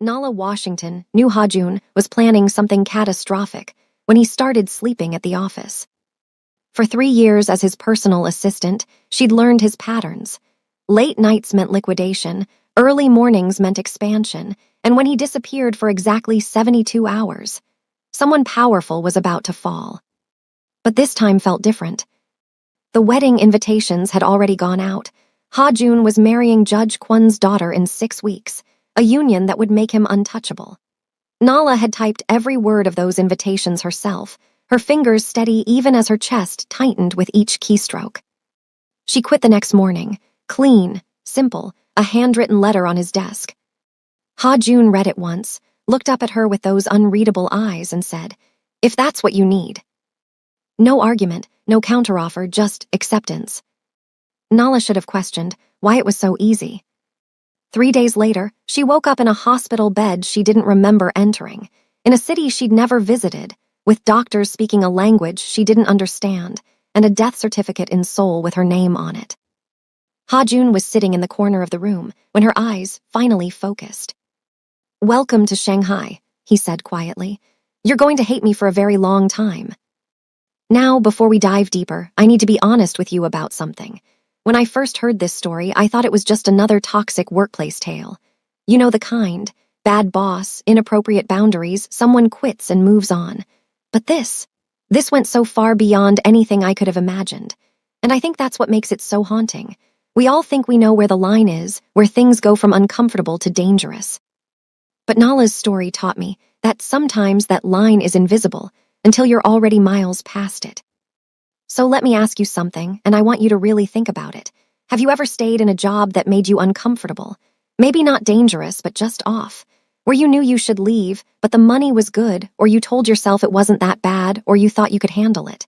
Nala Washington knew Ha-jun was planning something catastrophic when he started sleeping at the office. For 3 years as his personal assistant, she'd learned his patterns. Late nights meant liquidation, early mornings meant expansion, and when he disappeared for exactly 72 hours, someone powerful was about to fall. But this time felt different. The wedding invitations had already gone out. Ha-jun was marrying Judge Kwon's daughter in 6 weeks, a union that would make him untouchable. Nala had typed every word of those invitations herself, her fingers steady even as her chest tightened with each keystroke. She quit the next morning, clean, simple, a handwritten letter on his desk. Ha-jun read it once, looked up at her with those unreadable eyes and said, "If that's what you need." No argument, no counteroffer, just acceptance. Nala should have questioned why it was so easy. 3 days later, she woke up in a hospital bed she didn't remember entering, in a city she'd never visited, with doctors speaking a language she didn't understand, and a death certificate in Seoul with her name on it. Ha-jun was sitting in the corner of the room when her eyes finally focused. "Welcome to Shanghai," he said quietly. "You're going to hate me for a very long time. Now, before we dive deeper, I need to be honest with you about something. When I first heard this story, I thought it was just another toxic workplace tale. You know the kind. Bad boss, inappropriate boundaries, someone quits and moves on. But this went so far beyond anything I could have imagined. And I think that's what makes it so haunting. We all think we know where the line is, where things go from uncomfortable to dangerous. But Nala's story taught me that sometimes that line is invisible until you're already miles past it. So let me ask you something, and I want you to really think about it. Have you ever stayed in a job that made you uncomfortable? Maybe not dangerous, but just off. Where you knew you should leave, but the money was good, or you told yourself it wasn't that bad, or you thought you could handle it.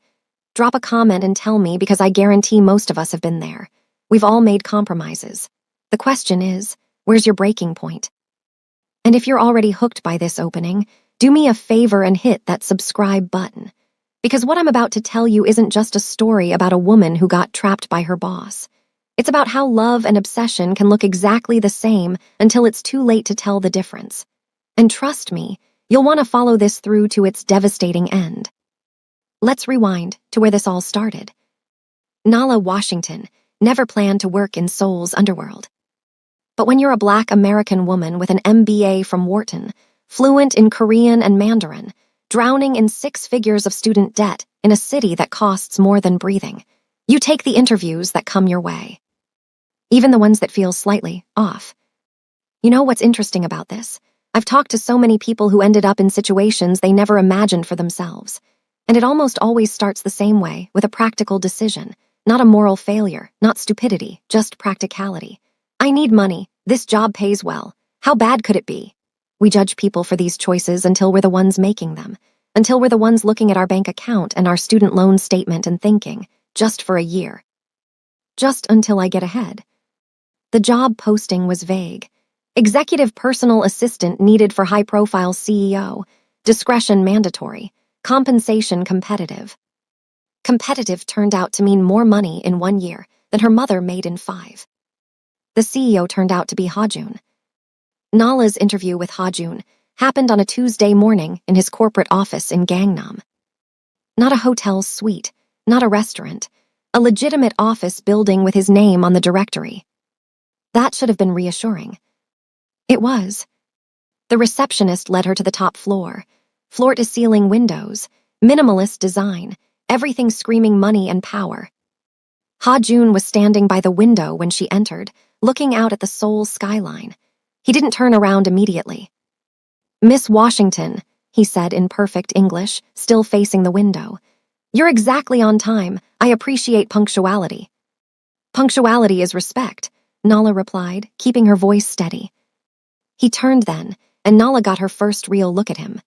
Drop a comment and tell me, because I guarantee most of us have been there. We've all made compromises. The question is, where's your breaking point? And if you're already hooked by this opening, do me a favor and hit that subscribe button. Because what I'm about to tell you isn't just a story about a woman who got trapped by her boss. It's about how love and obsession can look exactly the same until it's too late to tell the difference. And trust me, you'll want to follow this through to its devastating end. Let's rewind to where this all started. Nala Washington never planned to work in Seoul's underworld. But when you're a Black American woman with an MBA from Wharton, fluent in Korean and Mandarin, drowning in 6 figures of student debt in a city that costs more than breathing, you take the interviews that come your way. Even the ones that feel slightly off. You know what's interesting about this? I've talked to so many people who ended up in situations they never imagined for themselves. And it almost always starts the same way, with a practical decision. Not a moral failure, not stupidity, just practicality. I need money. This job pays well. How bad could it be? We judge people for these choices until we're the ones making them, until we're the ones looking at our bank account and our student loan statement and thinking, just for a year. Just until I get ahead. The job posting was vague. Executive personal assistant needed for high-profile CEO. Discretion mandatory. Compensation competitive. Competitive turned out to mean more money in 1 year than her mother made in 5. The CEO turned out to be Ha-jun. Nala's interview with Ha-jun happened on a Tuesday morning in his corporate office in Gangnam. Not a hotel suite, not a restaurant, a legitimate office building with his name on the directory. That should have been reassuring. It was. The receptionist led her to the top floor, floor-to-ceiling windows, minimalist design, everything screaming money and power. Ha-jun was standing by the window when she entered, looking out at the Seoul skyline. He didn't turn around immediately. "Miss Washington," he said in perfect English, still facing the window. "You're exactly on time. I appreciate punctuality." "Punctuality is respect," Nala replied, keeping her voice steady. He turned then, and Nala got her first real look at him.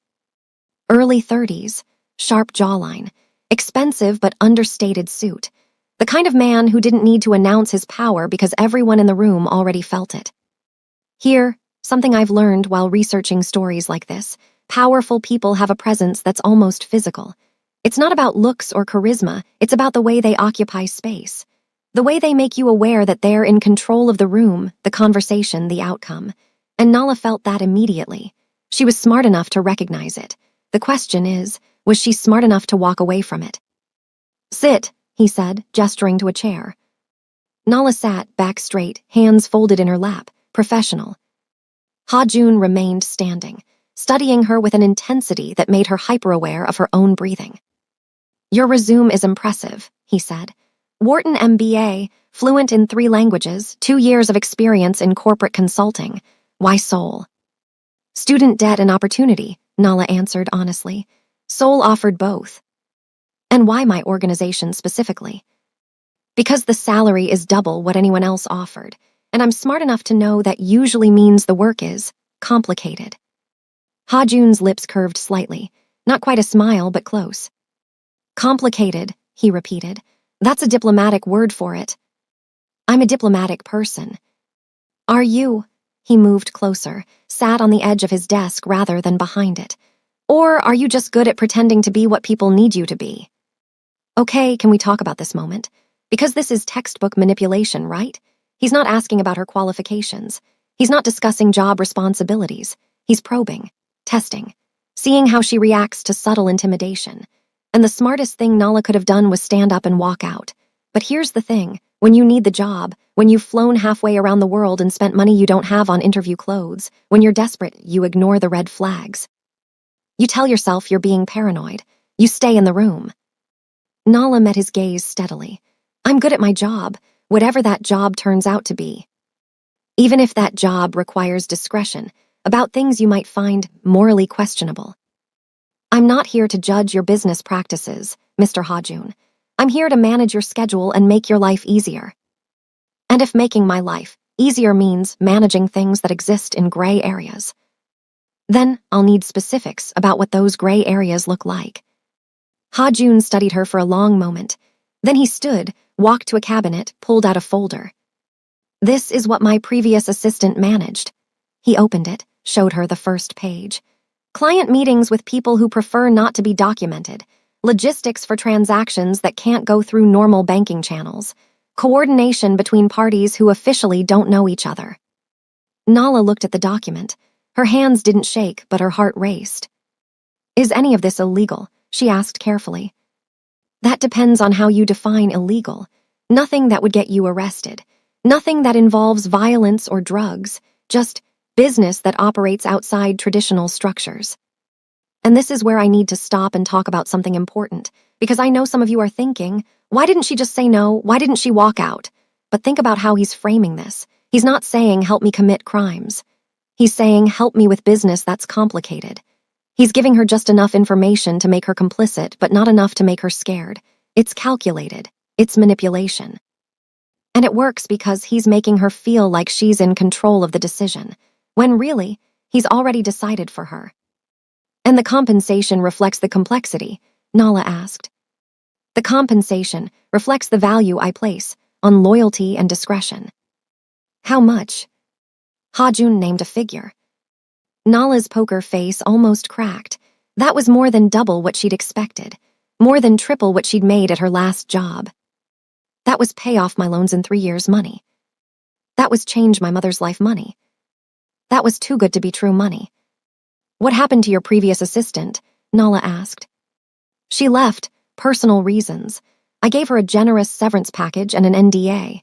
Early 30s, sharp jawline, expensive but understated suit. The kind of man who didn't need to announce his power because everyone in the room already felt it. Here, something I've learned while researching stories like this, powerful people have a presence that's almost physical. It's not about looks or charisma, it's about the way they occupy space. The way they make you aware that they're in control of the room, the conversation, the outcome. And Nala felt that immediately. She was smart enough to recognize it. The question is, was she smart enough to walk away from it? "Sit," he said, gesturing to a chair. Nala sat, back straight, hands folded in her lap, professional. Ha-Jun remained standing, studying her with an intensity that made her hyper-aware of her own breathing. "Your resume is impressive," he said. "Wharton MBA, fluent in 3 languages, 2 years of experience in corporate consulting. Why Seoul?" "Student debt and opportunity," Nala answered honestly. "Seoul offered both." "And why my organization specifically?" "Because the salary is double what anyone else offered, and I'm smart enough to know that usually means the work is complicated." Ha-Jun's lips curved slightly, not quite a smile, but close. "Complicated," he repeated. "That's a diplomatic word for it." "I'm a diplomatic person." "Are you?" He moved closer, sat on the edge of his desk rather than behind it. "Or are you just good at pretending to be what people need you to be?" "Okay, can we talk about this moment? Because this is textbook manipulation, right?" He's not asking about her qualifications. He's not discussing job responsibilities. He's probing, testing, seeing how she reacts to subtle intimidation. And the smartest thing Nala could have done was stand up and walk out. But here's the thing. When you need the job, when you've flown halfway around the world and spent money you don't have on interview clothes, when you're desperate, you ignore the red flags. You tell yourself you're being paranoid. You stay in the room. Nala met his gaze steadily. "I'm good at my job, whatever that job turns out to be. Even if that job requires discretion about things you might find morally questionable. I'm not here to judge your business practices, Mr. Ha-Jun. I'm here to manage your schedule and make your life easier. And if making my life easier means managing things that exist in gray areas, then I'll need specifics about what those gray areas look like." Ha-Jun studied her for a long moment. Then he stood, walked to a cabinet, pulled out a folder. "This is what my previous assistant managed." He opened it, showed her the first page. "Client meetings with people who prefer not to be documented. Logistics for transactions that can't go through normal banking channels. Coordination between parties who officially don't know each other." Nala looked at the document. Her hands didn't shake, but her heart raced. "Is any of this illegal?" she asked carefully. "That depends on how you define illegal. Nothing that would get you arrested. Nothing that involves violence or drugs. Just business that operates outside traditional structures. And this is where I need to stop and talk about something important, because I know some of you are thinking, why didn't she just say no? Why didn't she walk out? But think about how he's framing this. He's not saying, help me commit crimes. He's saying, help me with business that's complicated. He's giving her just enough information to make her complicit, but not enough to make her scared. It's calculated. It's manipulation. And it works because he's making her feel like she's in control of the decision, when really, he's already decided for her. "And the compensation reflects the complexity?" Nala asked. "The compensation reflects the value I place on loyalty and discretion." "How much?" Ha-Jun named a figure. Nala's poker face almost cracked. That was more than double what she'd expected, more than triple what she'd made at her last job. "That was pay off my loans in 3 years money. That was change my mother's life money. That was too good to be true money." "What happened to your previous assistant?" Nala asked. "She left, personal reasons. I gave her a generous severance package and an NDA.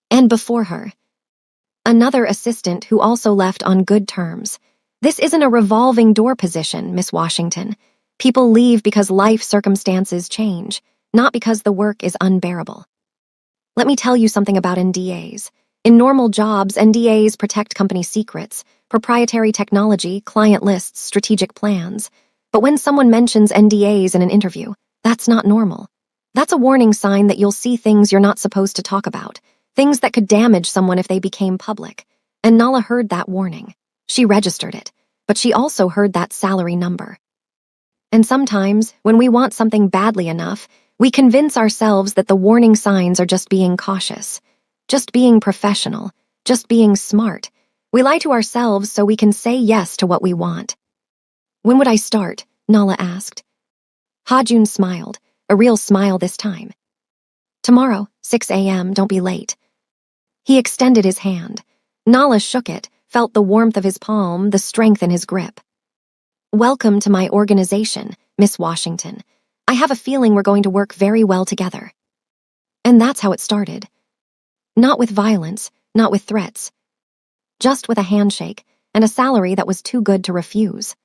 And before her, another assistant who also left on good terms. This isn't a revolving door position, Miss Washington. People leave because life circumstances change, not because the work is unbearable. Let me tell you something about NDAs. In normal jobs, NDAs protect company secrets, proprietary technology, client lists, strategic plans. But when someone mentions NDAs in an interview, that's not normal. That's a warning sign that you'll see things you're not supposed to talk about, things that could damage someone if they became public. And Nala heard that warning. She registered it, but she also heard that salary number. And sometimes, when we want something badly enough, we convince ourselves that the warning signs are just being cautious, just being professional, just being smart. We lie to ourselves so we can say yes to what we want. "When would I start?" Nala asked. Ha-Jun smiled, a real smile this time. "Tomorrow, 6 a.m., don't be late." He extended his hand. Nala shook it, felt the warmth of his palm, the strength in his grip. "Welcome to my organization, Miss Washington. I have a feeling we're going to work very well together." And that's how it started. Not with violence, not with threats. Just with a handshake and a salary that was too good to refuse.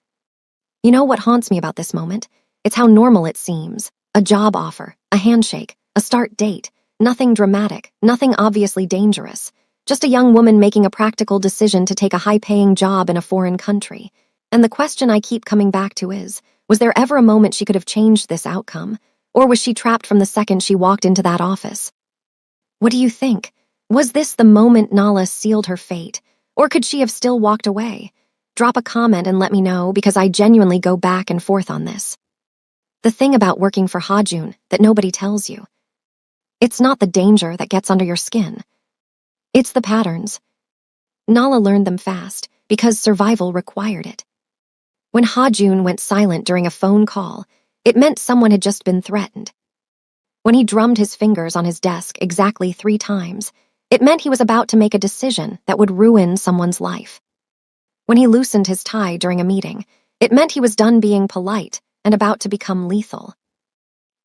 You know what haunts me about this moment? It's how normal it seems. A job offer, a handshake, a start date. Nothing dramatic, nothing obviously dangerous. Just a young woman making a practical decision to take a high-paying job in a foreign country. And the question I keep coming back to is, was there ever a moment she could have changed this outcome? Or was she trapped from the second she walked into that office? What do you think? Was this the moment Nala sealed her fate? Or could she have still walked away? Drop a comment and let me know, because I genuinely go back and forth on this. The thing about working for Hajun that nobody tells you. It's not the danger that gets under your skin. It's the patterns. Nala learned them fast because survival required it. When Hajun went silent during a phone call, it meant someone had just been threatened. When he drummed his fingers on his desk exactly 3 times, it meant he was about to make a decision that would ruin someone's life. When he loosened his tie during a meeting, it meant he was done being polite and about to become lethal.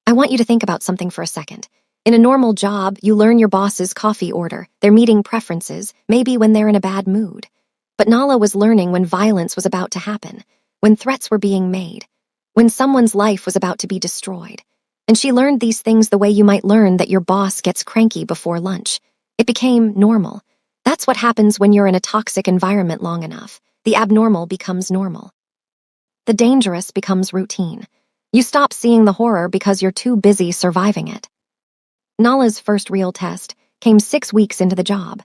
I want you to think about something for a second. In a normal job, you learn your boss's coffee order, their meeting preferences, maybe when they're in a bad mood. But Nala was learning when violence was about to happen, when threats were being made, when someone's life was about to be destroyed. And she learned these things the way you might learn that your boss gets cranky before lunch. It became normal. That's what happens when you're in a toxic environment long enough. The abnormal becomes normal. The dangerous becomes routine. You stop seeing the horror because you're too busy surviving it. Nala's first real test came 6 weeks into the job.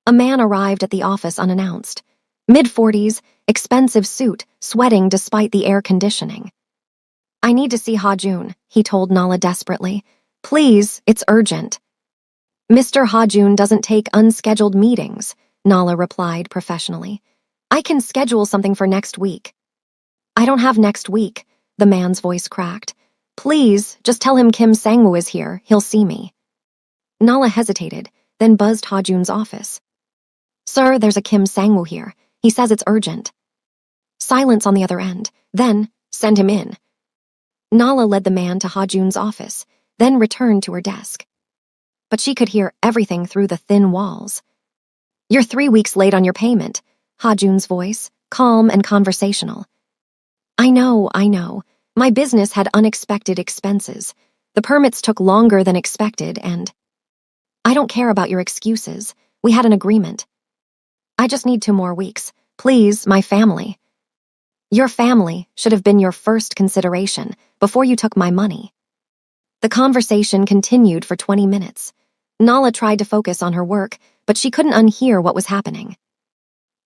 A man arrived at the office unannounced. Mid-40s, expensive suit, sweating despite the air conditioning. "I need to see Hajun," he told Nala desperately. "Please, it's urgent." "Mr. Hajun doesn't take unscheduled meetings," Nala replied professionally. "I can schedule something for next week." "I don't have next week," the man's voice cracked. "Please, just tell him Kim Sangwoo is here. He'll see me." Nala hesitated, then buzzed Hajun's office. "Sir, there's a Kim Sangwoo here. He says it's urgent." Silence on the other end. Then, "Send him in." Nala led the man to Hajun's office, then returned to her desk. But she could hear everything through the thin walls. "You're 3 weeks late on your payment," Hajun's voice, calm and conversational. I know. My business had unexpected expenses. The permits took longer than expected, and I don't care about your excuses. We had an agreement. I just need 2 more weeks. Please, my family." "Your family should have been your first consideration before you took my money." The conversation continued for 20 minutes. Nala tried to focus on her work, but she couldn't unhear what was happening.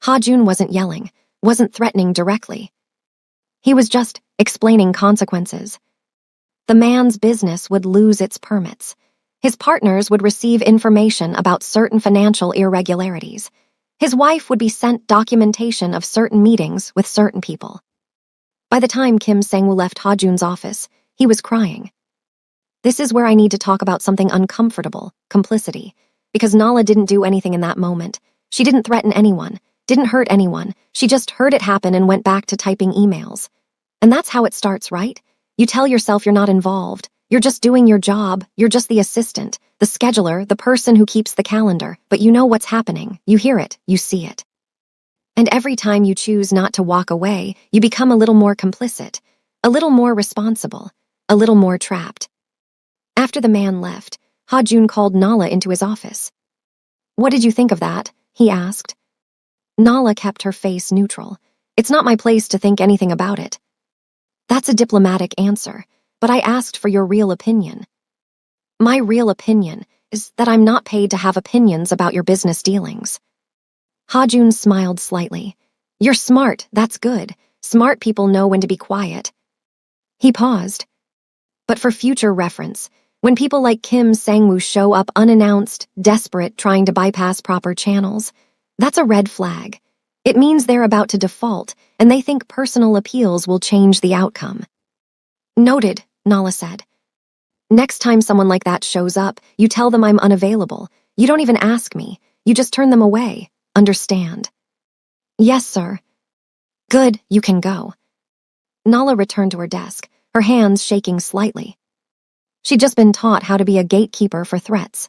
Hajun wasn't yelling, wasn't threatening directly. He was just explaining consequences. The man's business would lose its permits. His partners would receive information about certain financial irregularities. His wife would be sent documentation of certain meetings with certain people. By the time Kim Sangwoo left Hajun's office, he was crying. This is where I need to talk about something uncomfortable, complicity. Because Nala didn't do anything in that moment. She didn't threaten anyone, didn't hurt anyone. She just heard it happen and went back to typing emails. And that's how it starts, right? You tell yourself you're not involved. You're just doing your job. You're just the assistant, the scheduler, the person who keeps the calendar. But you know what's happening. You hear it. You see it. And every time you choose not to walk away, you become a little more complicit, a little more responsible, a little more trapped. After the man left, Hajun called Nala into his office. "What did you think of that?" he asked. Nala kept her face neutral. "It's not my place to think anything about it." "That's a diplomatic answer, but I asked for your real opinion." "My real opinion is that I'm not paid to have opinions about your business dealings." Hajun smiled slightly. "You're smart, that's good. Smart people know when to be quiet." He paused. "But for future reference, when people like Kim Sangwoo show up unannounced, desperate, trying to bypass proper channels, that's a red flag. It means they're about to default, and they think personal appeals will change the outcome." "Noted," Nala said. "Next time someone like that shows up, you tell them I'm unavailable. You don't even ask me. You just turn them away. Understand?" Yes, sir. Good, you can go. Nala returned to her desk, her hands shaking slightly. She'd just been taught how to be a gatekeeper for threats.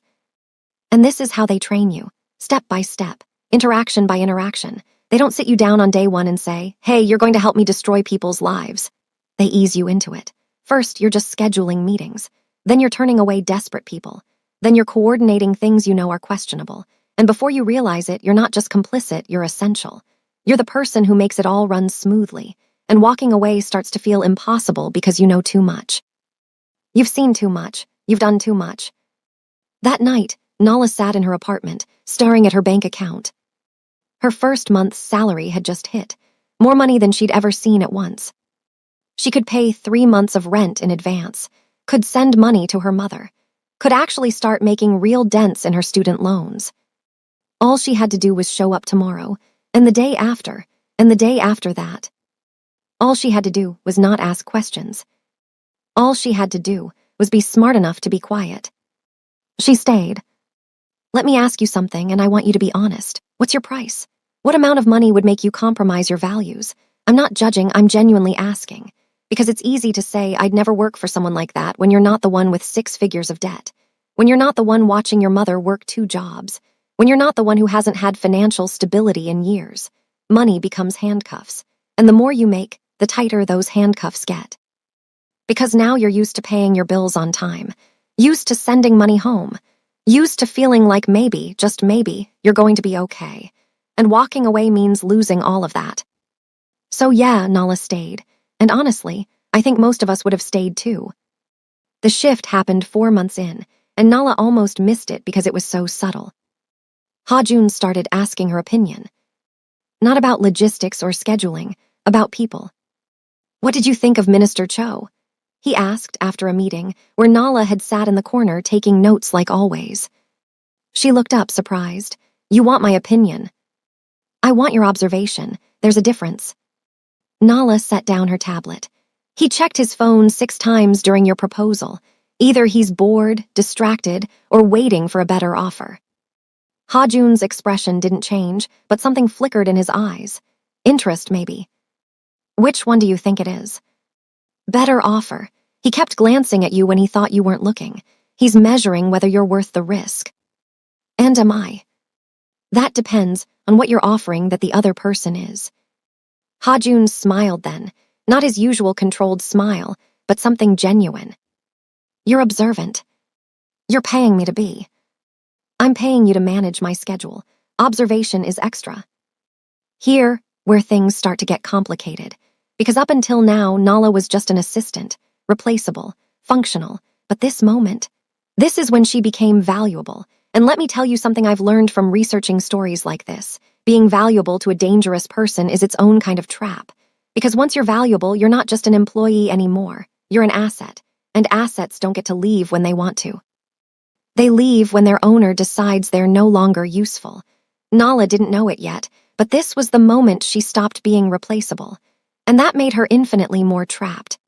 And this is how they train you, step by step, interaction by interaction. They don't sit you down on day one and say, hey, you're going to help me destroy people's lives. They ease you into it. First, you're just scheduling meetings. Then you're turning away desperate people. Then you're coordinating things you know are questionable. And before you realize it, you're not just complicit, you're essential. You're the person who makes it all run smoothly. And walking away starts to feel impossible because you know too much. You've seen too much. You've done too much. That night, Nala sat in her apartment, staring at her bank account. Her first month's salary had just hit, more money than she'd ever seen at once. She could pay 3 months of rent in advance, could send money to her mother, could actually start making real dents in her student loans. All she had to do was show up tomorrow, and the day after, and the day after that. All she had to do was not ask questions. All she had to do was be smart enough to be quiet. She stayed. Let me ask you something, and I want you to be honest. What's your price? What amount of money would make you compromise your values? I'm not judging, I'm genuinely asking. Because it's easy to say I'd never work for someone like that when you're not the one with 6 figures of debt. When you're not the one watching your mother work 2 jobs. When you're not the one who hasn't had financial stability in years. Money becomes handcuffs. And the more you make, the tighter those handcuffs get. Because now you're used to paying your bills on time. Used to sending money home. Used to feeling like maybe, just maybe, you're going to be okay. And walking away means losing all of that. So yeah, Nala stayed. And honestly, I think most of us would have stayed too. The shift happened 4 months in, and Nala almost missed it because it was so subtle. Ha-jun started asking her opinion. Not about logistics or scheduling, about people. What did you think of Minister Cho? He asked after a meeting where Nala had sat in the corner taking notes like always. She looked up, surprised. You want my opinion? I want your observation. There's a difference. Nala set down her tablet. He checked his phone 6 times during your proposal. Either he's bored, distracted, or waiting for a better offer. Ha-jun's expression didn't change, but something flickered in his eyes. Interest, maybe. Which one do you think it is? Better offer. He kept glancing at you when he thought you weren't looking. He's measuring whether you're worth the risk. And am I? That depends on what you're offering that the other person is. Ha-jun smiled then, not his usual controlled smile, but something genuine. You're observant. You're paying me to be. I'm paying you to manage my schedule. Observation is extra. Here, where things start to get complicated. Because up until now, Nala was just an assistant, replaceable, functional. But this moment, this is when she became valuable. And let me tell you something I've learned from researching stories like this. Being valuable to a dangerous person is its own kind of trap. Because once you're valuable, you're not just an employee anymore. You're an asset. And assets don't get to leave when they want to. They leave when their owner decides they're no longer useful. Nala didn't know it yet, but this was the moment she stopped being replaceable. And that made her infinitely more trapped.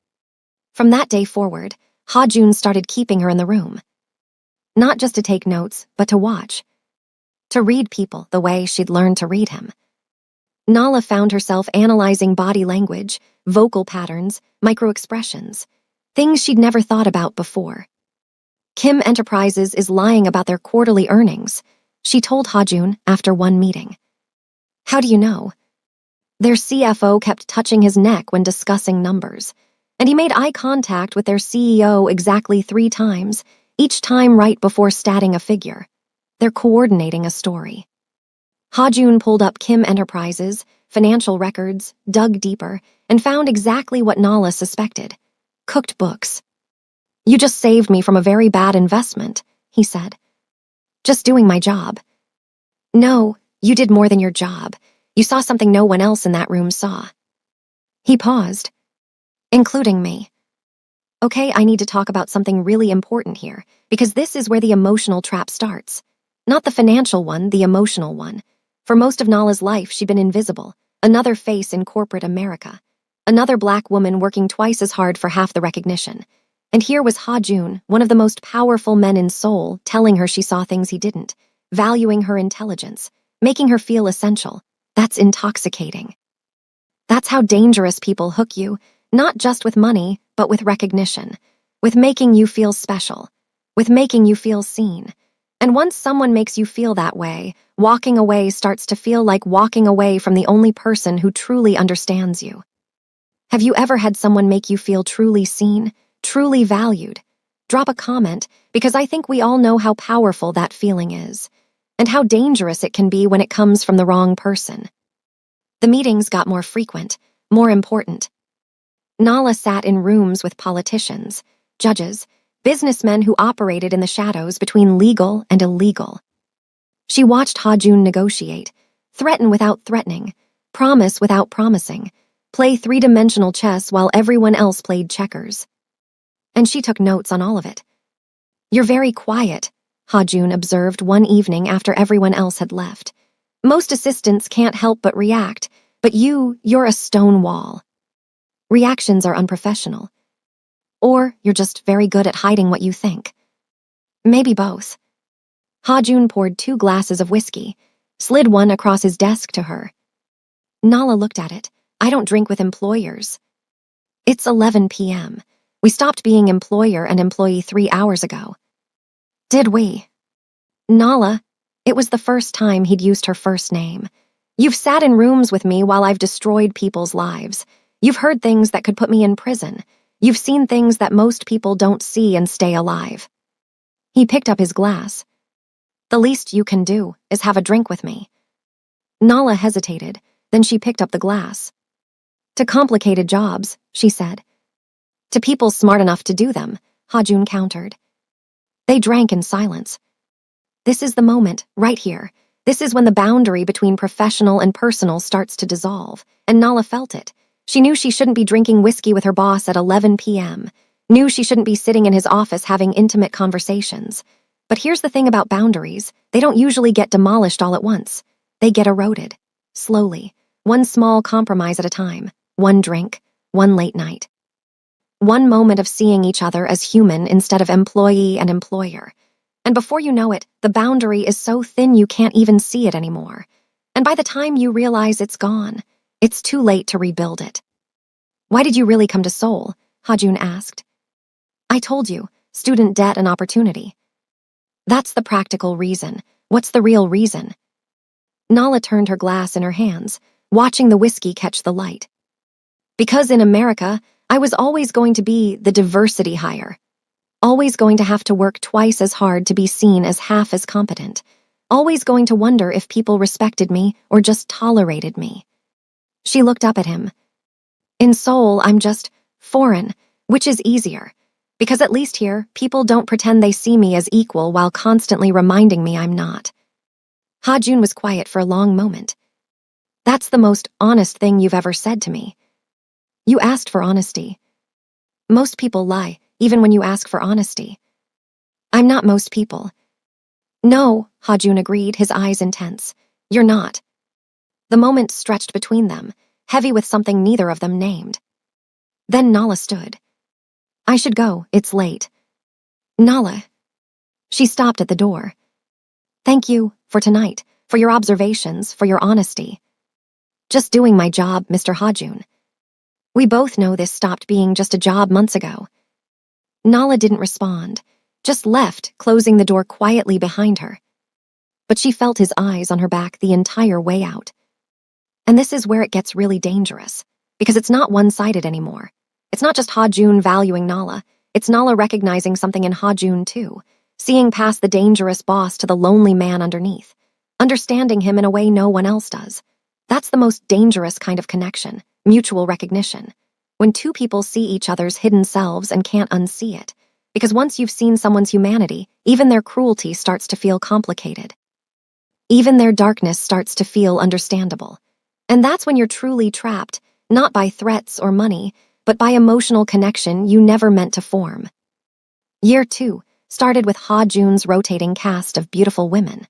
From that day forward, Ha-jun started keeping her in the room. Not just to take notes, but to watch. To read people the way she'd learned to read him. Nala found herself analyzing body language, vocal patterns, microexpressions, things she'd never thought about before. Kim Enterprises is lying about their quarterly earnings, she told Ha-jun after one meeting. How do you know? Their CFO kept touching his neck when discussing numbers, and he made eye contact with their CEO exactly 3 times, each time right before statting a figure. They're coordinating a story. Ha-jun pulled up Kim Enterprises, financial records, dug deeper, and found exactly what Nala suspected. Cooked books. You just saved me from a very bad investment, he said. Just doing my job. No, you did more than your job. You saw something no one else in that room saw. He paused. Including me. Okay, I need to talk about something really important here, because this is where the emotional trap starts. Not the financial one, the emotional one. For most of Nala's life, she'd been invisible, another face in corporate America, another black woman working twice as hard for half the recognition. And here was Ha-jun, one of the most powerful men in Seoul, telling her she saw things he didn't, valuing her intelligence, making her feel essential. That's intoxicating. That's how dangerous people hook you, not just with money, but with recognition, with making you feel special, with making you feel seen. And once someone makes you feel that way, walking away starts to feel like walking away from the only person who truly understands you. Have you ever had someone make you feel truly seen, truly valued? Drop a comment, because I think we all know how powerful that feeling is, and how dangerous it can be when it comes from the wrong person. The meetings got more frequent, more important. Nala sat in rooms with politicians, judges, businessmen who operated in the shadows between legal and illegal. She watched Hajun negotiate, threaten without threatening, promise without promising, play three-dimensional chess while everyone else played checkers. And she took notes on all of it. "You're very quiet," Hajun observed one evening after everyone else had left. "Most assistants can't help but react, but you're a stone wall. Reactions are unprofessional. Or you're just very good at hiding what you think. Maybe both." Hajun poured 2 glasses of whiskey, slid one across his desk to her. Nala looked at it. "I don't drink with employers." "It's 11 p.m. We stopped being employer and employee 3 hours ago." "Did we?" "Nala," it was the first time he'd used her first name. "You've sat in rooms with me while I've destroyed people's lives. You've heard things that could put me in prison. You've seen things that most people don't see and stay alive." He picked up his glass. "The least you can do is have a drink with me." Nala hesitated, then she picked up the glass. "To complicated jobs," she said. "To people smart enough to do them," Hajun countered. They drank in silence. This is the moment, right here. This is when the boundary between professional and personal starts to dissolve, and Nala felt it. She knew she shouldn't be drinking whiskey with her boss at 11 p.m., knew she shouldn't be sitting in his office having intimate conversations. But here's the thing about boundaries. They don't usually get demolished all at once. They get eroded. Slowly. One small compromise at a time. One drink. One late night. One moment of seeing each other as human instead of employee and employer. And before you know it, the boundary is so thin you can't even see it anymore. And by the time you realize it's gone, it's too late to rebuild it. "Why did you really come to Seoul?" Hajun asked. "I told you, student debt and opportunity." "That's the practical reason. What's the real reason?" Nala turned her glass in her hands, watching the whiskey catch the light. "Because in America, I was always going to be the diversity hire. Always going to have to work twice as hard to be seen as half as competent. Always going to wonder if people respected me or just tolerated me." She looked up at him. "In Seoul, I'm just foreign, which is easier. Because at least here, people don't pretend they see me as equal while constantly reminding me I'm not." Hajun was quiet for a long moment. "That's the most honest thing you've ever said to me. You asked for honesty. Most people lie, even when you ask for honesty. I'm not most people." "No," Hajun agreed, his eyes intense. "You're not." The moment stretched between them, heavy with something neither of them named. Then Nala stood. "I should go, it's late." "Nala." She stopped at the door. "Thank you for tonight, for your observations, for your honesty." "Just doing my job, Mr. Hajun. We both know this stopped being just a job months ago." Nala didn't respond, just left, closing the door quietly behind her. But she felt his eyes on her back the entire way out. And this is where it gets really dangerous, because it's not one-sided anymore. It's not just Hajun valuing Nala, it's Nala recognizing something in Hajun too, seeing past the dangerous boss to the lonely man underneath, understanding him in a way no one else does. That's the most dangerous kind of connection, mutual recognition. When two people see each other's hidden selves and can't unsee it. Because once you've seen someone's humanity, even their cruelty starts to feel complicated. Even their darkness starts to feel understandable. And that's when you're truly trapped, not by threats or money, but by emotional connection you never meant to form. Year 2 started with Ha Jun's rotating cast of beautiful women.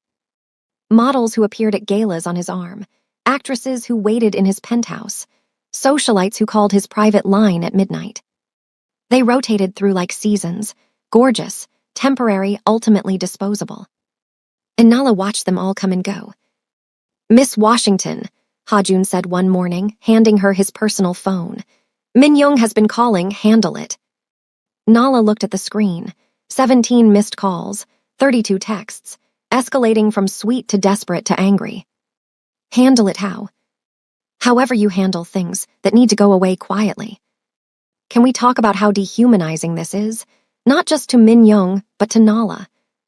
Models who appeared at galas on his arm, actresses who waited in his penthouse, socialites who called his private line at midnight. They rotated through like seasons, gorgeous, temporary, ultimately disposable. And Nala watched them all come and go. Miss Washington, Ha-jun said one morning, handing her his personal phone. Min-young has been calling, handle it. Nala looked at the screen. 17 missed calls, 32 texts, escalating from sweet to desperate to angry. Handle it how? However you handle things that need to go away quietly. Can we talk about how dehumanizing this is? Not just to Min-young, but to Nala.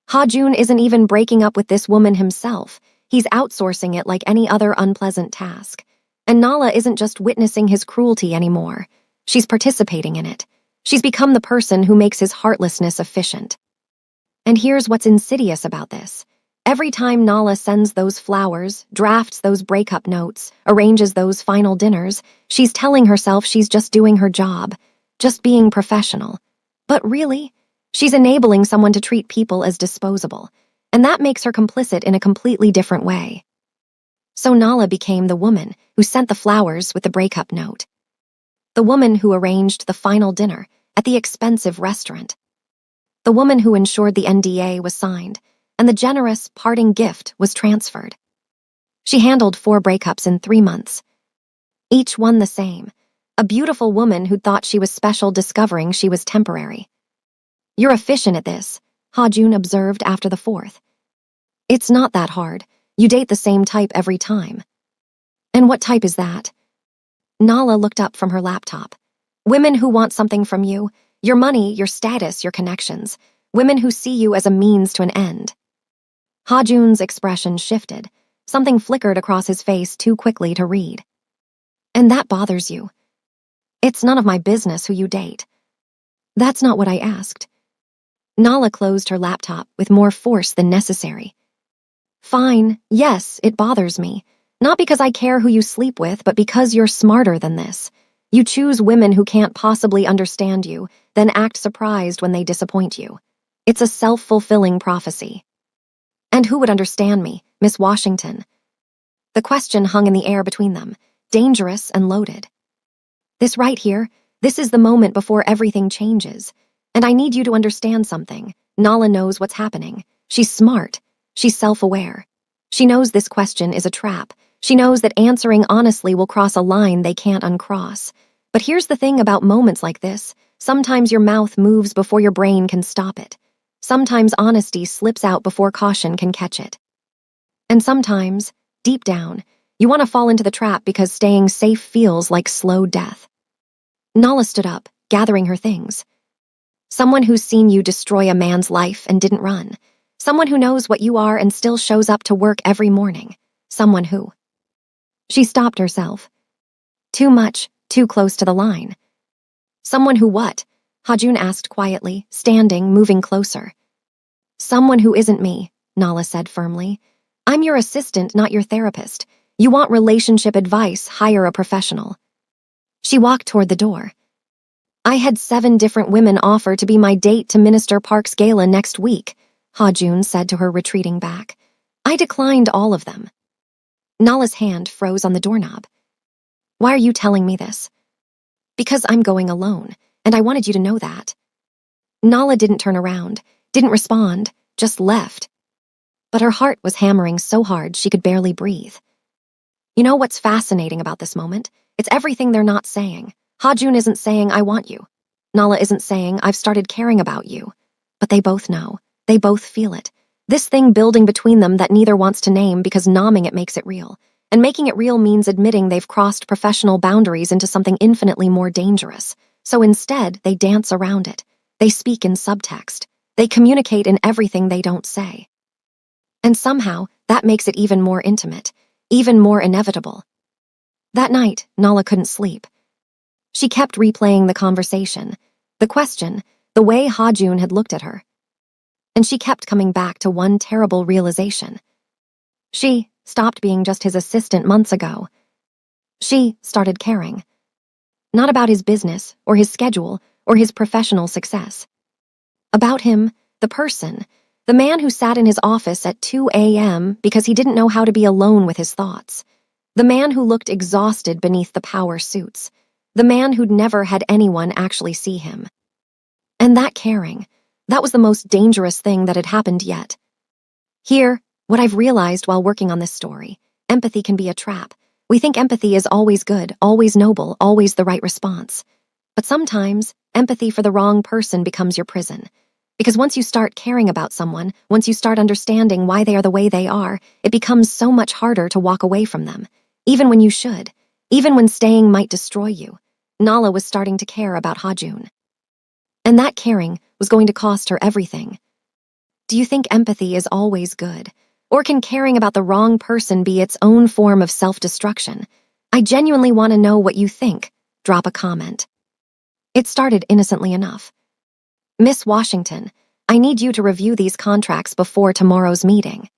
Ha-jun isn't even breaking up with this woman himself. He's outsourcing it like any other unpleasant task. And Nala isn't just witnessing his cruelty anymore. She's participating in it. She's become the person who makes his heartlessness efficient. And here's what's insidious about this. Every time Nala sends those flowers, drafts those breakup notes, arranges those final dinners, she's telling herself she's just doing her job, just being professional. But really, she's enabling someone to treat people as disposable, and that makes her complicit in a completely different way. So Nala became the woman who sent the flowers with the breakup note. The woman who arranged the final dinner at the expensive restaurant. The woman who ensured the NDA was signed and the generous parting gift was transferred. She handled 4 breakups in 3 months. Each one the same. A beautiful woman who thought she was special discovering she was temporary. You're efficient at this, Ha-jun observed after the 4th. It's not that hard. You date the same type every time. And what type is that? Nala looked up from her laptop. Women who want something from you, your money, your status, your connections. Women who see you as a means to an end. Ha-jun's expression shifted. Something flickered across his face too quickly to read. And that bothers you. It's none of my business who you date. That's not what I asked. Nala closed her laptop with more force than necessary. Fine, yes, it bothers me. Not because I care who you sleep with, but because you're smarter than this. You choose women who can't possibly understand you, then act surprised when they disappoint you. It's a self-fulfilling prophecy. And who would understand me, Miss Washington? The question hung in the air between them, dangerous and loaded. This right here, this is the moment before everything changes. And I need you to understand something. Nala knows what's happening. She's smart. She's self-aware. She knows this question is a trap. She knows that answering honestly will cross a line they can't uncross. But here's the thing about moments like this. Sometimes your mouth moves before your brain can stop it. Sometimes honesty slips out before caution can catch it. And sometimes, deep down, you want to fall into the trap because staying safe feels like slow death. Nala stood up, gathering her things. Someone who's seen you destroy a man's life and didn't run. Someone who knows what you are and still shows up to work every morning. Someone who... She stopped herself. Too much, too close to the line. Someone who what? Ha-jun asked quietly, standing, moving closer. Someone who isn't me, Nala said firmly. I'm your assistant, not your therapist. You want relationship advice, hire a professional. She walked toward the door. I had 7 different women offer to be my date to Minister Park's gala next week, Ha-jun said to her, retreating back. I declined all of them. Nala's hand froze on the doorknob. Why are you telling me this? Because I'm going alone, and I wanted you to know that. Nala didn't turn around, didn't respond, just left. But her heart was hammering so hard she could barely breathe. You know what's fascinating about this moment? It's everything they're not saying. Ha-jun isn't saying, I want you. Nala isn't saying, I've started caring about you. But they both know. They both feel it. This thing building between them that neither wants to name because numbing it makes it real. And making it real means admitting they've crossed professional boundaries into something infinitely more dangerous. So instead, they dance around it. They speak in subtext. They communicate in everything they don't say. And somehow, that makes it even more intimate, even more inevitable. That night, Nala couldn't sleep. She kept replaying the conversation, the question, the way Ha-jun had looked at her. And she kept coming back to one terrible realization. She stopped being just his assistant months ago. She started caring. Not about his business, or his schedule, or his professional success. About him, the person, the man who sat in his office at 2 a.m. because he didn't know how to be alone with his thoughts. The man who looked exhausted beneath the power suits. The man who'd never had anyone actually see him. And that caring, that was the most dangerous thing that had happened yet. Here, what I've realized while working on this story, empathy can be a trap. We think empathy is always good, always noble, always the right response. But sometimes, empathy for the wrong person becomes your prison. Because once you start caring about someone, once you start understanding why they are the way they are, it becomes so much harder to walk away from them, even when you should, even when staying might destroy you. Nala was starting to care about Hajun. And that caring was going to cost her everything. Do you think empathy is always good? Or can caring about the wrong person be its own form of self-destruction? I genuinely want to know what you think. Drop a comment. It started innocently enough. Miss Washington, I need you to review these contracts before tomorrow's meeting.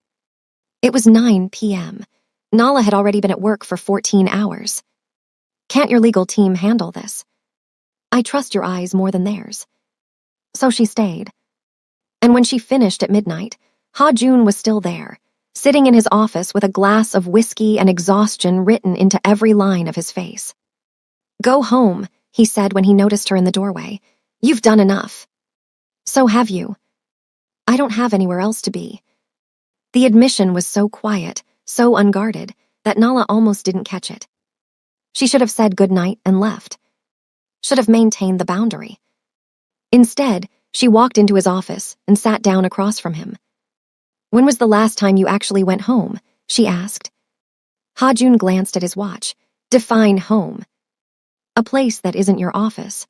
It was 9 p.m. Nala had already been at work for 14 hours. Can't your legal team handle this? I trust your eyes more than theirs. So she stayed. And when she finished at midnight, Ha-jun was still there, sitting in his office with a glass of whiskey and exhaustion written into every line of his face. Go home, he said when he noticed her in the doorway. You've done enough. So have you. I don't have anywhere else to be. The admission was so quiet, so unguarded, that Nala almost didn't catch it. She should have said goodnight and left. Should have maintained the boundary. Instead, she walked into his office and sat down across from him. When was the last time you actually went home? She asked. Ha-jun glanced at his watch. Define home. A place that isn't your office.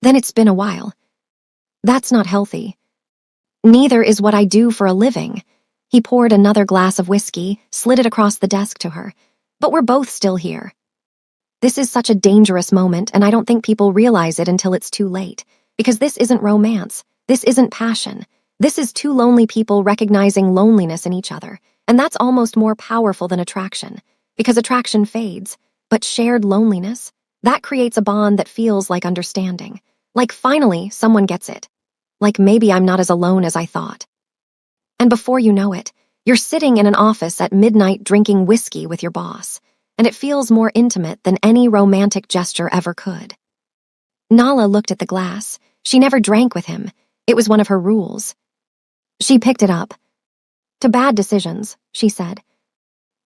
Then it's been a while. That's not healthy. Neither is what I do for a living. He poured another glass of whiskey, slid it across the desk to her. But we're both still here. This is such a dangerous moment, and I don't think people realize it until it's too late. Because this isn't romance. This isn't passion. This is two lonely people recognizing loneliness in each other. And that's almost more powerful than attraction. Because attraction fades. But shared loneliness, that creates a bond that feels like understanding. Like finally, someone gets it. Like maybe I'm not as alone as I thought. And before you know it, you're sitting in an office at midnight drinking whiskey with your boss. And it feels more intimate than any romantic gesture ever could. Nala looked at the glass. She never drank with him. It was one of her rules. She picked it up. To bad decisions, she said.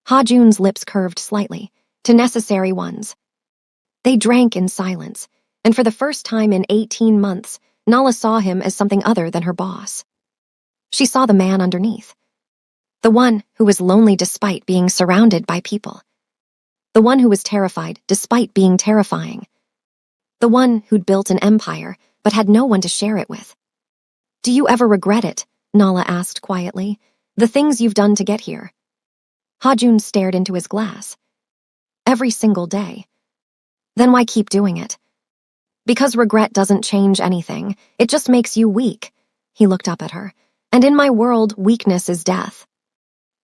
Ha-jun's lips curved slightly. To necessary ones. They drank in silence, and for the first time in 18 months, Nala saw him as something other than her boss. She saw the man underneath. The one who was lonely despite being surrounded by people. The one who was terrified despite being terrifying. The one who'd built an empire but had no one to share it with. Do you ever regret it? Nala asked quietly. The things you've done to get here. Ha-jun stared into his glass. Every single day. Then why keep doing it? Because regret doesn't change anything. It just makes you weak. He looked up at her. And in my world, weakness is death.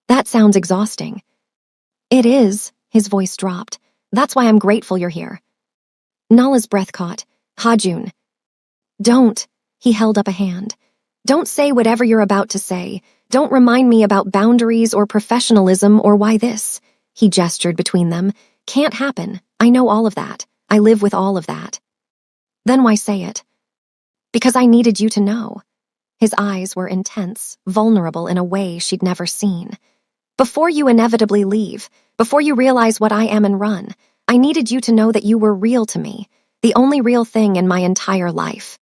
That sounds exhausting. It is, his voice dropped. That's why I'm grateful you're here. Nala's breath caught. Ha-jun. Don't. He held up a hand. Don't say whatever you're about to say. Don't remind me about boundaries or professionalism or why this, he gestured between them, can't happen. I know all of that. I live with all of that. Then why say it? Because I needed you to know. His eyes were intense, vulnerable in a way she'd never seen. Before you inevitably leave, before you realize what I am and run, I needed you to know that you were real to me, the only real thing in my entire life.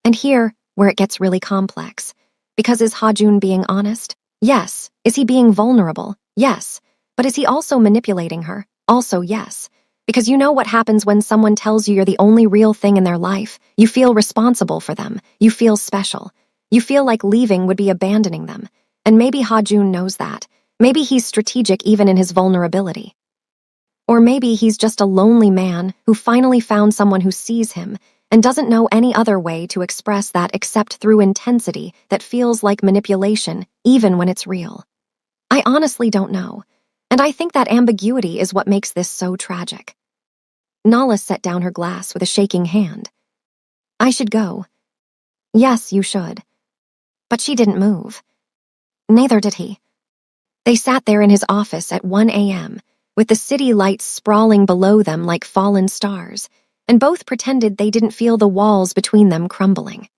And here, where it gets really complex. Because is Ha-jun being honest? Yes. Is he being vulnerable? Yes. But is he also manipulating her? Also yes. Because you know what happens when someone tells you you're the only real thing in their life. You feel responsible for them. You feel special. You feel like leaving would be abandoning them. And maybe Ha-jun knows that. Maybe he's strategic even in his vulnerability. Or maybe he's just a lonely man who finally found someone who sees him and doesn't know any other way to express that except through intensity that feels like manipulation, even when it's real. I honestly don't know, and I think that ambiguity is what makes this so tragic. Nala set down her glass with a shaking hand. I should go. Yes, you should. But she didn't move. Neither did he. They sat there in his office at 1 a.m., with the city lights sprawling below them like fallen stars, and both pretended they didn't feel the walls between them crumbling.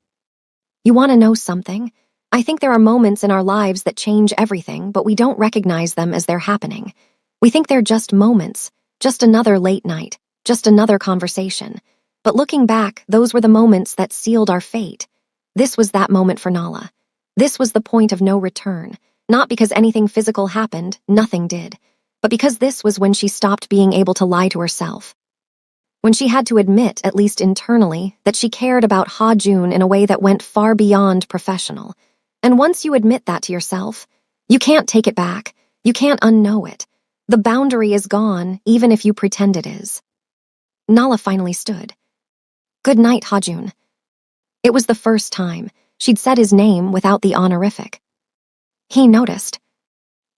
You want to know something? I think there are moments in our lives that change everything, but we don't recognize them as they're happening. We think they're just moments, just another late night, just another conversation. But looking back, those were the moments that sealed our fate. This was that moment for Nala. This was the point of no return, not because anything physical happened, nothing did, but because this was when she stopped being able to lie to herself. When she had to admit, at least internally, that she cared about Ha-Jun in a way that went far beyond professional. And once you admit that to yourself, you can't take it back. You can't unknow it. The boundary is gone, even if you pretend it is. Nala finally stood. "Good night, Ha-Jun." It was the first time she'd said his name without the honorific. He noticed.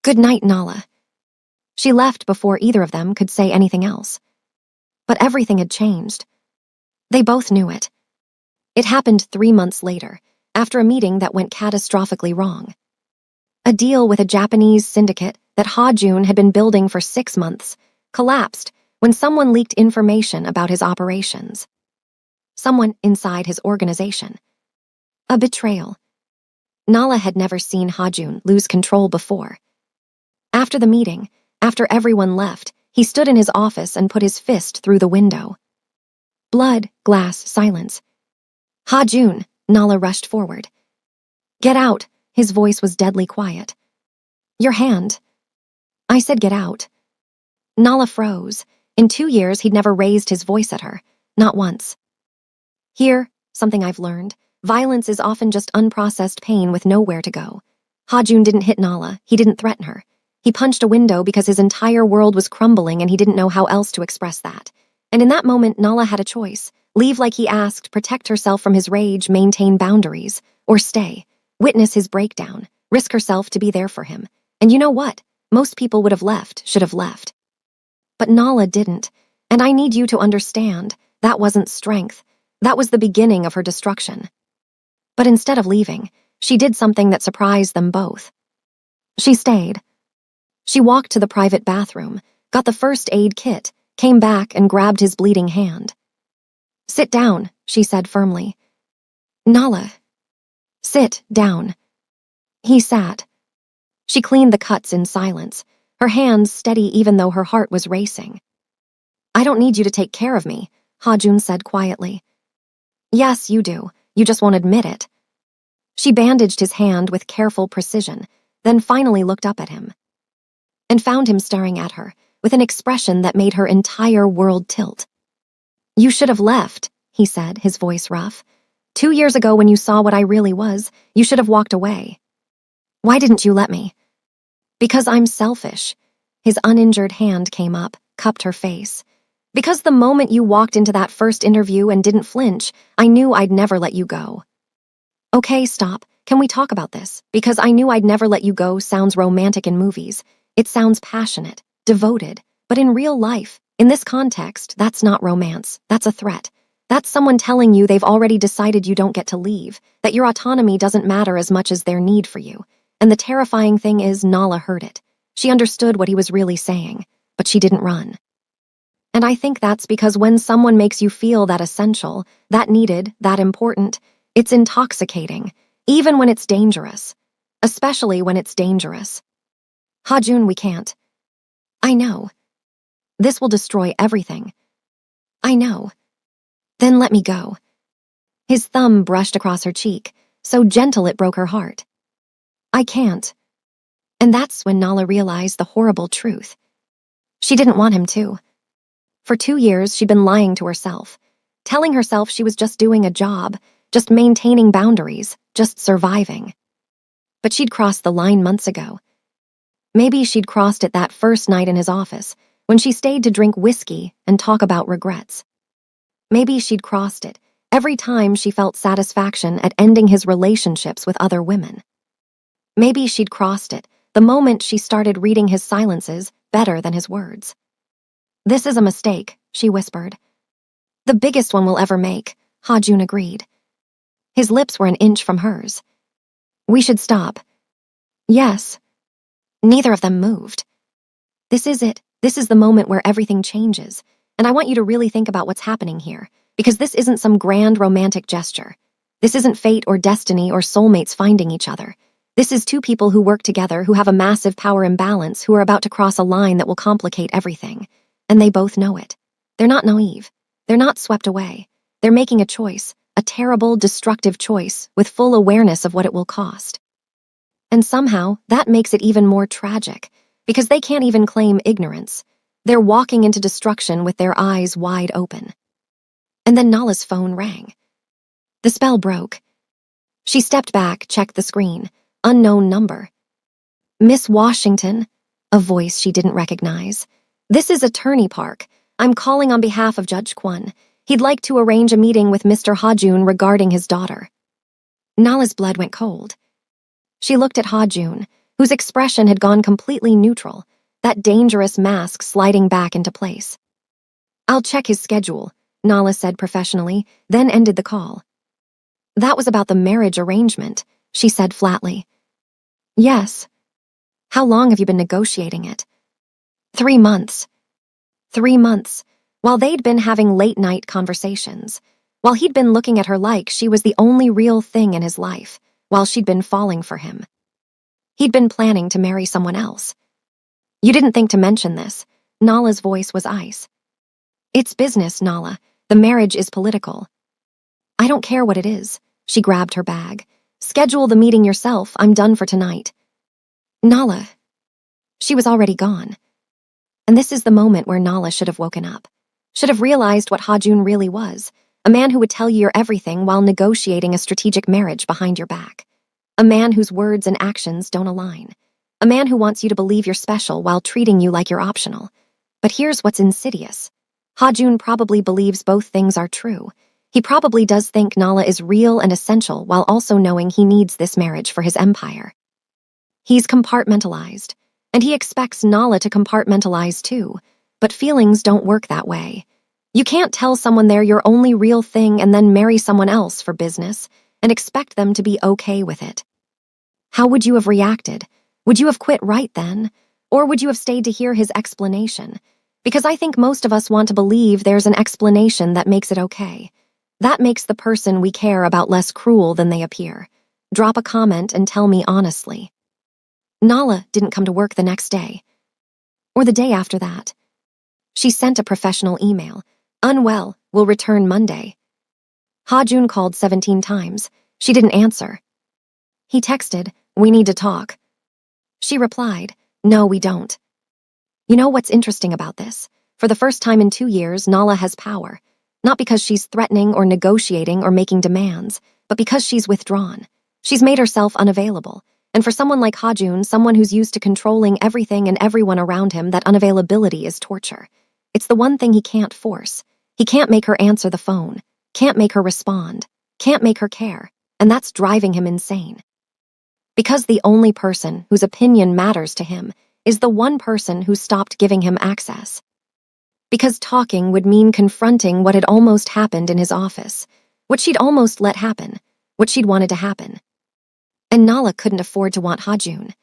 "Good night, Nala." She left before either of them could say anything else. But everything had changed. They both knew it. It happened 3 months later, after a meeting that went catastrophically wrong. A deal with a Japanese syndicate that Ha-Jun had been building for 6 months collapsed when someone leaked information about his operations. Someone inside his organization. A betrayal. Nala had never seen Ha-Jun lose control before. After the meeting, after everyone left, he stood in his office and put his fist through the window. Blood, glass, silence. "Ha-Jun," Nala rushed forward. "Get out," his voice was deadly quiet. "Your hand." "I said get out." Nala froze. In 2 years, he'd never raised his voice at her, not once. Here, something I've learned, violence is often just unprocessed pain with nowhere to go. Ha-Jun didn't hit Nala, he didn't threaten her. He punched a window because his entire world was crumbling and he didn't know how else to express that. And in that moment, Nala had a choice. Leave like he asked, protect herself from his rage, maintain boundaries, or stay, witness his breakdown, risk herself to be there for him. And you know what? Most people would have left, should have left. But Nala didn't, and I need you to understand, that wasn't strength. That was the beginning of her destruction. But instead of leaving, she did something that surprised them both. She stayed. She walked to the private bathroom, got the first aid kit, came back and grabbed his bleeding hand. "Sit down," she said firmly. "Nala." "Sit down." He sat. She cleaned the cuts in silence, her hands steady even though her heart was racing. "I don't need you to take care of me," Ha-Jun said quietly. "Yes, you do. You just won't admit it." She bandaged his hand with careful precision, then finally looked up at him. And found him staring at her, with an expression that made her entire world tilt. "You should have left," he said, his voice rough. 2 years ago when you saw what I really was, you should have walked away. "Why didn't you let me?" "Because I'm selfish." His uninjured hand came up, cupped her face. "Because the moment you walked into that first interview and didn't flinch, I knew I'd never let you go." "Okay, stop. Can we talk about this? Because I knew I'd never let you go sounds romantic in movies. It sounds passionate, devoted, but in real life, in this context, that's not romance, that's a threat. That's someone telling you they've already decided you don't get to leave, that your autonomy doesn't matter as much as their need for you. And the terrifying thing is Nala heard it. She understood what he was really saying, but she didn't run. And I think that's because when someone makes you feel that essential, that needed, that important, it's intoxicating, even when it's dangerous. Especially when it's dangerous. "Ha-Jun, we can't." "I know. This will destroy everything." "I know." "Then let me go." His thumb brushed across her cheek, so gentle it broke her heart. "I can't." And that's when Nala realized the horrible truth. She didn't want him to. For 2 years, she'd been lying to herself, telling herself she was just doing a job, just maintaining boundaries, just surviving. But she'd crossed the line months ago. Maybe she'd crossed it that first night in his office, when she stayed to drink whiskey and talk about regrets. Maybe she'd crossed it every time she felt satisfaction at ending his relationships with other women. Maybe she'd crossed it the moment she started reading his silences better than his words. "This is a mistake," she whispered. "The biggest one we'll ever make," Ha-Jun agreed. His lips were an inch from hers. "We should stop." "Yes." Neither of them moved. This is it. This is the moment where everything changes. And I want you to really think about what's happening here, because this isn't some grand romantic gesture. This isn't fate or destiny or soulmates finding each other. This is two people who work together who have a massive power imbalance who are about to cross a line that will complicate everything. And they both know it. They're not naive. They're not swept away. They're making a choice, a terrible, destructive choice, with full awareness of what it will cost. And somehow, that makes it even more tragic, because they can't even claim ignorance. They're walking into destruction with their eyes wide open. And then Nala's phone rang. The spell broke. She stepped back, checked the screen. Unknown number. Miss Washington, a voice she didn't recognize. This is Attorney Park. I'm calling on behalf of Judge Kwon. He'd like to arrange a meeting with Mr. Ha-jun regarding his daughter. Nala's blood went cold. She looked at Ha-jun, whose expression had gone completely neutral, that dangerous mask sliding back into place. I'll check his schedule, Nala said professionally, then ended the call. That was about the marriage arrangement, she said flatly. Yes. How long have you been negotiating it? 3 months. 3 months, while they'd been having late-night conversations, while he'd been looking at her like she was the only real thing in his life, while she'd been falling for him. He'd been planning to marry someone else. You didn't think to mention this. Nala's voice was ice. It's business, Nala. The marriage is political. I don't care what it is. She grabbed her bag. Schedule the meeting yourself. I'm done for tonight. Nala. She was already gone. And this is the moment where Nala should have woken up. Should have realized what Ha-jun really was. A man who would tell you your everything while negotiating a strategic marriage behind your back. A man whose words and actions don't align. A man who wants you to believe you're special while treating you like you're optional. But here's what's insidious. Ha-jun probably believes both things are true. He probably does think Nala is real and essential while also knowing he needs this marriage for his empire. He's compartmentalized, and he expects Nala to compartmentalize too, but feelings don't work that way. You can't tell someone they're your only real thing and then marry someone else for business and expect them to be okay with it. How would you have reacted? Would you have quit right then? Or would you have stayed to hear his explanation? Because I think most of us want to believe there's an explanation that makes it okay. That makes the person we care about less cruel than they appear. Drop a comment and tell me honestly. Nala didn't come to work the next day. Or the day after that. She sent a professional email. Unwell, will return Monday. Ha-jun called 17 times. She didn't answer. He texted, we need to talk. She replied, no, we don't. You know what's interesting about this? For the first time in 2 years, Nala has power. Not because she's threatening or negotiating or making demands, but because she's withdrawn. She's made herself unavailable. And for someone like Ha-jun, someone who's used to controlling everything and everyone around him, that unavailability is torture. It's the one thing he can't force. He can't make her answer the phone, can't make her respond, can't make her care, and that's driving him insane. Because the only person whose opinion matters to him is the one person who stopped giving him access. Because talking would mean confronting what had almost happened in his office, what she'd almost let happen, what she'd wanted to happen. And Nala couldn't afford to want Ha-jun.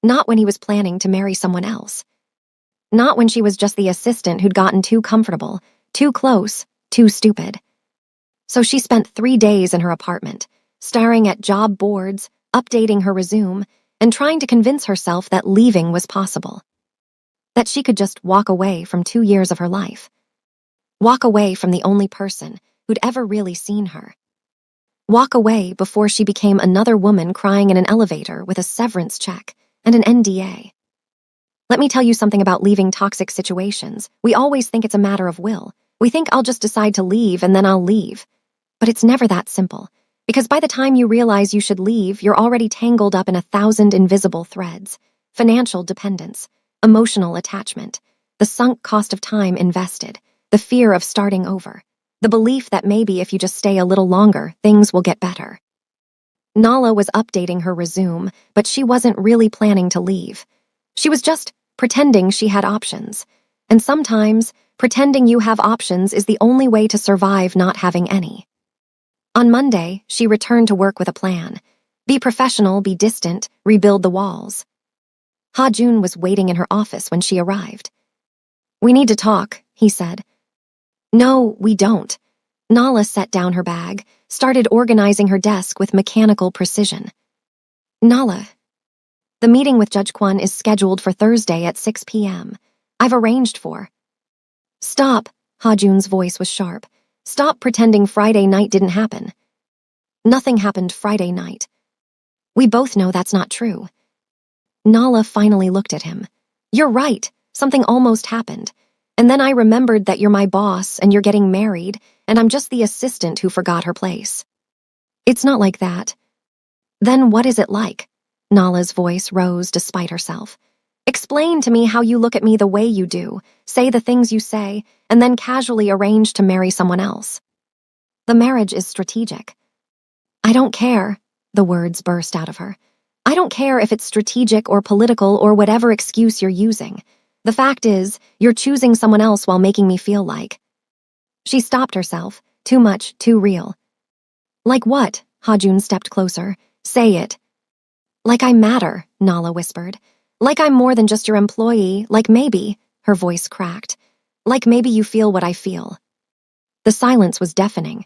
Not when he was planning to marry someone else. Not when she was just the assistant who'd gotten too comfortable, too close, too stupid. So she spent 3 days in her apartment, staring at job boards, updating her resume, and trying to convince herself that leaving was possible. That she could just walk away from 2 years of her life. Walk away from the only person who'd ever really seen her. Walk away before she became another woman crying in an elevator with a severance check and an NDA. Let me tell you something about leaving toxic situations. We always think it's a matter of will. We think I'll just decide to leave and then I'll leave. But it's never that simple. Because by the time you realize you should leave, you're already tangled up in 1,000 invisible threads. Financial dependence, emotional attachment, the sunk cost of time invested, the fear of starting over, the belief that maybe if you just stay a little longer, things will get better. Nala was updating her resume, but she wasn't really planning to leave. She was just pretending she had options. And sometimes, pretending you have options is the only way to survive not having any. On Monday, she returned to work with a plan. Be professional, be distant, rebuild the walls. Ha-jun was waiting in her office when she arrived. We need to talk, he said. No, we don't. Nala set down her bag, started organizing her desk with mechanical precision. Nala, the meeting with Judge Kwon is scheduled for Thursday at 6 p.m. I've arranged for. Stop, Ha-jun's voice was sharp. Stop pretending Friday night didn't happen. Nothing happened Friday night. We both know that's not true. Nala finally looked at him. You're right, something almost happened. And then I remembered that you're my boss and you're getting married, and I'm just the assistant who forgot her place. It's not like that. Then what is it like? Nala's voice rose despite herself. Explain to me how you look at me the way you do, say the things you say, and then casually arrange to marry someone else. The marriage is strategic. I don't care, the words burst out of her. I don't care if it's strategic or political or whatever excuse you're using. The fact is, you're choosing someone else while making me feel like. She stopped herself. Too much, too real. Like what? Ha-jun stepped closer. Say it. Like I matter, Nala whispered. Like I'm more than just your employee, like maybe, her voice cracked. Like maybe you feel what I feel. The silence was deafening.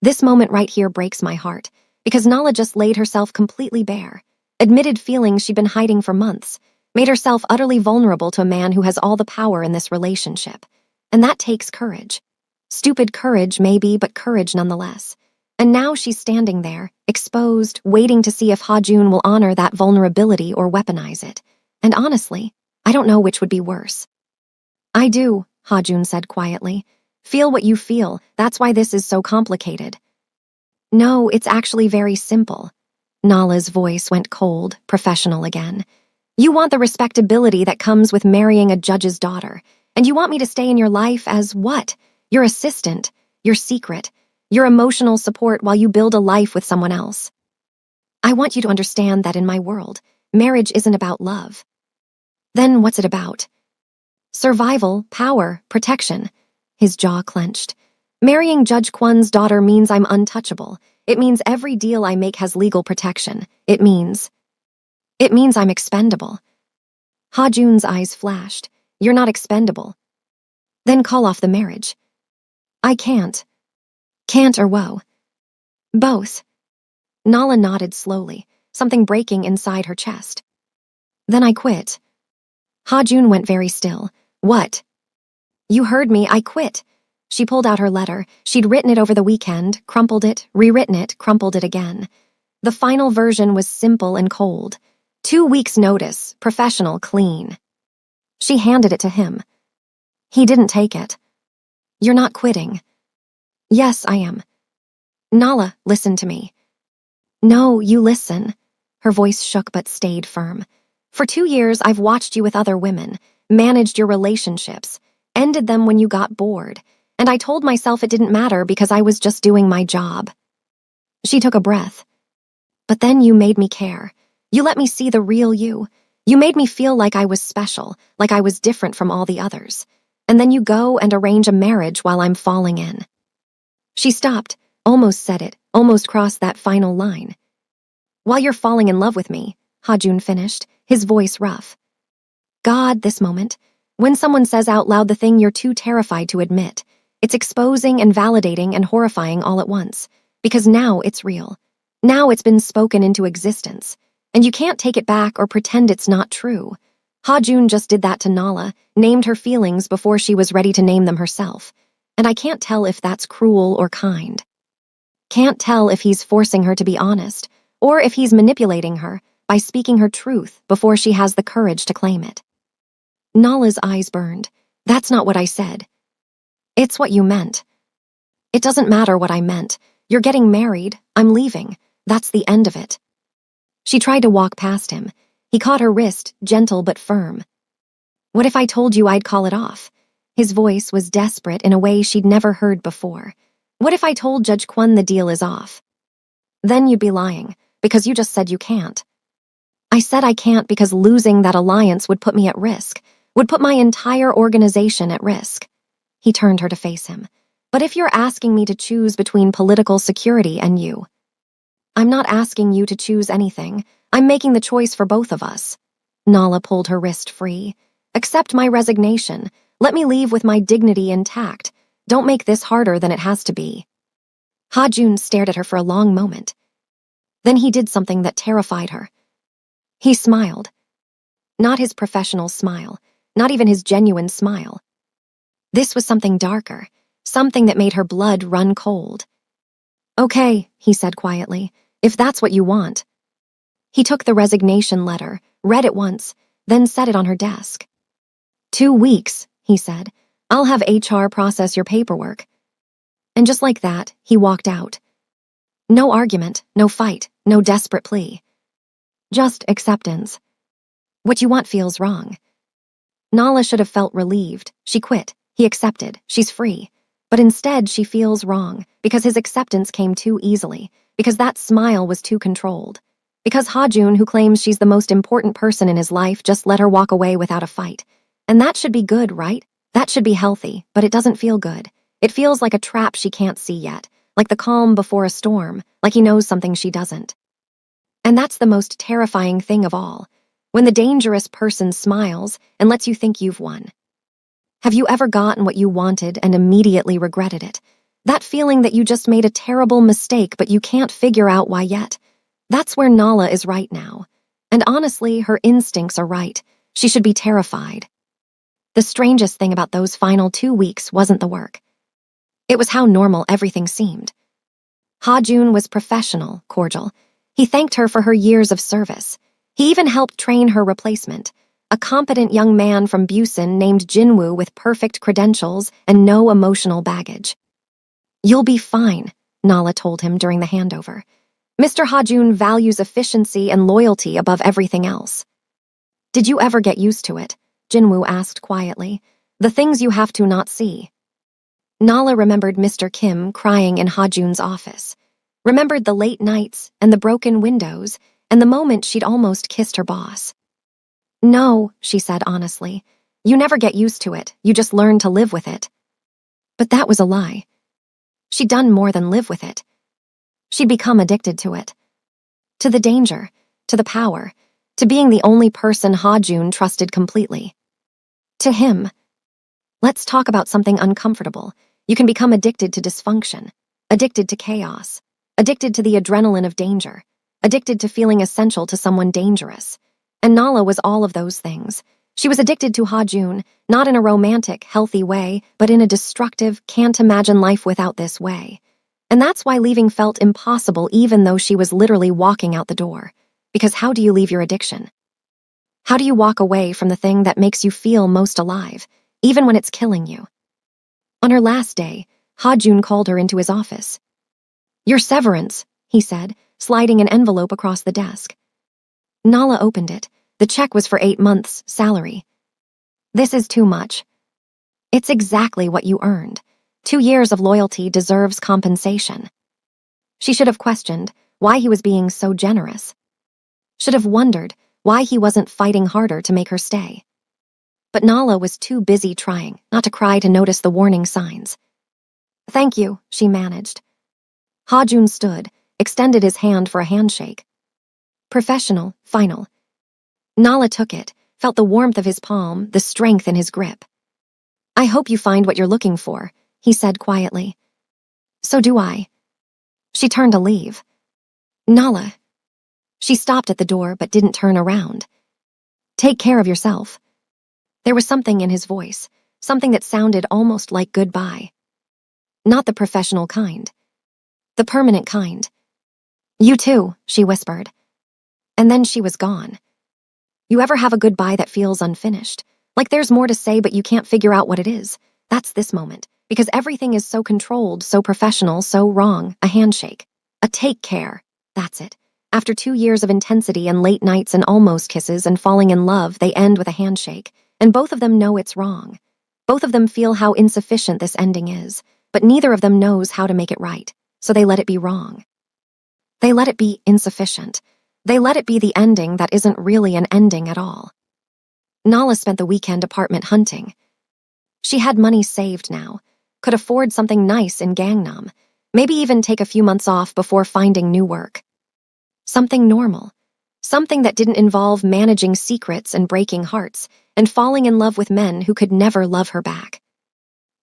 This moment right here breaks my heart, because Nala just laid herself completely bare, admitted feelings she'd been hiding for months, made herself utterly vulnerable to a man who has all the power in this relationship. And that takes courage. Stupid courage, maybe, but courage nonetheless. And now she's standing there, exposed, waiting to see if Ha-jun will honor that vulnerability or weaponize it. And honestly, I don't know which would be worse. I do, Ha-jun said quietly. Feel what you feel, that's why this is so complicated. No, it's actually very simple. Nala's voice went cold, professional again. You want the respectability that comes with marrying a judge's daughter, and you want me to stay in your life as what? Your assistant, your secret, your emotional support while you build a life with someone else. I want you to understand that in my world, marriage isn't about love. Then what's it about? Survival, power, protection. His jaw clenched. Marrying Judge Kwon's daughter means I'm untouchable. It means every deal I make has legal protection. It means I'm expendable. Ha-jun's eyes flashed. You're not expendable. Then call off the marriage. I can't. Can't or whoa. Both. Nala nodded slowly, something breaking inside her chest. Then I quit. Ha-jun went very still. What? You heard me, I quit. She pulled out her letter. She'd written it over the weekend, crumpled it, rewritten it, crumpled it again. The final version was simple and cold. 2 weeks' notice, professional, clean. She handed it to him. He didn't take it. You're not quitting. Yes, I am. Nala, listen to me. No, you listen. Her voice shook but stayed firm. For 2 years, I've watched you with other women, managed your relationships, ended them when you got bored, and I told myself it didn't matter because I was just doing my job. She took a breath. But then you made me care. You let me see the real you. You made me feel like I was special, like I was different from all the others. And then you go and arrange a marriage while I'm falling in. She stopped, almost said it, almost crossed that final line. While you're falling in love with me, Ha-jun finished, his voice rough. God, this moment. When someone says out loud the thing you're too terrified to admit, it's exposing and validating and horrifying all at once. Because now it's real. Now it's been spoken into existence. And you can't take it back or pretend it's not true. Ha-jun just did that to Nala, named her feelings before she was ready to name them herself. And I can't tell if that's cruel or kind. Can't tell if he's forcing her to be honest, or if he's manipulating her by speaking her truth before she has the courage to claim it. Nala's eyes burned. That's not what I said. It's what you meant. It doesn't matter what I meant. You're getting married. I'm leaving. That's the end of it. She tried to walk past him. He caught her wrist, gentle but firm. What if I told you I'd call it off? His voice was desperate in a way she'd never heard before. What if I told Judge Kwon the deal is off? Then you'd be lying, because you just said you can't. I said I can't because losing that alliance would put me at risk, would put my entire organization at risk. He turned her to face him. But if you're asking me to choose between political security and you, I'm not asking you to choose anything. I'm making the choice for both of us. Nala pulled her wrist free. Accept my resignation. Let me leave with my dignity intact. Don't make this harder than it has to be. Ha-jun stared at her for a long moment. Then he did something that terrified her. He smiled. Not his professional smile, not even his genuine smile. This was something darker, something that made her blood run cold. "Okay," he said quietly, "if that's what you want." He took the resignation letter, read it once, then set it on her desk. 2 weeks, he said. "I'll have HR process your paperwork." And just like that, he walked out. No argument, no fight, no desperate plea. Just acceptance. What you want feels wrong. Nala should have felt relieved. She quit. He accepted. She's free. But instead, she feels wrong because his acceptance came too easily, because that smile was too controlled, because Hajun, who claims she's the most important person in his life, just let her walk away without a fight. And that should be good, right? That should be healthy, but it doesn't feel good. It feels like a trap she can't see yet, like the calm before a storm, like he knows something she doesn't. And that's the most terrifying thing of all, when the dangerous person smiles and lets you think you've won. Have you ever gotten what you wanted and immediately regretted it? That feeling that you just made a terrible mistake but you can't figure out why yet? That's where Nala is right now. And honestly, her instincts are right. She should be terrified. The strangest thing about those final 2 weeks wasn't the work. It was how normal everything seemed. Ha-jun was professional, cordial. He thanked her for her years of service. He even helped train her replacement, a competent young man from Busan named Jinwoo with perfect credentials and no emotional baggage. "You'll be fine," Nala told him during the handover. "Mr. Ha-jun values efficiency and loyalty above everything else." "Did you ever get used to it?" Jinwoo asked quietly. "The things you have to not see." Nala remembered Mr. Kim crying in Ha-jun's office, remembered the late nights and the broken windows and the moment she'd almost kissed her boss. "No," she said honestly. "You never get used to it, you just learn to live with it." But that was a lie. She'd done more than live with it. She'd become addicted to it. To the danger, to the power, to being the only person Ha-jun trusted completely. To him. Let's talk about something uncomfortable. You can become addicted to dysfunction, addicted to chaos, addicted to the adrenaline of danger, addicted to feeling essential to someone dangerous. And Nala was all of those things. She was addicted to Ha-jun, not in a romantic, healthy way, but in a destructive, can't imagine life without this way. And that's why leaving felt impossible even though she was literally walking out the door. Because how do you leave your addiction? How do you walk away from the thing that makes you feel most alive, even when it's killing you? On her last day, Ha-jun called her into his office. "Your severance," he said, sliding an envelope across the desk. Nala opened it. The check was for 8 months' salary. "This is too much." "It's exactly what you earned. 2 years of loyalty deserves compensation." She should have questioned why he was being so generous. Should have wondered why he wasn't fighting harder to make her stay. But Nala was too busy trying not to cry to notice the warning signs. "Thank you," she managed. Ha-jun stood, extended his hand for a handshake. Professional, final. Nala took it, felt the warmth of his palm, the strength in his grip. "I hope you find what you're looking for," he said quietly. "So do I." She turned to leave. "Nala." She stopped at the door but didn't turn around. "Take care of yourself." There was something in his voice, something that sounded almost like goodbye. Not the professional kind. The permanent kind. "You too," she whispered. And then she was gone. You ever have a goodbye that feels unfinished? Like there's more to say but you can't figure out what it is? That's this moment. Because everything is so controlled, so professional, so wrong. A handshake. A take care. That's it. After 2 years of intensity and late nights and almost kisses and falling in love, they end with a handshake. And both of them know it's wrong. Both of them feel how insufficient this ending is, but neither of them knows how to make it right, so they let it be wrong. They let it be insufficient. They let it be the ending that isn't really an ending at all. Nala spent the weekend apartment hunting. She had money saved now, could afford something nice in Gangnam, maybe even take a few months off before finding new work. Something normal. Something that didn't involve managing secrets and breaking hearts and falling in love with men who could never love her back.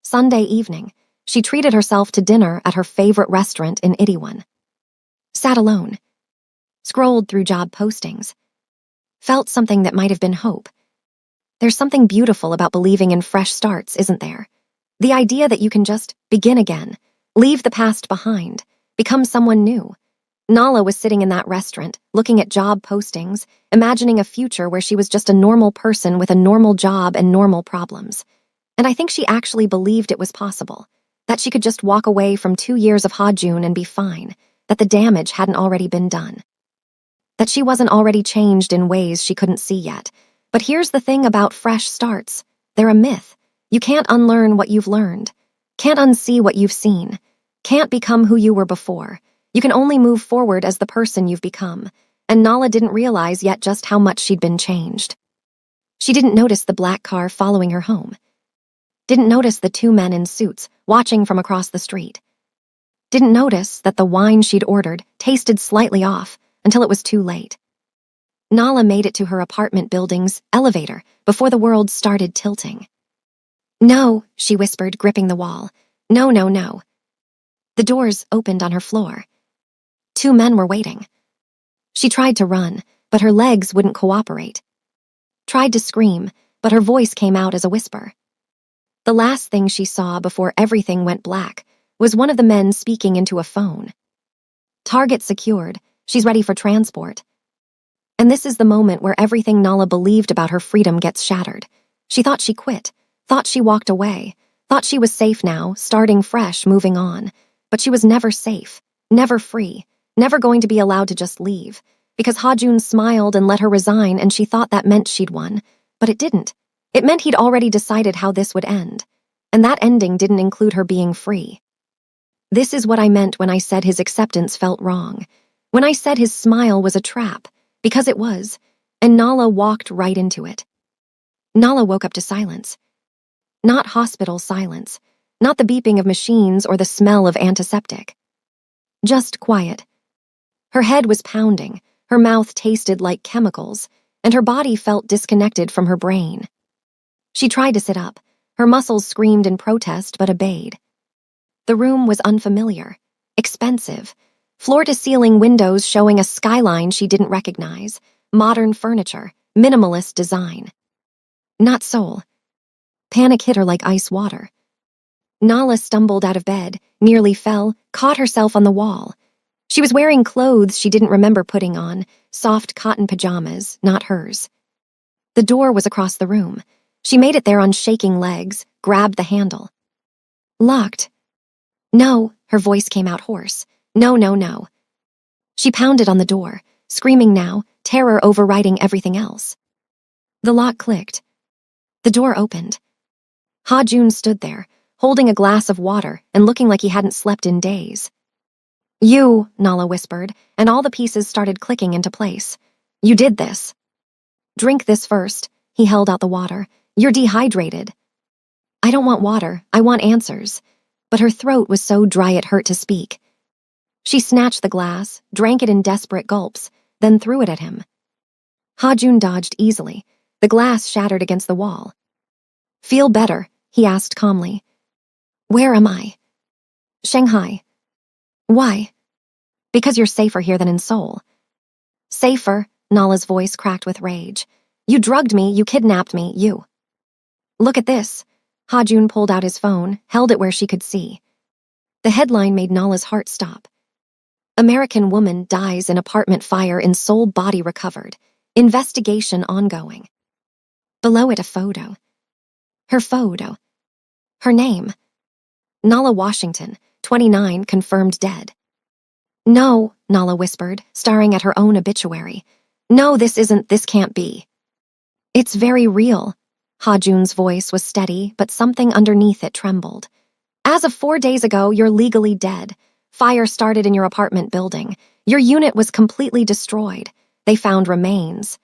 Sunday evening, she treated herself to dinner at her favorite restaurant in Itaewon. Sat alone. scrolled through job postings, felt something that might have been hope. There's something beautiful about believing in fresh starts, isn't there? The idea that you can just begin again, leave the past behind, become someone new. Nala was sitting in that restaurant, looking at job postings, imagining a future where she was just a normal person with a normal job and normal problems. And I think she actually believed it was possible, that she could just walk away from 2 years of Hajun and be fine, that the damage hadn't already been done, that she wasn't already changed in ways she couldn't see yet. But here's the thing about fresh starts. They're a myth. You can't unlearn what you've learned, can't unsee what you've seen, can't become who you were before. You can only move forward as the person you've become, and Nala didn't realize yet just how much she'd been changed. She didn't notice the black car following her home, didn't notice the 2 men in suits watching from across the street, didn't notice that the wine she'd ordered tasted slightly off until it was too late. Nala made it to her apartment building's elevator before the world started tilting. "No," she whispered, gripping the wall. "No, no, no." The doors opened on her floor. 2 men were waiting. She tried to run, but her legs wouldn't cooperate. Tried to scream, but her voice came out as a whisper. The last thing she saw before everything went black was one of the men speaking into a phone. "Target secured. She's ready for transport." And this is the moment where everything Nala believed about her freedom gets shattered. She thought she quit, thought she walked away, thought she was safe now, starting fresh, moving on. But she was never safe, never free, never going to be allowed to just leave. Because Hajun smiled and let her resign, and she thought that meant she'd won. But it didn't. It meant he'd already decided how this would end. And that ending didn't include her being free. This is what I meant when I said his acceptance felt wrong. When I said his smile was a trap. Because it was. And Nala walked right into it. Nala woke up to silence. Not hospital silence. Not the beeping of machines or the smell of antiseptic. Just quiet. Her head was pounding, her mouth tasted like chemicals, and her body felt disconnected from her brain. She tried to sit up. Her muscles screamed in protest but obeyed. The room was unfamiliar, expensive, floor-to-ceiling windows showing a skyline she didn't recognize, modern furniture, minimalist design. Not soul. Panic hit her like ice water. Nala stumbled out of bed, nearly fell, caught herself on the wall. She was wearing clothes she didn't remember putting on, soft cotton pajamas, not hers. The door was across the room. She made it there on shaking legs, grabbed the handle. Locked. "No," her voice came out hoarse. "No, no, no." She pounded on the door, screaming now, terror overriding everything else. The lock clicked. The door opened. Ha-Jun stood there, holding a glass of water and looking like he hadn't slept in days. "You," Nala whispered, and all the pieces started clicking into place. "You did this." "Drink this first." He held out the water. "You're dehydrated." "I don't want water. I want answers." But her throat was so dry it hurt to speak. She snatched the glass, drank it in desperate gulps, then threw it at him. Ha-Jun dodged easily. The glass shattered against the wall. "Feel better?" he asked calmly. "Where am I?" "Shanghai." "Why?" "Because you're safer here than in Seoul." "Safer?" Nala's voice cracked with rage. "You drugged me, you kidnapped me, you." "Look at this." Ha-Jun pulled out his phone, held it where she could see. The headline made Nala's heart stop. "American woman dies in apartment fire in Seoul, body recovered. Investigation ongoing." Below it a photo. Her photo. Her name. Nala Washington, 29, confirmed dead. "No," Nala whispered, staring at her own obituary. "No, this can't be." "It's very real." Ha-Jun's voice was steady, but something underneath it trembled. "As of 4 days ago, you're legally dead. Fire started in your apartment building. Your unit was completely destroyed. They found remains."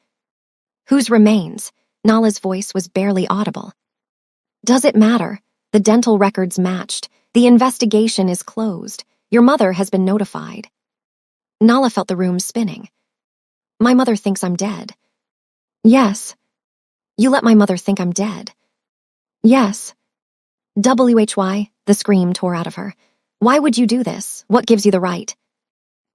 "Whose remains?" Nala's voice was barely audible. "Does it matter? The dental records matched. The investigation is closed. Your mother has been notified." Nala felt the room spinning. "My mother thinks I'm dead." "Yes." "You let my mother think I'm dead." "Yes." "Why?" The scream tore out of her. "Why would you do this? What gives you the right?"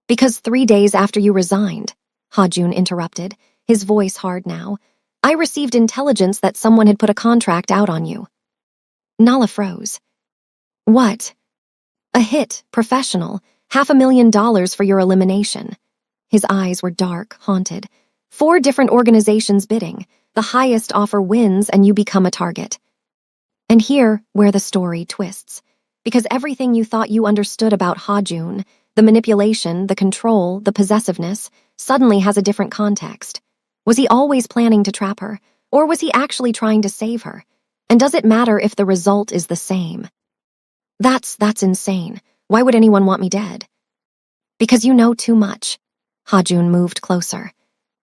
"Because 3 days after you resigned," Hajun interrupted, his voice hard now. I received intelligence that someone had put a contract out on you. Nala froze. What? A hit, professional, $500,000 for your elimination. His eyes were dark, haunted. 4 different organizations bidding. The highest offer wins and you become a target. And here, where the story twists. Because everything you thought you understood about Hajun, the manipulation, the control, the possessiveness, suddenly has a different context. Was he always planning to trap her? Or was he actually trying to save her? And does it matter if the result is the same? That's insane. Why would anyone want me dead? Because you know too much. Hajun moved closer.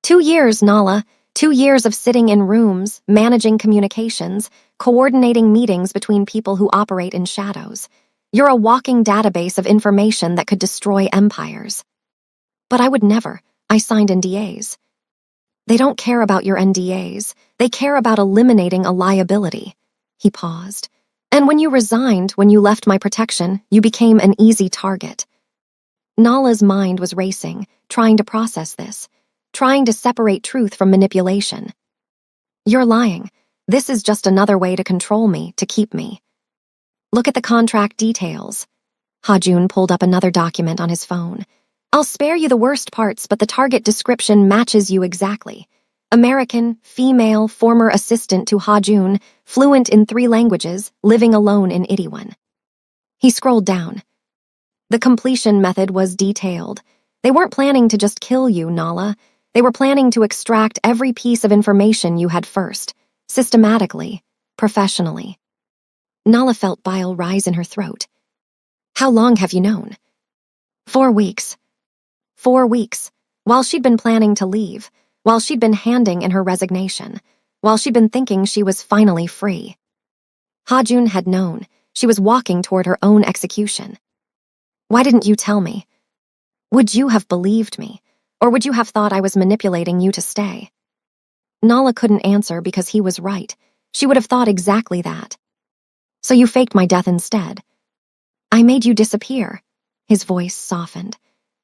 2 years, Nala. 2 years of sitting in rooms, managing communications, coordinating meetings between people who operate in shadows. You're a walking database of information that could destroy empires. But I would never. I signed NDAs. They don't care about your NDAs. They care about eliminating a liability. He paused. And when you resigned, when you left my protection, you became an easy target. Nala's mind was racing, trying to process this, trying to separate truth from manipulation. You're lying. This is just another way to control me, to keep me. Look at the contract details. Hajun pulled up another document on his phone. I'll spare you the worst parts, but the target description matches you exactly. American, female, former assistant to Hajun, fluent in 3 languages, living alone in Itiwan. He scrolled down. The completion method was detailed. They weren't planning to just kill you, Nala. They were planning to extract every piece of information you had first, systematically, professionally. Nala felt bile rise in her throat. How long have you known? 4 weeks. 4 weeks. While she'd been planning to leave, while she'd been handing in her resignation, while she'd been thinking she was finally free. Hajun had known. She was walking toward her own execution. Why didn't you tell me? Would you have believed me? Or would you have thought I was manipulating you to stay? Nala couldn't answer because he was right. She would have thought exactly that. So you faked my death instead. I made you disappear. His voice softened.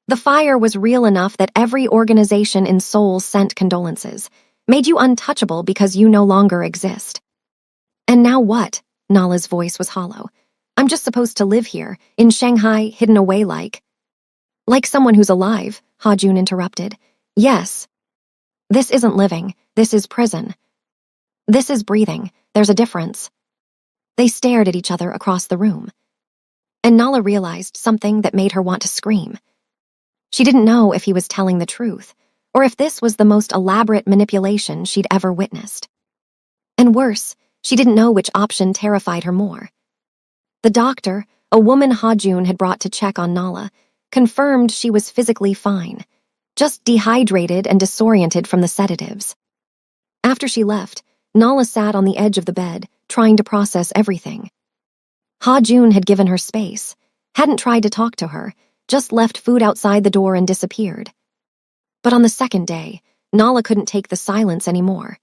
The fire was real enough that every organization in Seoul sent condolences, made you untouchable because you no longer exist. And now what? Nala's voice was hollow. I'm just supposed to live here, in Shanghai, hidden away like someone who's alive, Hajun interrupted. Yes. This isn't living, this is prison. This is breathing, there's a difference. They stared at each other across the room. And Nala realized something that made her want to scream. She didn't know if he was telling the truth, or if this was the most elaborate manipulation she'd ever witnessed. And worse, she didn't know which option terrified her more. The doctor, a woman Hajun had brought to check on Nala, confirmed she was physically fine, just dehydrated and disoriented from the sedatives. After she left, Nala sat on the edge of the bed, trying to process everything. Hajun had given her space, hadn't tried to talk to her, just left food outside the door and disappeared. But on the second day, Nala couldn't take the silence anymore.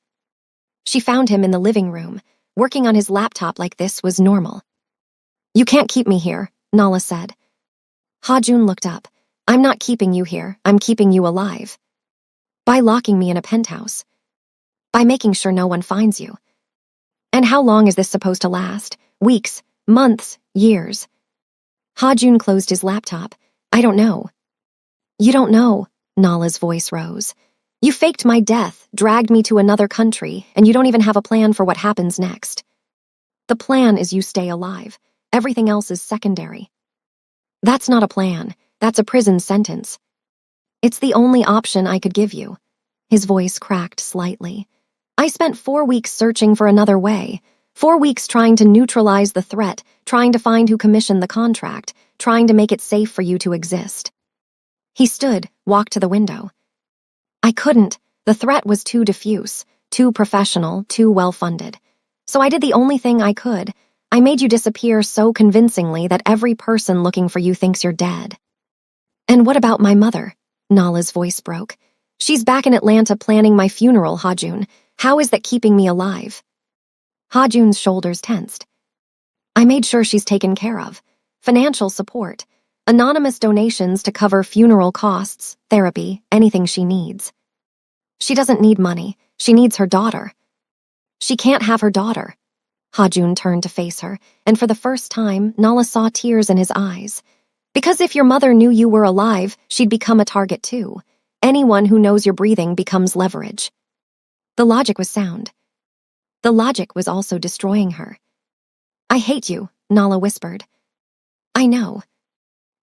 She found him in the living room, working on his laptop like this was normal. You can't keep me here, Nala said. Hajun looked up. I'm not keeping you here, I'm keeping you alive. By locking me in a penthouse. By making sure no one finds you. And how long is this supposed to last? Weeks, months, years? Hajun closed his laptop. I don't know. You don't know, Nala's voice rose. You faked my death, dragged me to another country, and you don't even have a plan for what happens next. The plan is you stay alive. Everything else is secondary. That's not a plan. That's a prison sentence. It's the only option I could give you. His voice cracked slightly. I spent 4 weeks searching for another way. 4 weeks trying to neutralize the threat, trying to find who commissioned the contract, trying to make it safe for you to exist. He stood, walked to the window. I couldn't. The threat was too diffuse, too professional, too well-funded. So I did the only thing I could. I made you disappear so convincingly that every person looking for you thinks you're dead. And what about my mother? Nala's voice broke. She's back in Atlanta planning my funeral, Hajun. How is that keeping me alive? Hajun's shoulders tensed. I made sure she's taken care of. Financial support. Anonymous donations to cover funeral costs, therapy, anything she needs. She doesn't need money. She needs her daughter. She can't have her daughter. Hajun turned to face her, and for the first time, Nala saw tears in his eyes. Because if your mother knew you were alive, she'd become a target too. Anyone who knows you're breathing becomes leverage. The logic was sound. The logic was also destroying her. I hate you, Nala whispered. I know.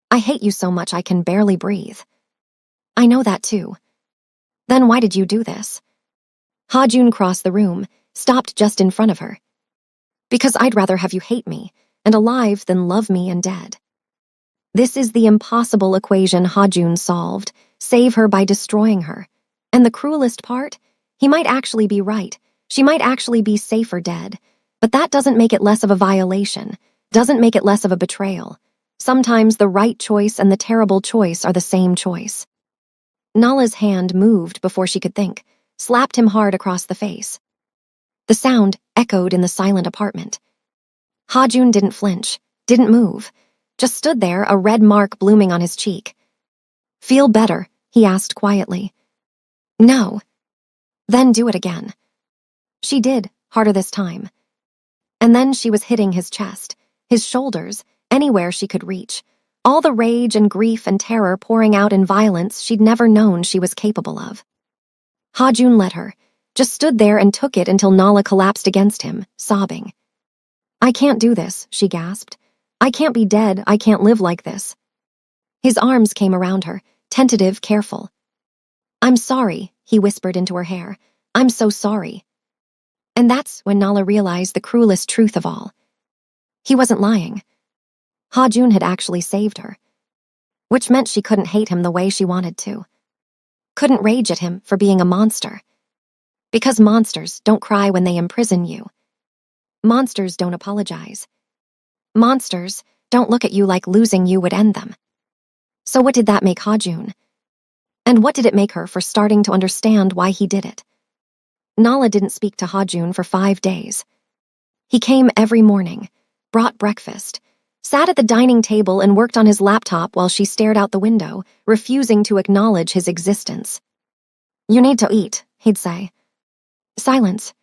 I hate you so much I can barely breathe. I know that too. Then why did you do this? Hajun crossed the room, stopped just in front of her. Because I'd rather have you hate me, and alive than love me and dead. This is the impossible equation Hajun solved, save her by destroying her. And the cruelest part? He might actually be right. She might actually be safer dead. But that doesn't make it less of a violation, doesn't make it less of a betrayal. Sometimes the right choice and the terrible choice are the same choice. Nala's hand moved before she could think, slapped him hard across the face. The sound echoed in the silent apartment. Hajun didn't flinch, didn't move, just stood there, a red mark blooming on his cheek. Feel better? He asked quietly. No. Then do it again. She did, harder this time. And then she was hitting his chest, his shoulders, anywhere she could reach. All the rage and grief and terror pouring out in violence she'd never known she was capable of. Hajun let her, just stood there and took it until Nala collapsed against him, sobbing. I can't do this, she gasped. I can't be dead, I can't live like this. His arms came around her, tentative, careful. I'm sorry, he whispered into her hair. I'm so sorry. And that's when Nala realized the cruelest truth of all. He wasn't lying. Hajun had actually saved her. Which meant she couldn't hate him the way she wanted to. Couldn't rage at him for being a monster. Because monsters don't cry when they imprison you. Monsters don't apologize. Monsters don't look at you like losing you would end them. So what did that make Hajun? And what did it make her for starting to understand why he did it? Nala didn't speak to Hajun for 5 days. He came every morning, brought breakfast, sat at the dining table and worked on his laptop while she stared out the window, refusing to acknowledge his existence. You need to eat, he'd say. Silence.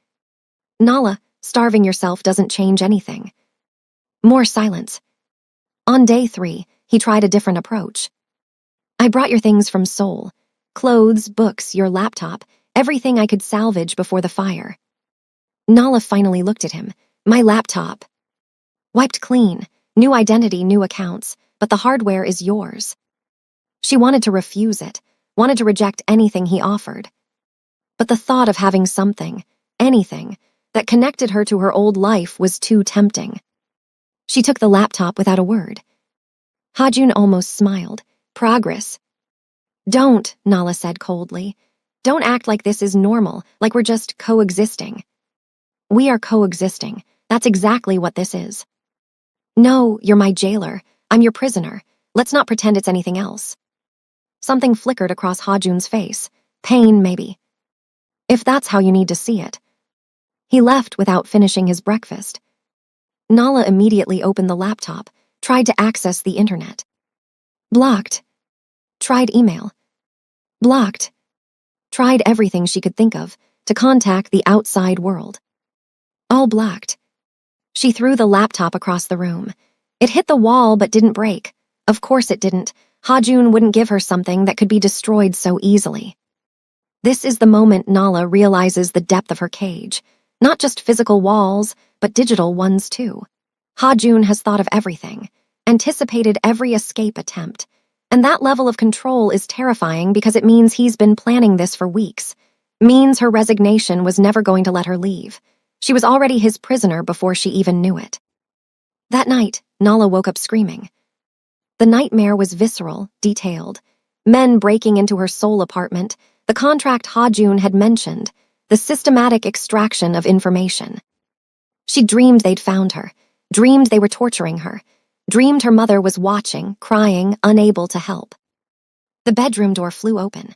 Nala, starving yourself doesn't change anything. More silence. On day 3, he tried a different approach. I brought your things from Seoul. Clothes, books, your laptop, everything I could salvage before the fire. Nala finally looked at him. My laptop. Wiped clean. New identity, new accounts, but the hardware is yours. She wanted to refuse it, wanted to reject anything he offered. But the thought of having something, anything, that connected her to her old life was too tempting. She took the laptop without a word. Hajun almost smiled. Progress. Don't, Nala said coldly. Don't act like this is normal, like we're just coexisting. We are coexisting. That's exactly what this is. No, you're my jailer. I'm your prisoner. Let's not pretend it's anything else. Something flickered across Hajun's face. Pain, maybe. If that's how you need to see it. He left without finishing his breakfast. Nala immediately opened the laptop, tried to access the internet. Blocked. Tried email. Blocked. Tried everything she could think of to contact the outside world. All blocked. She threw the laptop across the room. It hit the wall but didn't break. Of course it didn't. Hajun wouldn't give her something that could be destroyed so easily. This is the moment Nala realizes the depth of her cage. Not just physical walls, but digital ones too. Hajun has thought of everything, anticipated every escape attempt. And that level of control is terrifying because it means he's been planning this for weeks. Means her resignation was never going to let her leave. She was already his prisoner before she even knew it. That night, Nala woke up screaming. The nightmare was visceral, detailed. Men breaking into her Seoul apartment, the contract Hajun had mentioned, the systematic extraction of information. She dreamed they'd found her, dreamed they were torturing her, dreamed her mother was watching, crying, unable to help. The bedroom door flew open.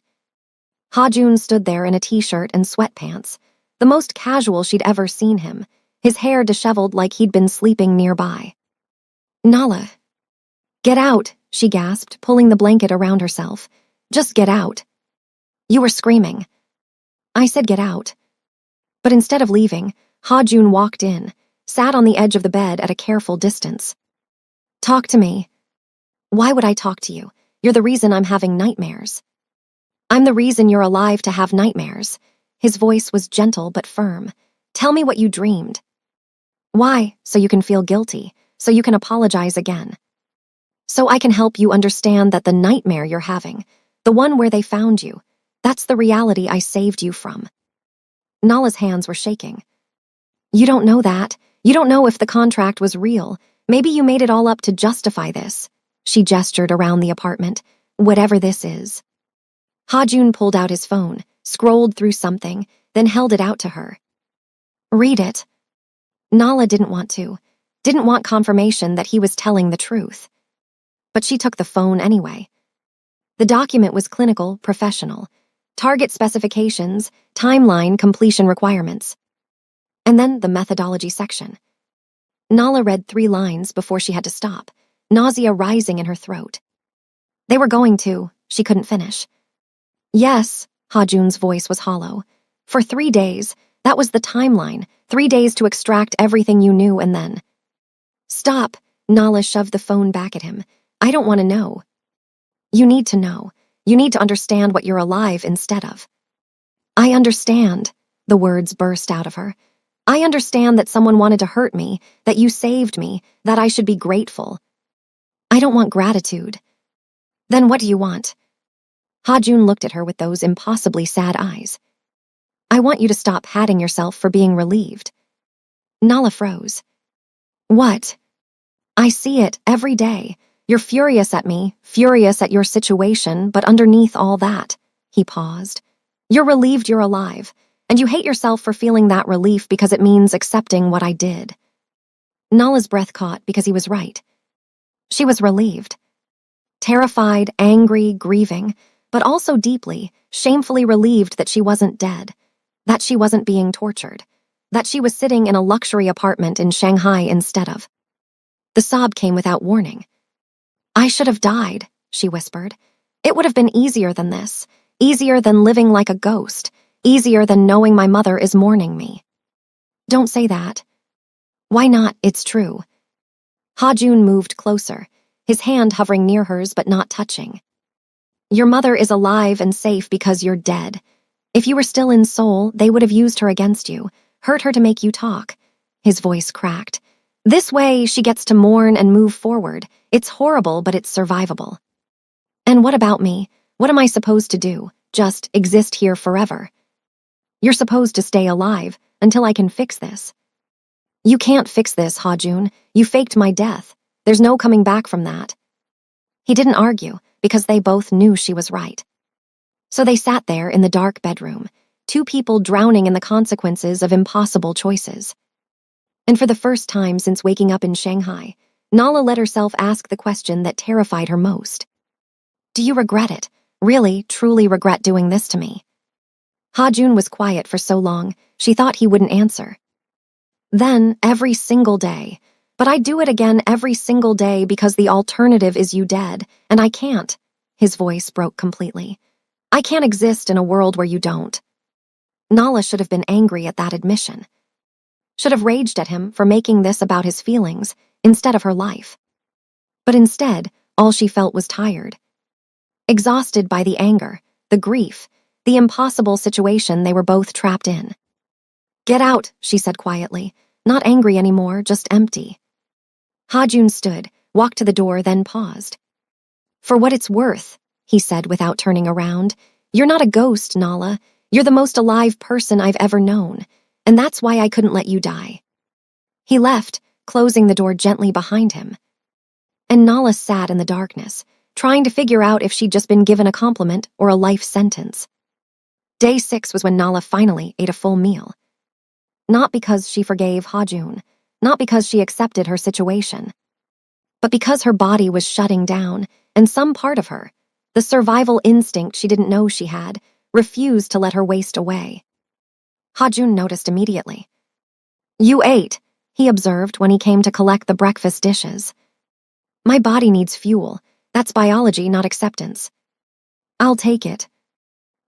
Hajun stood there in a t-shirt and sweatpants, the most casual she'd ever seen him, his hair disheveled like he'd been sleeping nearby. Nala. Get out, she gasped, pulling the blanket around herself. Just get out. You were screaming. I said get out. But instead of leaving, Ha-jun walked in, sat on the edge of the bed at a careful distance. Talk to me. Why would I talk to you? You're the reason I'm having nightmares. I'm the reason you're alive to have nightmares. His voice was gentle but firm. Tell me what you dreamed. Why? So you can feel guilty, so you can apologize again. So I can help you understand that the nightmare you're having, the one where they found you, that's the reality I saved you from. Nala's hands were shaking. You don't know that. You don't know if the contract was real. Maybe you made it all up to justify this. She gestured around the apartment. Whatever this is. Ha-jun pulled out his phone, scrolled through something, then held it out to her. Read it. Nala didn't want to. Didn't want confirmation that he was telling the truth. But she took the phone anyway. The document was clinical, professional. Target specifications, timeline, completion requirements. And then the methodology section. Nala read 3 lines before she had to stop, nausea rising in her throat. They were going to, she couldn't finish. Yes, Ha-jun's voice was hollow. For 3 days, that was the timeline, 3 days to extract everything you knew and then. Stop, Nala shoved the phone back at him. I don't want to know. You need to know. You need to understand what you're alive instead of. I understand, the words burst out of her. I understand that someone wanted to hurt me, that you saved me, that I should be grateful. I don't want gratitude. Then what do you want? Ha-jun looked at her with those impossibly sad eyes. I want you to stop patting yourself for being relieved. Nala froze. What? I see it every day. You're furious at me, furious at your situation, but underneath all that, he paused. You're relieved you're alive, and you hate yourself for feeling that relief because it means accepting what I did. Nala's breath caught because he was right. She was relieved. Terrified, angry, grieving, but also deeply, shamefully relieved that she wasn't dead, that she wasn't being tortured, that she was sitting in a luxury apartment in Shanghai instead of. The sob came without warning. I should have died, she whispered. It would have been easier than this, easier than living like a ghost, easier than knowing my mother is mourning me. Don't say that. Why not? It's true. Ha-jun moved closer, his hand hovering near hers but not touching. Your mother is alive and safe because you're dead. If you were still in Seoul, they would have used her against you, hurt her to make you talk. His voice cracked. This way, she gets to mourn and move forward. It's horrible, but it's survivable. And what about me? What am I supposed to do? Just exist here forever? You're supposed to stay alive until I can fix this. You can't fix this, Ha-jun. You faked my death. There's no coming back from that. He didn't argue, because they both knew she was right. So they sat there in the dark bedroom, 2 people drowning in the consequences of impossible choices. And for the first time since waking up in Shanghai, Nala let herself ask the question that terrified her most. Do you regret it? Really, truly regret doing this to me? Ha-jun was quiet for so long, she thought he wouldn't answer. Then, every single day. But I'd do it again every single day because the alternative is you dead, and I can't. His voice broke completely. I can't exist in a world where you don't. Nala should have been angry at that admission. Should have raged at him for making this about his feelings instead of her life. But instead, all she felt was tired. Exhausted by the anger, the grief, the impossible situation they were both trapped in. Get out, she said quietly, not angry anymore, just empty. Ha-jun stood, walked to the door, then paused. For what it's worth, he said without turning around, you're not a ghost, Nala. You're the most alive person I've ever known, and that's why I couldn't let you die. He left, closing the door gently behind him. And Nala sat in the darkness, trying to figure out if she'd just been given a compliment or a life sentence. Day 6 was when Nala finally ate a full meal. Not because she forgave Ha-jun, not because she accepted her situation, but because her body was shutting down, and some part of her, the survival instinct she didn't know she had, refused to let her waste away. Ha-jun noticed immediately. You ate, he observed when he came to collect the breakfast dishes. My body needs fuel. That's biology, not acceptance. I'll take it.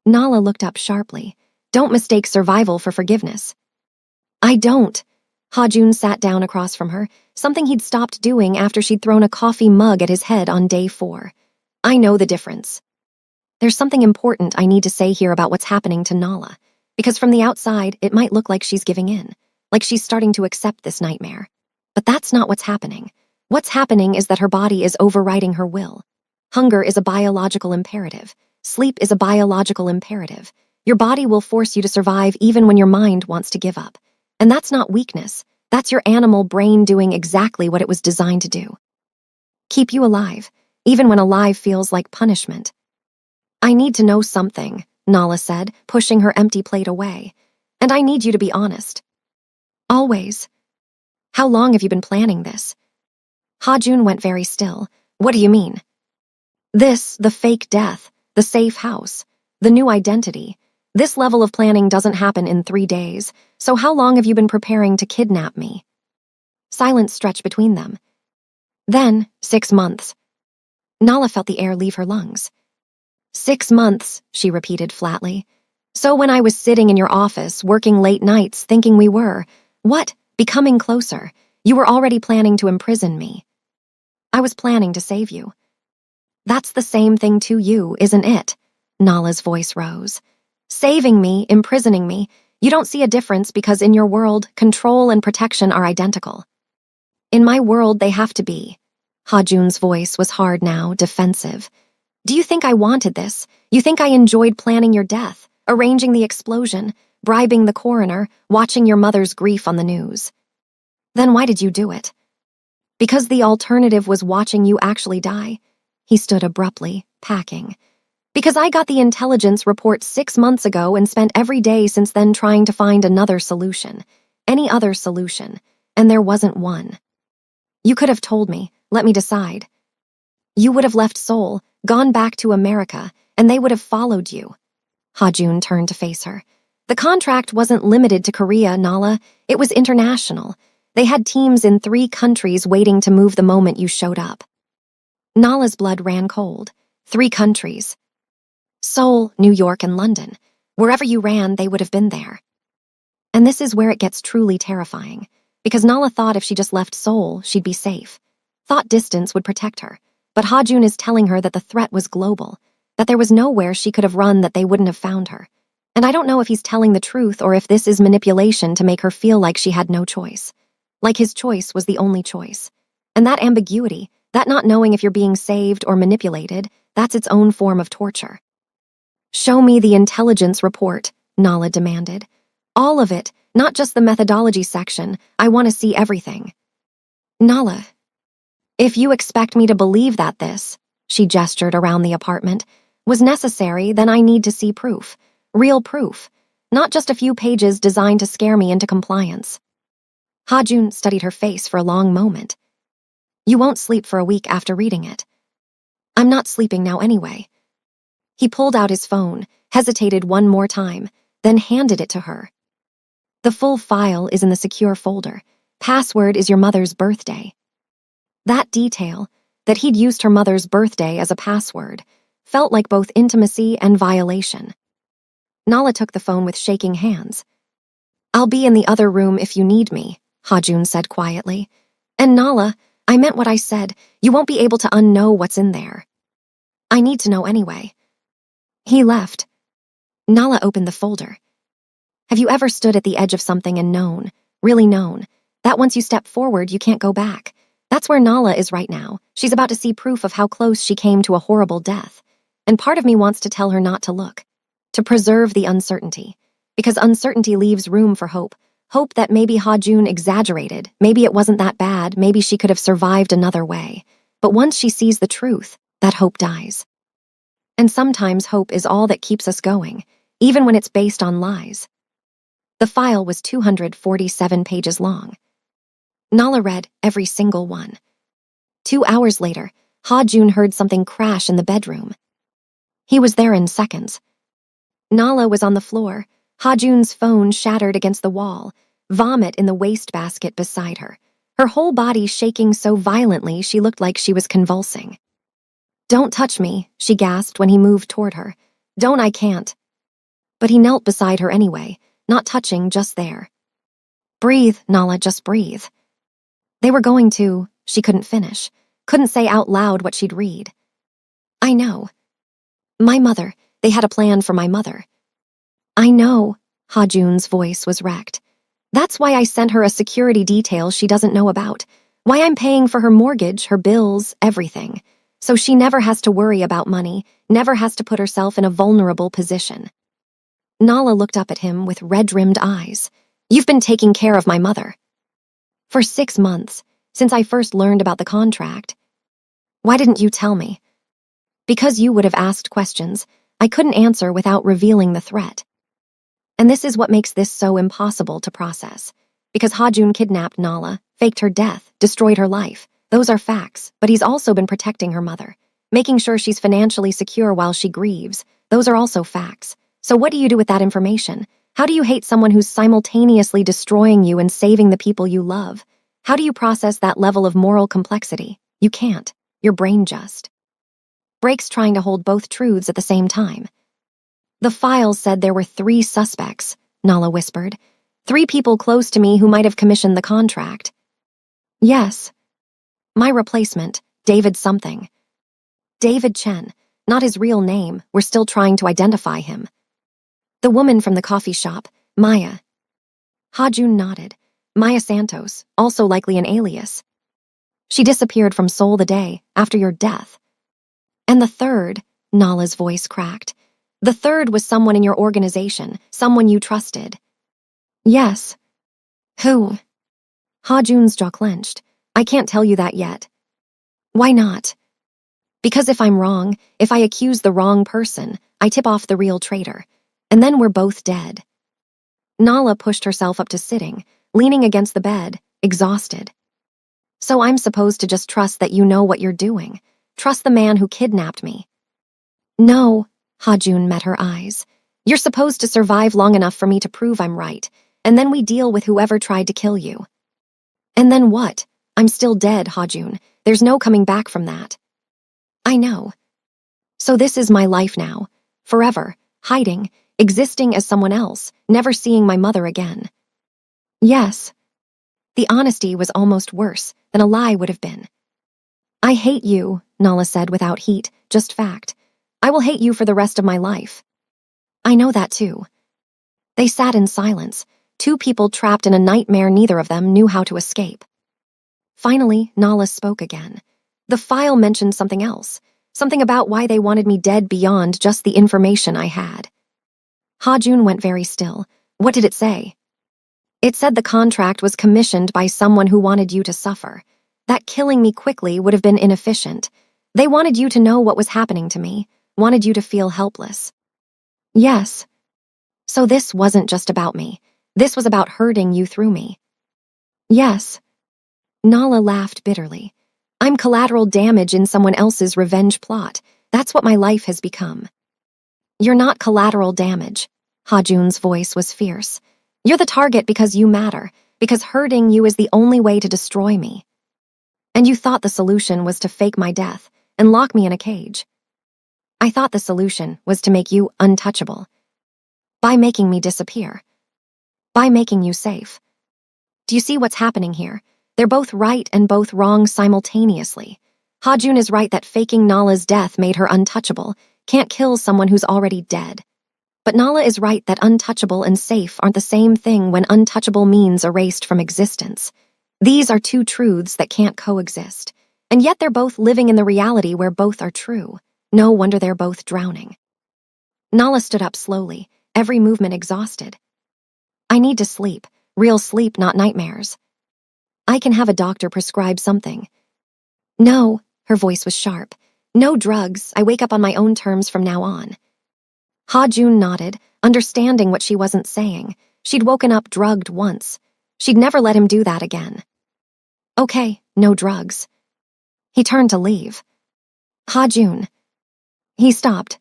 Nala looked up sharply. Don't mistake survival for forgiveness. I don't. Hajun sat down across from her, something he'd stopped doing after she'd thrown a coffee mug at his head on day 4. I know the difference. There's something important I need to say here about what's happening to Nala, because from the outside, it might look like she's giving in, like she's starting to accept this nightmare. But that's not what's happening. What's happening is that her body is overriding her will. Hunger is a biological imperative. Sleep is a biological imperative. Your body will force you to survive even when your mind wants to give up. And that's not weakness. That's your animal brain doing exactly what it was designed to do. Keep you alive, even when alive feels like punishment. I need to know something, Nala said, pushing her empty plate away. And I need you to be honest. Always. How long have you been planning this? Hajun went very still. What do you mean? This, the fake death, the safe house, the new identity. This level of planning doesn't happen in 3 days, so how long have you been preparing to kidnap me? Silence stretched between them. Then, 6 months. Nala felt the air leave her lungs. 6 months, she repeated flatly. So when I was sitting in your office, working late nights, thinking we were, becoming closer, you were already planning to imprison me. I was planning to save you. That's the same thing to you, isn't it? Nala's voice rose. Saving me, imprisoning me, you don't see a difference because in your world, control and protection are identical. In my world, they have to be. Hajun's voice was hard now, defensive. Do you think I wanted this? You think I enjoyed planning your death, arranging the explosion, bribing the coroner, watching your mother's grief on the news? Then why did you do it? Because the alternative was watching you actually die. He stood abruptly, packing. Because I got the intelligence report 6 months ago and spent every day since then trying to find another solution. Any other solution. And there wasn't one. You could have told me, let me decide. You would have left Seoul, gone back to America, and they would have followed you. Hajun turned to face her. The contract wasn't limited to Korea, Nala. It was international. They had teams in 3 countries waiting to move the moment you showed up. Nala's blood ran cold. 3 countries. Seoul, New York, and London. Wherever you ran, they would have been there. And this is where it gets truly terrifying, because Nala thought if she just left Seoul, she'd be safe. Thought distance would protect her, but Hajun is telling her that the threat was global, that there was nowhere she could have run that they wouldn't have found her. And I don't know if he's telling the truth or if this is manipulation to make her feel like she had no choice. Like his choice was the only choice. And that ambiguity, that not knowing if you're being saved or manipulated, that's its own form of torture. Show me the intelligence report, Nala demanded. All of it, not just the methodology section. I want to see everything. Nala, if you expect me to believe that this, she gestured around the apartment, was necessary, then I need to see proof. Real proof. Not just a few pages designed to scare me into compliance. Hajun studied her face for a long moment. You won't sleep for a week after reading it. I'm not sleeping now anyway. He pulled out his phone, hesitated one more time, then handed it to her. The full file is in the secure folder. Password is your mother's birthday. That detail, that he'd used her mother's birthday as a password, felt like both intimacy and violation. Nala took the phone with shaking hands. I'll be in the other room if you need me, Hajun said quietly. And Nala, I meant what I said. You won't be able to unknow what's in there. I need to know anyway. He left. Nala opened the folder. Have you ever stood at the edge of something and known, really known, that once you step forward, you can't go back? That's where Nala is right now. She's about to see proof of how close she came to a horrible death. And part of me wants to tell her not to look, to preserve the uncertainty. Because uncertainty leaves room for hope. Hope that maybe Hajun exaggerated, maybe it wasn't that bad, maybe she could have survived another way. But once she sees the truth, that hope dies. And sometimes hope is all that keeps us going, even when it's based on lies. The file was 247 pages long. Nala read every single one. 2 hours later, Hajun heard something crash in the bedroom. He was there in seconds. Nala was on the floor. Hajun's phone shattered against the wall, vomit in the wastebasket beside her, her whole body shaking so violently she looked like she was convulsing. Don't touch me, she gasped when he moved toward her. Don't, I can't. But he knelt beside her anyway, not touching, just there. Breathe, Nala, just breathe. They were going to, she couldn't finish, couldn't say out loud what she'd read. I know. My mother, they had a plan for my mother. I know, Ha-Jun's voice was wrecked. That's why I sent her a security detail she doesn't know about. Why I'm paying for her mortgage, her bills, everything. So she never has to worry about money, never has to put herself in a vulnerable position. Nala looked up at him with red-rimmed eyes. You've been taking care of my mother. For 6 months, since I first learned about the contract. Why didn't you tell me? Because you would have asked questions. I couldn't answer without revealing the threat. And this is what makes this so impossible to process. Because Ha-Jun kidnapped Nala, faked her death, destroyed her life. Those are facts, but he's also been protecting her mother, making sure she's financially secure while she grieves. Those are also facts. So what do you do with that information? How do you hate someone who's simultaneously destroying you and saving the people you love? How do you process that level of moral complexity? You can't. Your brain just breaks trying to hold both truths at the same time. The file said there were 3 suspects, Nala whispered. 3 people close to me who might have commissioned the contract. Yes. My replacement, David something. David Chen, not his real name, we're still trying to identify him. The woman from the coffee shop, Maya. Ha-Jun nodded. Maya Santos, also likely an alias. She disappeared from Seoul the day after your death. And the third, Nala's voice cracked. The third was someone in your organization, someone you trusted. Yes. Who? Ha-Jun's jaw clenched. I can't tell you that yet. Why not? Because if I'm wrong, if I accuse the wrong person, I tip off the real traitor. And then we're both dead. Nala pushed herself up to sitting, leaning against the bed, exhausted. So I'm supposed to just trust that you know what you're doing. Trust the man who kidnapped me. No, Ha-Jun met her eyes. You're supposed to survive long enough for me to prove I'm right, and then we deal with whoever tried to kill you. And then what? I'm still dead, Ha-Jun. There's no coming back from that. I know. So this is my life now. Forever. Hiding. Existing as someone else. Never seeing my mother again. Yes. The honesty was almost worse than a lie would have been. I hate you, Nala said without heat, just fact. I will hate you for the rest of my life. I know that too. They sat in silence, 2 people trapped in a nightmare neither of them knew how to escape. Finally, Nala spoke again. The file mentioned something else, something about why they wanted me dead beyond just the information I had. Ha-Jun went very still. What did it say? It said the contract was commissioned by someone who wanted you to suffer. That killing me quickly would have been inefficient. They wanted you to know what was happening to me, wanted you to feel helpless. Yes. So this wasn't just about me. This was about hurting you through me. Yes. Nala laughed bitterly. I'm collateral damage in someone else's revenge plot. That's what my life has become. You're not collateral damage. Ha-Jun's voice was fierce. You're the target because you matter, because hurting you is the only way to destroy me. And you thought the solution was to fake my death and lock me in a cage. I thought the solution was to make you untouchable. By making me disappear. By making you safe. Do you see what's happening here? They're both right and both wrong simultaneously. Ha-Jun is right that faking Nala's death made her untouchable, can't kill someone who's already dead. But Nala is right that untouchable and safe aren't the same thing when untouchable means erased from existence. These are 2 truths that can't coexist. And yet they're both living in the reality where both are true. No wonder they're both drowning. Nala stood up slowly, every movement exhausted. I need to sleep, real sleep, not nightmares. I can have a doctor prescribe something. No, her voice was sharp. No drugs, I wake up on my own terms from now on. Ha-Jun nodded, understanding what she wasn't saying. She'd woken up drugged once. She'd never let him do that again. Okay, no drugs. He turned to leave. Ha-Jun. He stopped.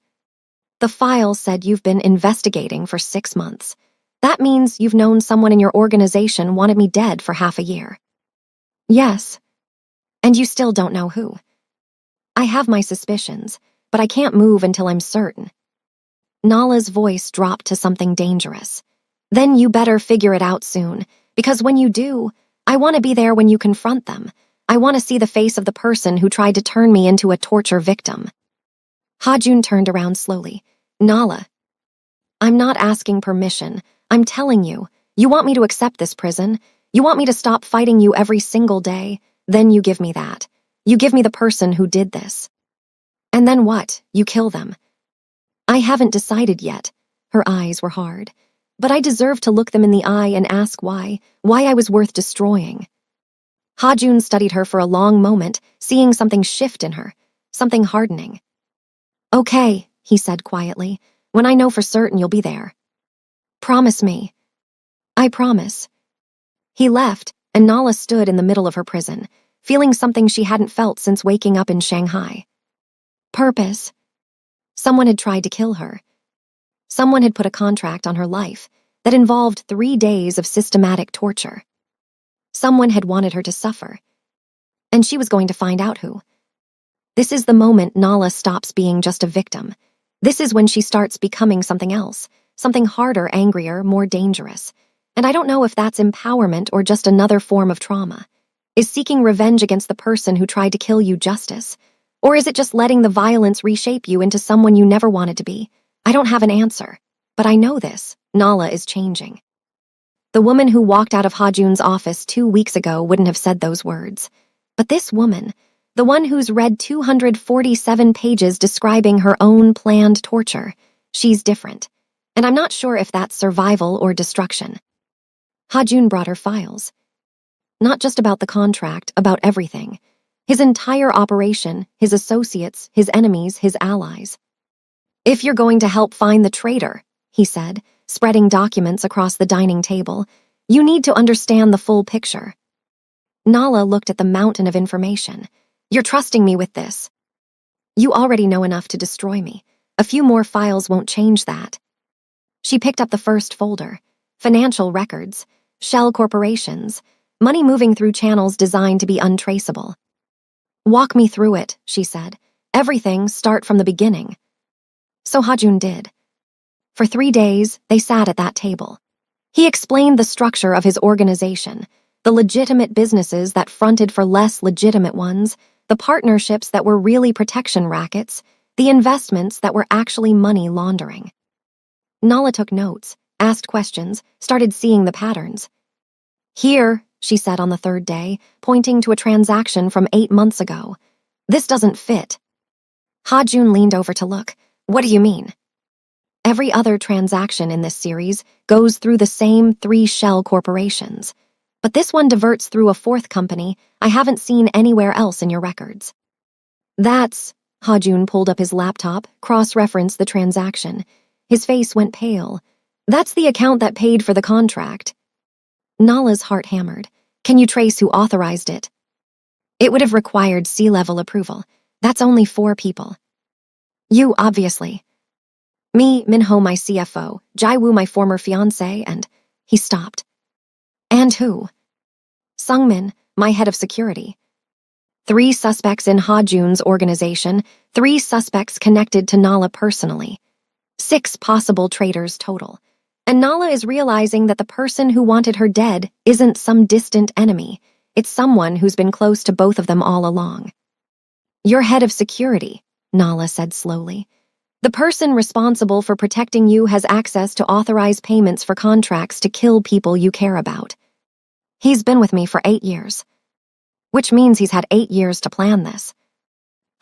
The file said you've been investigating for 6 months. That means you've known someone in your organization wanted me dead for half a year. Yes. And you still don't know who. I have my suspicions, but I can't move until I'm certain. Nala's voice dropped to something dangerous. Then you better figure it out soon, because when you do, I want to be there when you confront them. I want to see the face of the person who tried to turn me into a torture victim. Hajun turned around slowly. Nala, I'm not asking permission. I'm telling you. You want me to accept this prison? You want me to stop fighting you every single day? Then you give me that. You give me the person who did this. And then what? You kill them. I haven't decided yet. Her eyes were hard. But I deserve to look them in the eye and ask why I was worth destroying. Hajun studied her for a long moment, seeing something shift in her, something hardening. Okay, he said quietly. When I know for certain you'll be there. Promise me. I promise. He left, and Nala stood in the middle of her prison, feeling something she hadn't felt since waking up in Shanghai. Purpose. Someone had tried to kill her. Someone had put a contract on her life that involved 3 days of systematic torture. Someone had wanted her to suffer. And she was going to find out who. This is the moment Nala stops being just a victim. This is when she starts becoming something else, something harder, angrier, more dangerous. And I don't know if that's empowerment or just another form of trauma. Is seeking revenge against the person who tried to kill you justice? Or is it just letting the violence reshape you into someone you never wanted to be? I don't have an answer. But I know this. Nala is changing. The woman who walked out of Hajun's office 2 weeks ago wouldn't have said those words. But this woman, the one who's read 247 pages describing her own planned torture, she's different. And I'm not sure if that's survival or destruction. Hajun brought her files. Not just about the contract, about everything. His entire operation, his associates, his enemies, his allies. If you're going to help find the traitor, he said, spreading documents across the dining table, you need to understand the full picture. Nala looked at the mountain of information. You're trusting me with this. You already know enough to destroy me. A few more files won't change that. She picked up the first folder. Financial records, shell corporations, money moving through channels designed to be untraceable. Walk me through it, she said. Everything, start from the beginning. So Hajun did. For 3 days, they sat at that table. He explained the structure of his organization, the legitimate businesses that fronted for less legitimate ones, the partnerships that were really protection rackets, the investments that were actually money laundering. Nala took notes, asked questions, started seeing the patterns. Here, she said on the 3rd day, pointing to a transaction from 8 months ago. This doesn't fit. Hajun leaned over to look. What do you mean? Every other transaction in this series goes through the same 3 shell corporations. But this one diverts through a 4th company I haven't seen anywhere else in your records. That's... Hajun pulled up his laptop, cross-referenced the transaction. His face went pale. That's the account that paid for the contract. Nala's heart hammered. Can you trace who authorized it? It would have required C-level approval. That's only 4 people. You, obviously. Me, Minho, my CFO, Jaiwoo, my former fiancé, and... He stopped. And who? Sungmin, my head of security. 3 suspects in Hajun's organization, 3 suspects connected to Nala personally. 6 possible traitors total. And Nala is realizing that the person who wanted her dead isn't some distant enemy. It's someone who's been close to both of them all along. Your head of security, Nala said slowly. The person responsible for protecting you has access to authorize payments for contracts to kill people you care about. He's been with me for 8 years. Which means he's had 8 years to plan this.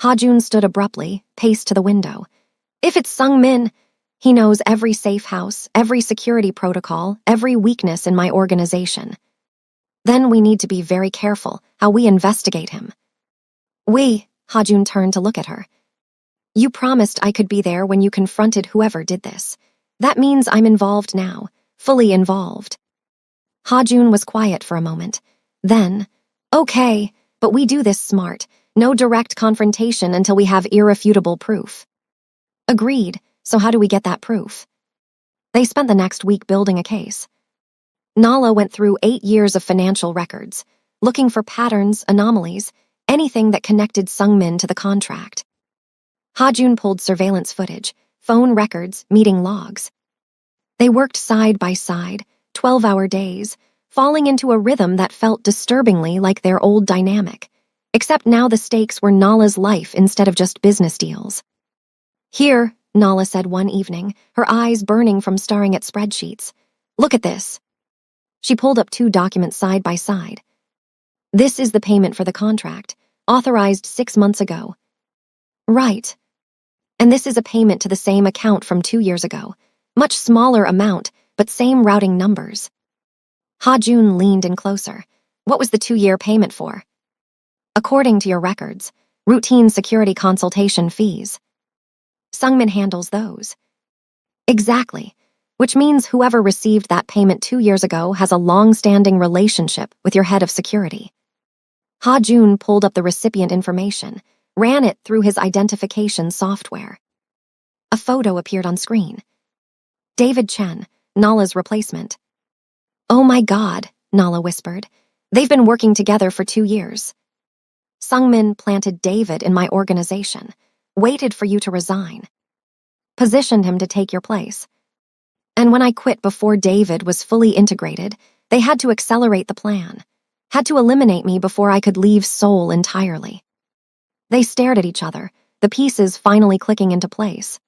Hajun stood abruptly, paced to the window. If it's Sungmin, he knows every safe house, every security protocol, every weakness in my organization. Then we need to be very careful how we investigate him. Hajun turned to look at her. You promised I could be there when you confronted whoever did this. That means I'm involved now, fully involved. Hajun was quiet for a moment. Then, okay, but we do this smart. No direct confrontation until we have irrefutable proof. Agreed, so how do we get that proof? They spent the next week building a case. Nala went through 8 years of financial records, looking for patterns, anomalies, anything that connected Sungmin to the contract. Ha-jun pulled surveillance footage, phone records, meeting logs. They worked side by side, 12-hour days, falling into a rhythm that felt disturbingly like their old dynamic, except now the stakes were Nala's life instead of just business deals. "Here," Nala said one evening, her eyes burning from staring at spreadsheets. "Look at this." She pulled up 2 documents side by side. "This is the payment for the contract, authorized 6 months ago." "Right. And this is a payment to the same account from 2 years ago. Much smaller amount, but same routing numbers." Ha-jun leaned in closer. "What was the 2-year payment for?" "According to your records, routine security consultation fees." "Sungmin handles those." "Exactly. Which means whoever received that payment 2 years ago has a long-standing relationship with your head of security." Ha-jun pulled up the recipient information, ran it through his identification software. A photo appeared on screen. David Chen, Nala's replacement. "Oh my God," Nala whispered. "They've been working together for 2 years. Sungmin planted David in my organization, waited for you to resign, positioned him to take your place. And when I quit before David was fully integrated, they had to accelerate the plan, had to eliminate me before I could leave Seoul entirely." They stared at each other, the pieces finally clicking into place.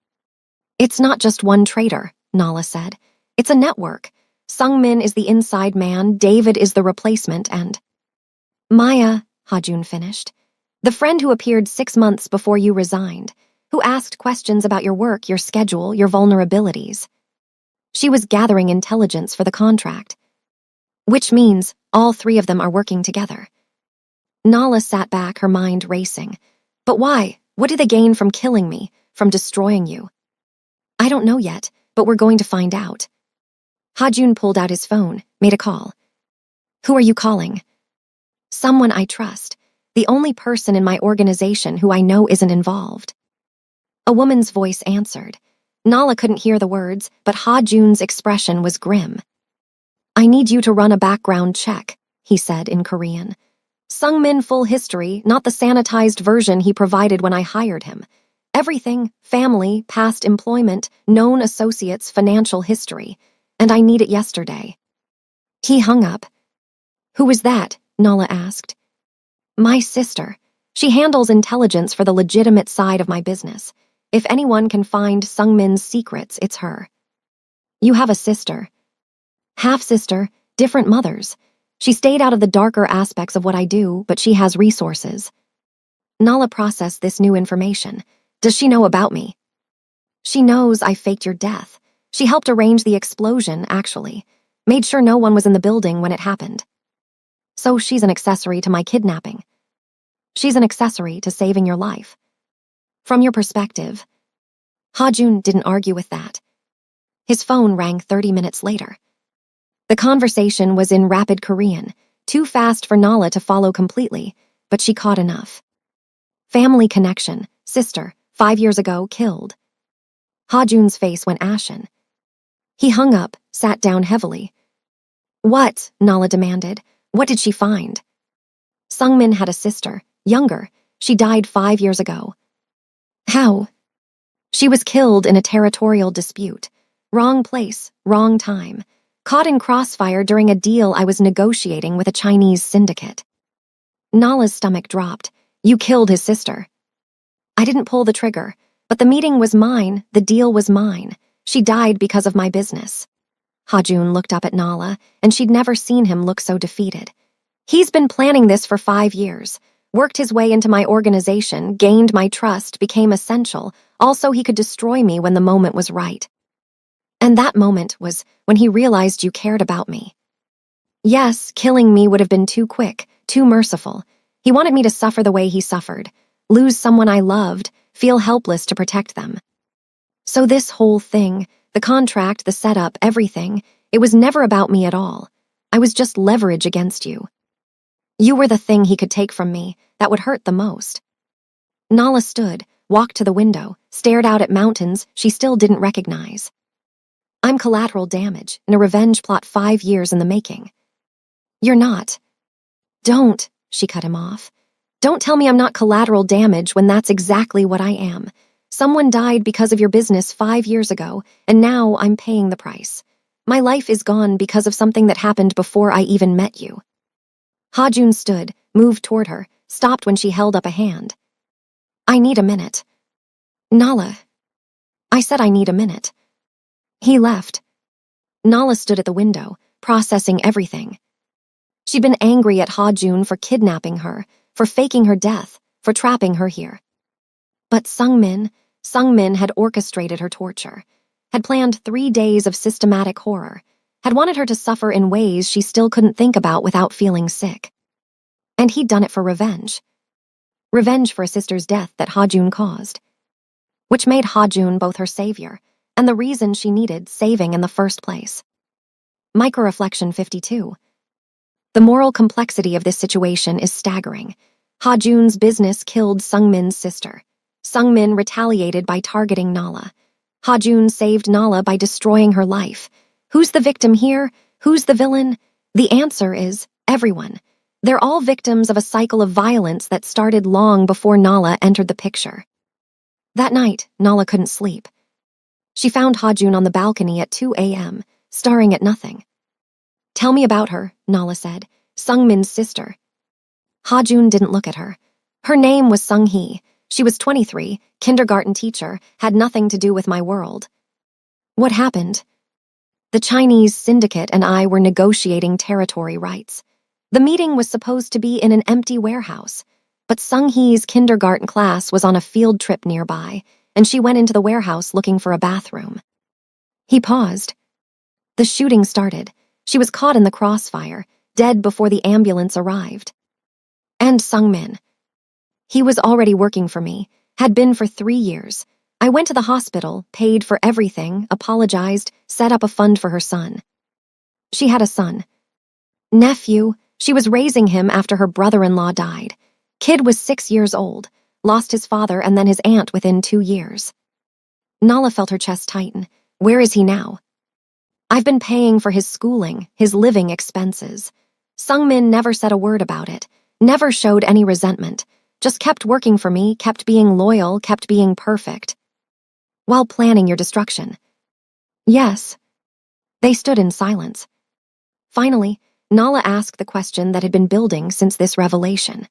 "It's not just one traitor," Nala said. "It's a network. Sungmin is the inside man, David is the replacement, and—" "Maya," Ha-jun finished. "The friend who appeared 6 months before you resigned, who asked questions about your work, your schedule, your vulnerabilities. She was gathering intelligence for the contract. Which means all 3 of them are working together." Nala sat back, her mind racing. "But why? What do they gain from killing me, from destroying you?" "I don't know yet, but we're going to find out." Ha-jun pulled out his phone, made a call. "Who are you calling?" "Someone I trust. The only person in my organization who I know isn't involved." A woman's voice answered. Nala couldn't hear the words, but Ha-jun's expression was grim. "I need you to run a background check," he said in Korean. "Sungmin full history, not the sanitized version he provided when I hired him. Everything, family, past employment, known associates, financial history. And I need it yesterday." He hung up. "Who was that?" Nala asked. "My sister. She handles intelligence for the legitimate side of my business. If anyone can find Sungmin's secrets, it's her." "You have a sister." "Half-sister, different mothers. She stayed out of the darker aspects of what I do, but she has resources." Nala processed this new information. "Does she know about me?" "She knows I faked your death. She helped arrange the explosion, actually. Made sure no one was in the building when it happened." "So she's an accessory to my kidnapping." "She's an accessory to saving your life." "From your perspective." Ha-jun didn't argue with that. His phone rang 30 minutes later. The conversation was in rapid Korean, too fast for Nala to follow completely, but she caught enough. "Family connection, sister, 5 years ago, killed." Ha-jun's face went ashen. He hung up, sat down heavily. "What?" Nala demanded. "What did she find?" "Sungmin had a sister, younger. She died 5 years ago." "How?" "She was killed in a territorial dispute. Wrong place, wrong time. Caught in crossfire during a deal I was negotiating with a Chinese syndicate." Nala's stomach dropped. "You killed his sister." "I didn't pull the trigger, but the meeting was mine, the deal was mine. She died because of my business." Ha-jun looked up at Nala, and she'd never seen him look so defeated. "He's been planning this for 5 years. Worked his way into my organization, gained my trust, became essential. Also, he could destroy me when the moment was right. And that moment was when he realized you cared about me. Yes, killing me would have been too quick, too merciful. He wanted me to suffer the way he suffered, lose someone I loved, feel helpless to protect them. So this whole thing, the contract, the setup, everything, it was never about me at all. I was just leverage against you. You were the thing he could take from me that would hurt the most." Nala stood, walked to the window, stared out at mountains she still didn't recognize. "I'm collateral damage in a revenge plot 5 years in the making." "You're not." "Don't," she cut him off. Don't tell me I'm not collateral damage when that's exactly what I am. Someone died because of your business 5 years ago, and now I'm paying the price. My life is gone because of something that happened before I even met you. Ha-jun stood, moved toward her, stopped when she held up a hand. I need a minute. Nala. I said I need a minute. He left. Nala stood at the window, processing everything. She'd been angry at Ha-jun for kidnapping her, for faking her death, for trapping her here. But Sungmin had orchestrated her torture, had planned 3 days of systematic horror, had wanted her to suffer in ways she still couldn't think about without feeling sick. And he'd done it for revenge. Revenge for a sister's death that Ha-jun caused, which made Ha-jun both her savior and the reason she needed saving in the first place. Microreflection 52. The moral complexity of this situation is staggering. Ha-jun's business killed Sungmin's sister. Sungmin retaliated by targeting Nala. Ha-jun saved Nala by destroying her life. Who's the victim here? Who's the villain? The answer is everyone. They're all victims of a cycle of violence that started long before Nala entered the picture. That night, Nala couldn't sleep. She found Ha-jun on the balcony at 2 a.m., staring at nothing. Tell me about her, Nala said. Sungmin's sister. Ha-jun didn't look at her. Her name was Sung-hee. She was 23, kindergarten teacher, had nothing to do with my world. What happened? The Chinese syndicate and I were negotiating territory rights. The meeting was supposed to be in an empty warehouse, but Sung-hee's kindergarten class was on a field trip nearby, and she went into the warehouse looking for a bathroom. He paused. The shooting started. She was caught in the crossfire, dead before the ambulance arrived. And Sungmin. He was already working for me, had been for 3 years. I went to the hospital, paid for everything, apologized, set up a fund for her son. She had a son. Nephew. She was raising him after her brother-in-law died. Kid was 6 years old, lost his father and then his aunt within 2 years. Nala felt her chest tighten. Where is he now? I've been paying for his schooling, his living expenses. Sungmin never said a word about it, never showed any resentment, just kept working for me, kept being loyal, kept being perfect. While planning your destruction. Yes. They stood in silence. Finally, Nala asked the question that had been building since this revelation.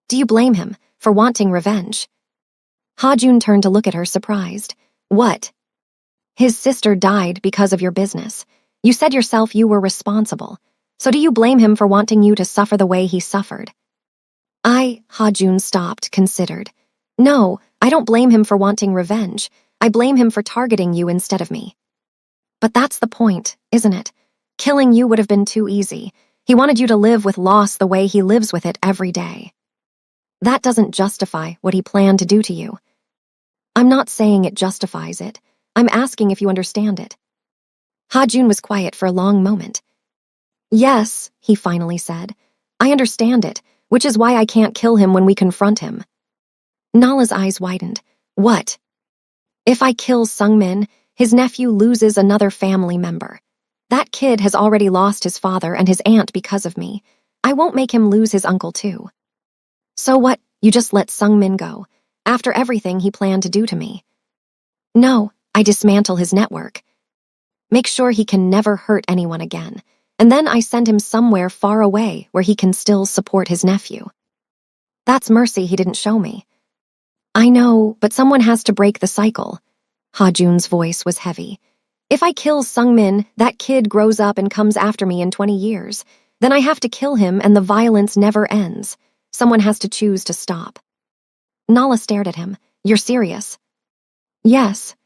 Do you blame him for wanting revenge? Ha-jun turned to look at her, surprised. What? His sister died because of your business. You said yourself you were responsible. So do you blame him for wanting you to suffer the way he suffered? Ha-jun stopped, considered. No, I don't blame him for wanting revenge. I blame him for targeting you instead of me. But that's the point, isn't it? Killing you would have been too easy. He wanted you to live with loss the way he lives with it every day. That doesn't justify what he planned to do to you. I'm not saying it justifies it. I'm asking if you understand it. Ha-jun was quiet for a long moment. Yes, he finally said. I understand it, which is why I can't kill him when we confront him. Nala's eyes widened. What? If I kill Sungmin, his nephew loses another family member. That kid has already lost his father and his aunt because of me. I won't make him lose his uncle too. So what, you just let Sungmin go, after everything he planned to do to me? No, I dismantle his network. Make sure he can never hurt anyone again, and then I send him somewhere far away where he can still support his nephew. That's mercy he didn't show me. I know, but someone has to break the cycle. Ha-jun's voice was heavy. If I kill Sungmin, that kid grows up and comes after me in 20 years. Then I have to kill him and the violence never ends. Someone has to choose to stop. Nala stared at him. You're serious? Yes.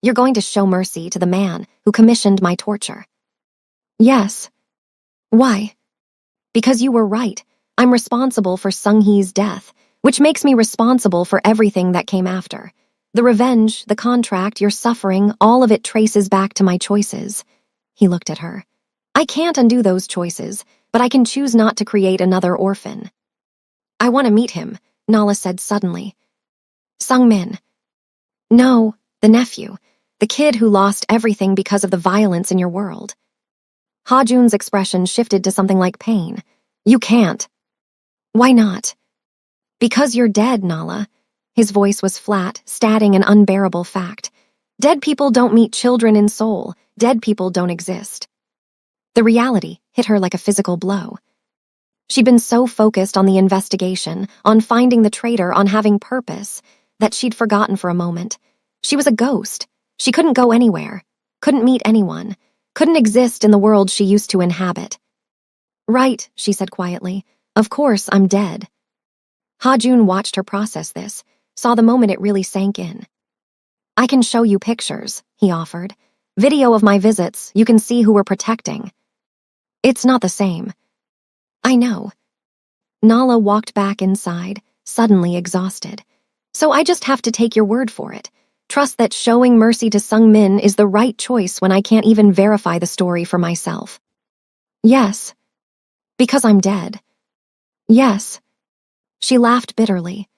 You're going to show mercy to the man who commissioned my torture. Yes. Why? Because you were right. I'm responsible for Sung-hee's death, which makes me responsible for everything that came after. The revenge, the contract, your suffering, all of it traces back to my choices. He looked at her. I can't undo those choices, but I can choose not to create another orphan. I want to meet him, Nala said suddenly. Sungmin. No, the nephew, the kid who lost everything because of the violence in your world. Ha-jun's expression shifted to something like pain. You can't. Why not? Because you're dead, Nala. His voice was flat, stating an unbearable fact. Dead people don't meet children in soul. Dead people don't exist. The reality hit her like a physical blow. She'd been so focused on the investigation, on finding the traitor, on having purpose, that she'd forgotten for a moment. She was a ghost. She couldn't go anywhere, couldn't meet anyone, couldn't exist in the world she used to inhabit. Right, she said quietly. Of course, I'm dead. Ha-Jun watched her process this, saw the moment it really sank in. I can show you pictures, he offered. Video of my visits, you can see who we're protecting. It's not the same. I know. Nala walked back inside, suddenly exhausted. So I just have to take your word for it. Trust that showing mercy to Sung-min is the right choice when I can't even verify the story for myself. Yes. Because I'm dead. Yes. She laughed bitterly.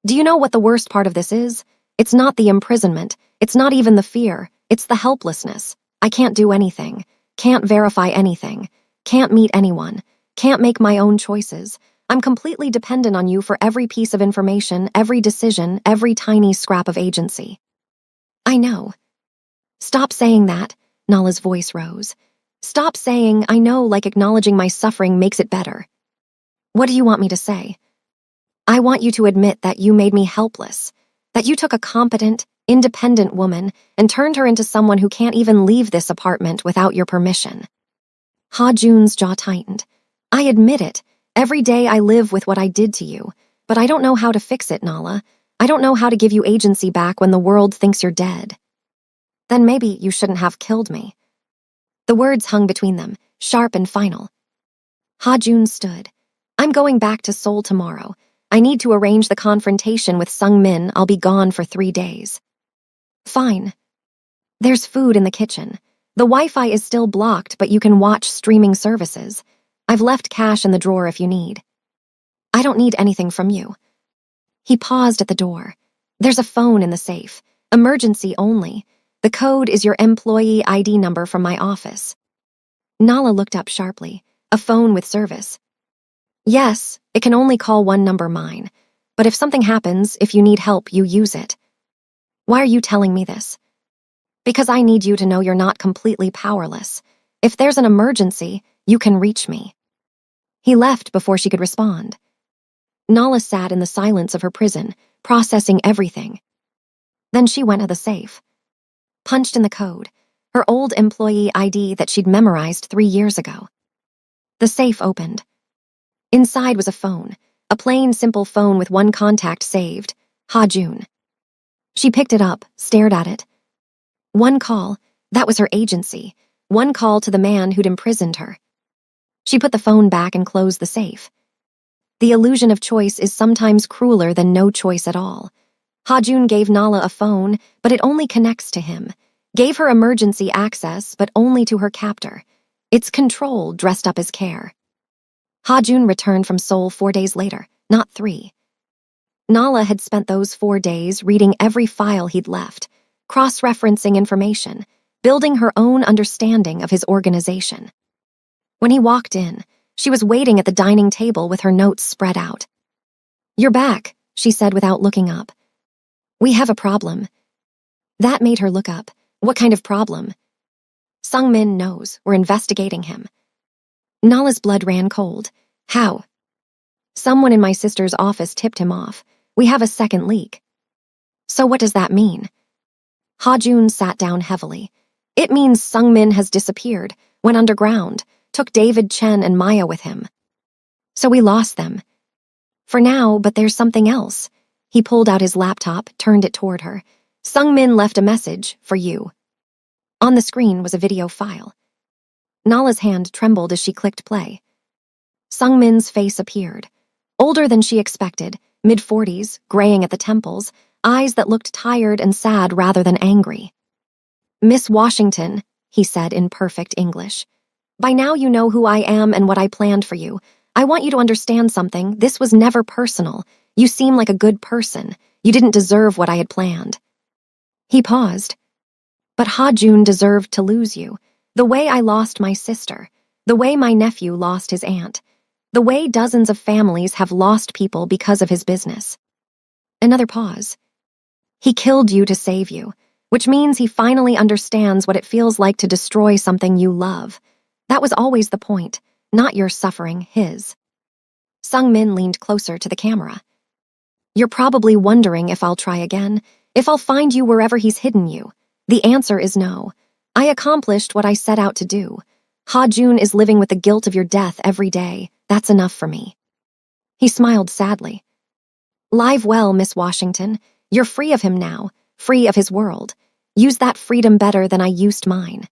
Do you know what the worst part of this is? It's not the imprisonment. It's not even the fear. It's the helplessness. I can't do anything. Can't verify anything. Can't meet anyone. Can't make my own choices. I'm completely dependent on you for every piece of information, every decision, every tiny scrap of agency. I know. Stop saying that, Nala's voice rose. Stop saying I know like acknowledging my suffering makes it better. What do you want me to say? I want you to admit that you made me helpless, that you took a competent, independent woman and turned her into someone who can't even leave this apartment without your permission. Ha-Jun's jaw tightened. I admit it. Every day I live with what I did to you, but I don't know how to fix it, Nala. I don't know how to give you agency back when the world thinks you're dead. Then maybe you shouldn't have killed me. The words hung between them, sharp and final. Ha-Jun stood. I'm going back to Seoul tomorrow. I need to arrange the confrontation with Sung-min. I'll be gone for 3 days. Fine. There's food in the kitchen. The Wi-Fi is still blocked, but you can watch streaming services. I've left cash in the drawer if you need. I don't need anything from you. He paused at the door. There's a phone in the safe. Emergency only. The code is your employee ID number from my office. Nala looked up sharply. A phone with service. Yes, it can only call one number, mine. But if something happens, if you need help, you use it. Why are you telling me this? Because I need you to know you're not completely powerless. If there's an emergency, you can reach me. He left before she could respond. Nala sat in the silence of her prison, processing everything. Then she went to the safe. Punched in the code, her old employee ID that she'd memorized 3 years ago. The safe opened. Inside was a phone, a plain, simple phone with one contact saved, Ha-Jun. She picked it up, stared at it. One call, that was her agency. One call to the man who'd imprisoned her. She put the phone back and closed the safe. The illusion of choice is sometimes crueler than no choice at all. Ha-Jun gave Nala a phone, but it only connects to him. Gave her emergency access, but only to her captor. It's control dressed up as care. Ha-Jun returned from Seoul 4 days later, not 3. Nala had spent those 4 days reading every file he'd left, cross-referencing information, building her own understanding of his organization. When he walked in, she was waiting at the dining table with her notes spread out. You're back, she said without looking up. We have a problem. That made her look up. What kind of problem? Sung-min knows. We're investigating him. Nala's blood ran cold. How? Someone in my sister's office tipped him off. We have a second leak. So what does that mean? Ha-Jun sat down heavily. It means Sung-min has disappeared, went underground, took David, Chen, and Maya with him. So we lost them. For now, but there's something else. He pulled out his laptop, turned it toward her. Sung-min left a message for you. On the screen was a video file. Nala's hand trembled as she clicked play. Sung-min's face appeared. Older than she expected, mid-40s, graying at the temples, eyes that looked tired and sad rather than angry. Miss Washington, he said in perfect English. By now you know who I am and what I planned for you. I want you to understand something. This was never personal. You seem like a good person. You didn't deserve what I had planned. He paused. But Ha-Jun deserved to lose you. The way I lost my sister. The way my nephew lost his aunt. The way dozens of families have lost people because of his business. Another pause. He killed you to save you, which means he finally understands what it feels like to destroy something you love. That was always the point, not your suffering, his. Sung-min leaned closer to the camera. You're probably wondering if I'll try again, if I'll find you wherever he's hidden you. The answer is no. I accomplished what I set out to do. Ha-jun is living with the guilt of your death every day. That's enough for me. He smiled sadly. Live well, Miss Washington. You're free of him now, free of his world. Use that freedom better than I used mine.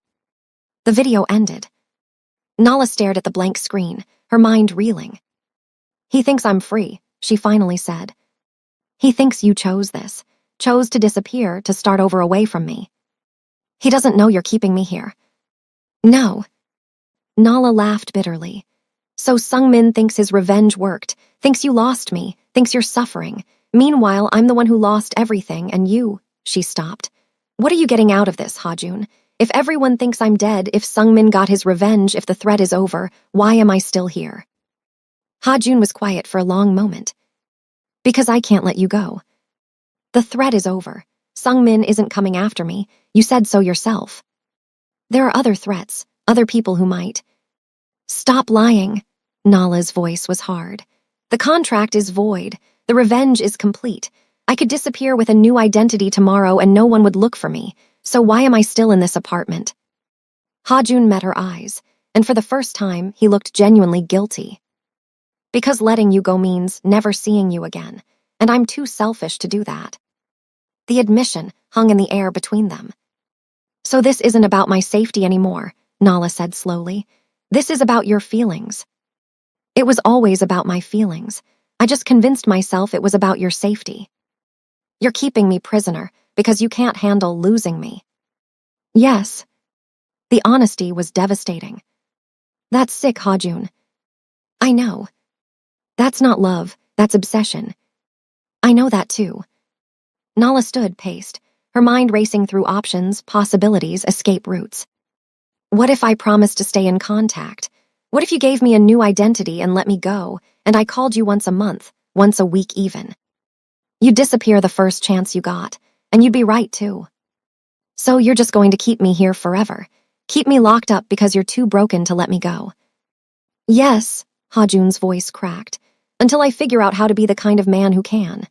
The video ended. Nala stared at the blank screen, her mind reeling. He thinks I'm free, she finally said. He thinks you chose this, chose to disappear, to start over away from me. He doesn't know you're keeping me here. No. Nala laughed bitterly. So Sung-min thinks his revenge worked, thinks you lost me, thinks you're suffering. Meanwhile, I'm the one who lost everything, and you, she stopped. What are you getting out of this, Ha-jun? If everyone thinks I'm dead, if Sung-min got his revenge, if the threat is over, why am I still here? Ha-jun was quiet for a long moment. Because I can't let you go. The threat is over. Sung-min isn't coming after me. You said so yourself. There are other threats, other people who might. Stop lying. Nala's voice was hard. The contract is void. The revenge is complete. I could disappear with a new identity tomorrow and no one would look for me. So why am I still in this apartment? Ha-jun met her eyes, and for the first time, he looked genuinely guilty. Because letting you go means never seeing you again, and I'm too selfish to do that. The admission hung in the air between them. So this isn't about my safety anymore, Nala said slowly. This is about your feelings. It was always about my feelings. I just convinced myself it was about your safety. You're keeping me prisoner because you can't handle losing me. Yes. The honesty was devastating. That's sick, Ha-jun. I know. That's not love, that's obsession. I know that too. Nala stood, paced, her mind racing through options, possibilities, escape routes. What if I promised to stay in contact? What if you gave me a new identity and let me go, and I called you once a month, once a week even? You'd disappear the first chance you got, and you'd be right too. So you're just going to keep me here forever, keep me locked up because you're too broken to let me go. Yes, Ha-jun's voice cracked, until I figure out how to be the kind of man who can.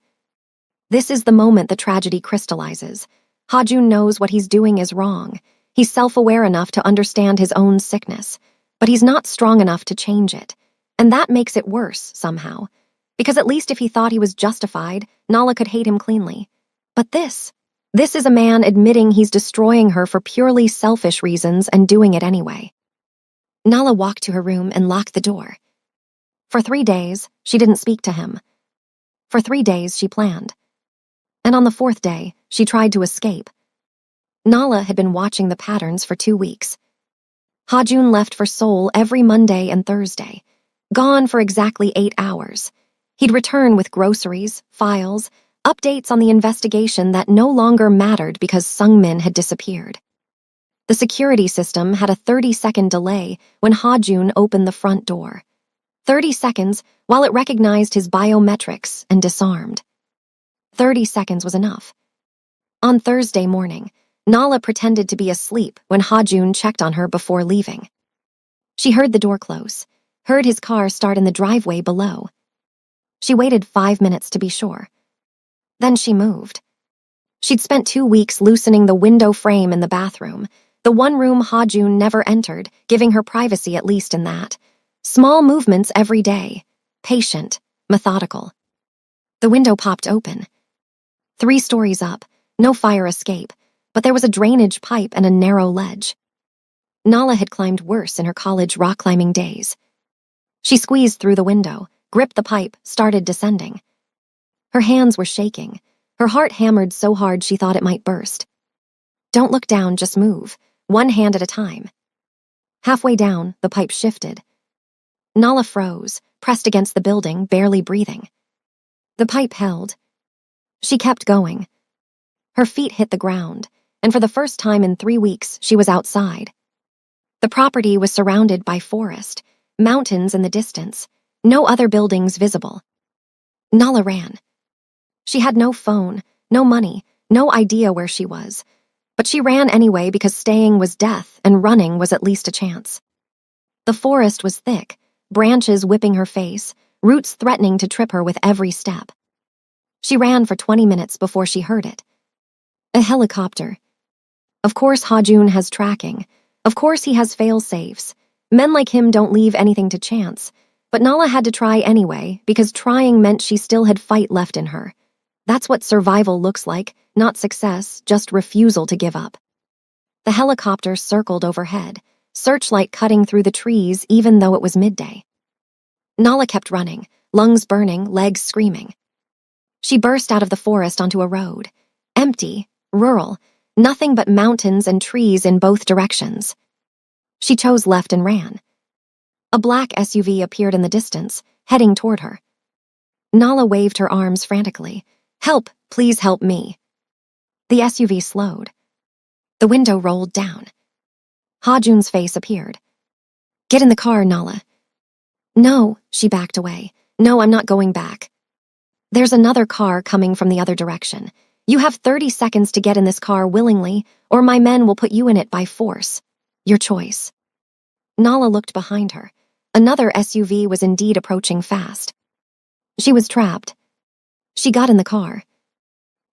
This is the moment the tragedy crystallizes. Ha-jun knows what he's doing is wrong. He's self-aware enough to understand his own sickness, but he's not strong enough to change it. And that makes it worse, somehow. Because at least if he thought he was justified, Nala could hate him cleanly. But this is a man admitting he's destroying her for purely selfish reasons and doing it anyway. Nala walked to her room and locked the door. For 3 days, she didn't speak to him. For 3 days, she planned. And on the 4th day, she tried to escape. Nala had been watching the patterns for 2 weeks. Ha-jun left for Seoul every Monday and Thursday, gone for exactly 8 hours. He'd return with groceries, files, updates on the investigation that no longer mattered because Sung-min had disappeared. The security system had a 30-second delay when Ha-jun opened the front door. 30 seconds while it recognized his biometrics and disarmed. 30 seconds was enough. On Thursday morning, Nala pretended to be asleep when Ha-jun checked on her before leaving. She heard the door close, heard his car start in the driveway below. She waited 5 minutes to be sure. Then she moved. She'd spent 2 weeks loosening the window frame in the bathroom, the one room Ha-jun never entered, giving her privacy at least in that. Small movements every day, patient, methodical. The window popped open. 3 stories up, no fire escape, but there was a drainage pipe and a narrow ledge. Nala had climbed worse in her college rock climbing days. She squeezed through the window, gripped the pipe, started descending. Her hands were shaking. Her heart hammered so hard she thought it might burst. Don't look down, just move, one hand at a time. Halfway down, the pipe shifted. Nala froze, pressed against the building, barely breathing. The pipe held. She kept going. Her feet hit the ground, and for the first time in 3 weeks, she was outside. The property was surrounded by forest, mountains in the distance. No other buildings visible. Nala ran. She had no phone, no money, no idea where she was. But she ran anyway because staying was death and running was at least a chance. The forest was thick, branches whipping her face, roots threatening to trip her with every step. She ran for 20 minutes before she heard it. A helicopter. Of course Hajun has tracking. Of course he has fail-safes. Men like him don't leave anything to chance. But Nala had to try anyway, because trying meant she still had fight left in her. That's what survival looks like, not success, just refusal to give up. The helicopter circled overhead, searchlight cutting through the trees even though it was midday. Nala kept running, lungs burning, legs screaming. She burst out of the forest onto a road. Empty, rural, nothing but mountains and trees in both directions. She chose left and ran. A black SUV appeared in the distance, heading toward her. Nala waved her arms frantically. "Help, please help me." The SUV slowed. The window rolled down. Hajun's face appeared. "Get in the car, Nala." "No," she backed away. "No, I'm not going back." "There's another car coming from the other direction. You have 30 seconds to get in this car willingly, or my men will put you in it by force. Your choice." Nala looked behind her. Another SUV was indeed approaching fast. She was trapped. She got in the car.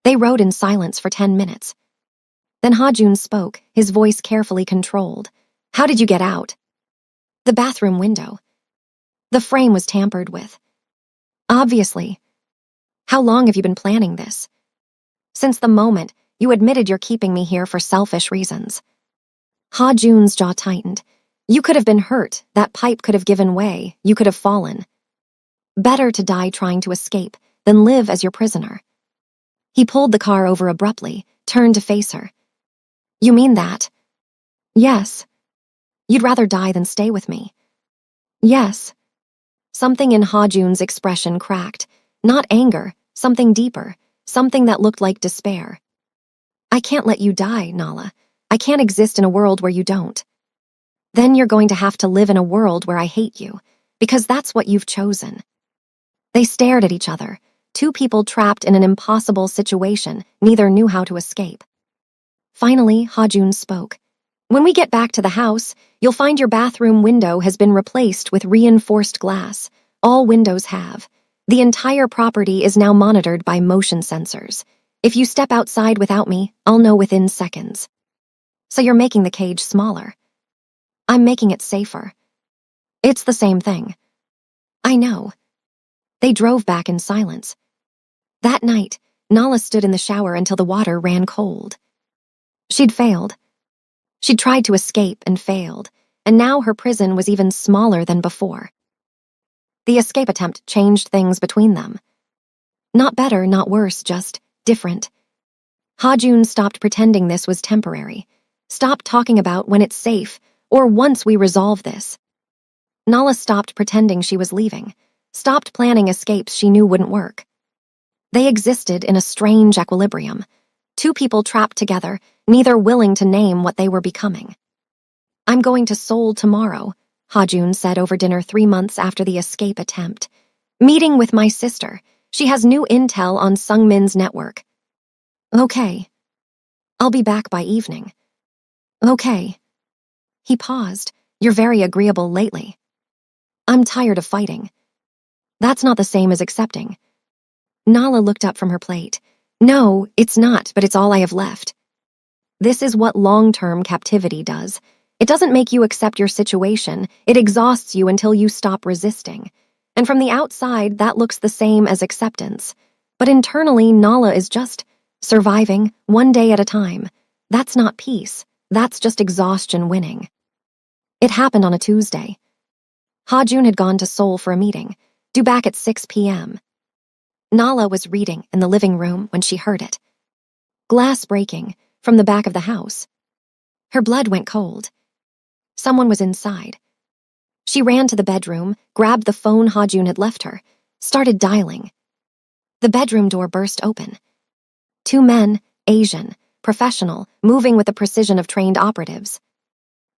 They rode in silence for 10 minutes. Then Hajun spoke, his voice carefully controlled. "How did you get out?" "The bathroom window. The frame was tampered with." "Obviously. How long have you been planning this?" "Since the moment you admitted you're keeping me here for selfish reasons." Hajun's jaw tightened. "You could have been hurt, that pipe could have given way, you could have fallen. Better to die trying to escape than live as your prisoner." He pulled the car over abruptly, turned to face her. "You mean that?" "Yes." "You'd rather die than stay with me?" "Yes." Something in Hajun's expression cracked. Not anger, something deeper, something that looked like despair. "I can't let you die, Nala. I can't exist in a world where you don't. Then you're going to have to live in a world where I hate you, because that's what you've chosen." They stared at each other, two people trapped in an impossible situation, neither knew how to escape. Finally, Hajun spoke. "When we get back to the house, you'll find your bathroom window has been replaced with reinforced glass. All windows have. The entire property is now monitored by motion sensors. If you step outside without me, I'll know within seconds." "So you're making the cage smaller." "I'm making it safer." "It's the same thing." "I know." They drove back in silence. That night, Nala stood in the shower until the water ran cold. She'd failed. She'd tried to escape and failed, and now her prison was even smaller than before. The escape attempt changed things between them. Not better, not worse, just different. Hajun stopped pretending this was temporary. Stopped talking about when it's safe, or once we resolve this. Nala stopped pretending she was leaving. Stopped planning escapes she knew wouldn't work. They existed in a strange equilibrium. Two people trapped together, neither willing to name what they were becoming. "I'm going to Seoul tomorrow," Hajun said over dinner 3 months after the escape attempt. "Meeting with my sister. She has new intel on Sungmin's network." "Okay." "I'll be back by evening." "Okay." He paused. "You're very agreeable lately." "I'm tired of fighting." "That's not the same as accepting." Nala looked up from her plate. "No, it's not, but it's all I have left." This is what long-term captivity does. It doesn't make you accept your situation, it exhausts you until you stop resisting. And from the outside, that looks the same as acceptance. But internally, Nala is just surviving, one day at a time. That's not peace, that's just exhaustion winning. It happened on a Tuesday. Hajun had gone to Seoul for a meeting, due back at 6 p.m. Nala was reading in the living room when she heard it. Glass breaking from the back of the house. Her blood went cold. Someone was inside. She ran to the bedroom, grabbed the phone Hajun had left her, started dialing. The bedroom door burst open. 2 men, Asian, professional, moving with the precision of trained operatives.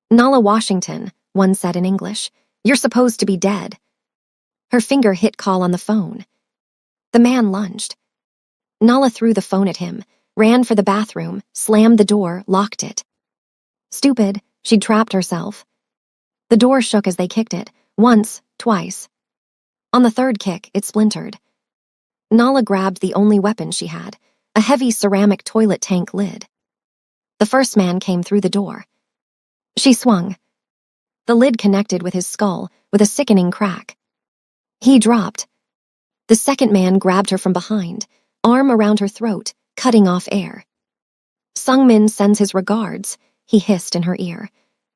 "Nala Washington," one said in English. "You're supposed to be dead." Her finger hit call on the phone. The man lunged. Nala threw the phone at him, ran for the bathroom, slammed the door, locked it. Stupid, she'd trapped herself. The door shook as they kicked it, once, twice. On the third kick, it splintered. Nala grabbed the only weapon she had, a heavy ceramic toilet tank lid. The first man came through the door. She swung. The lid connected with his skull with a sickening crack. He dropped. The second man grabbed her from behind, arm around her throat, cutting off air. Sungmin sends his regards, he hissed in her ear.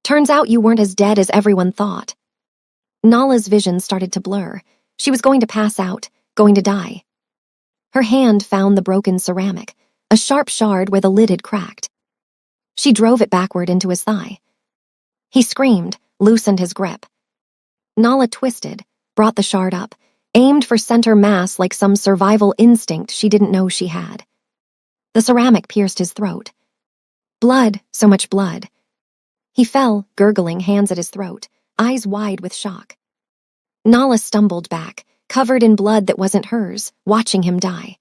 Turns out you weren't as dead as everyone thought. Nala's vision started to blur. She was going to pass out, going to die. Her hand found the broken ceramic, a sharp shard where the lid had cracked. She drove it backward into his thigh. He screamed, loosened his grip. Nala twisted, brought the shard up, aimed for center mass like some survival instinct she didn't know she had. The ceramic pierced his throat. Blood, so much blood. He fell, gurgling, hands at his throat, eyes wide with shock. Nala stumbled back, covered in blood that wasn't hers, watching him die.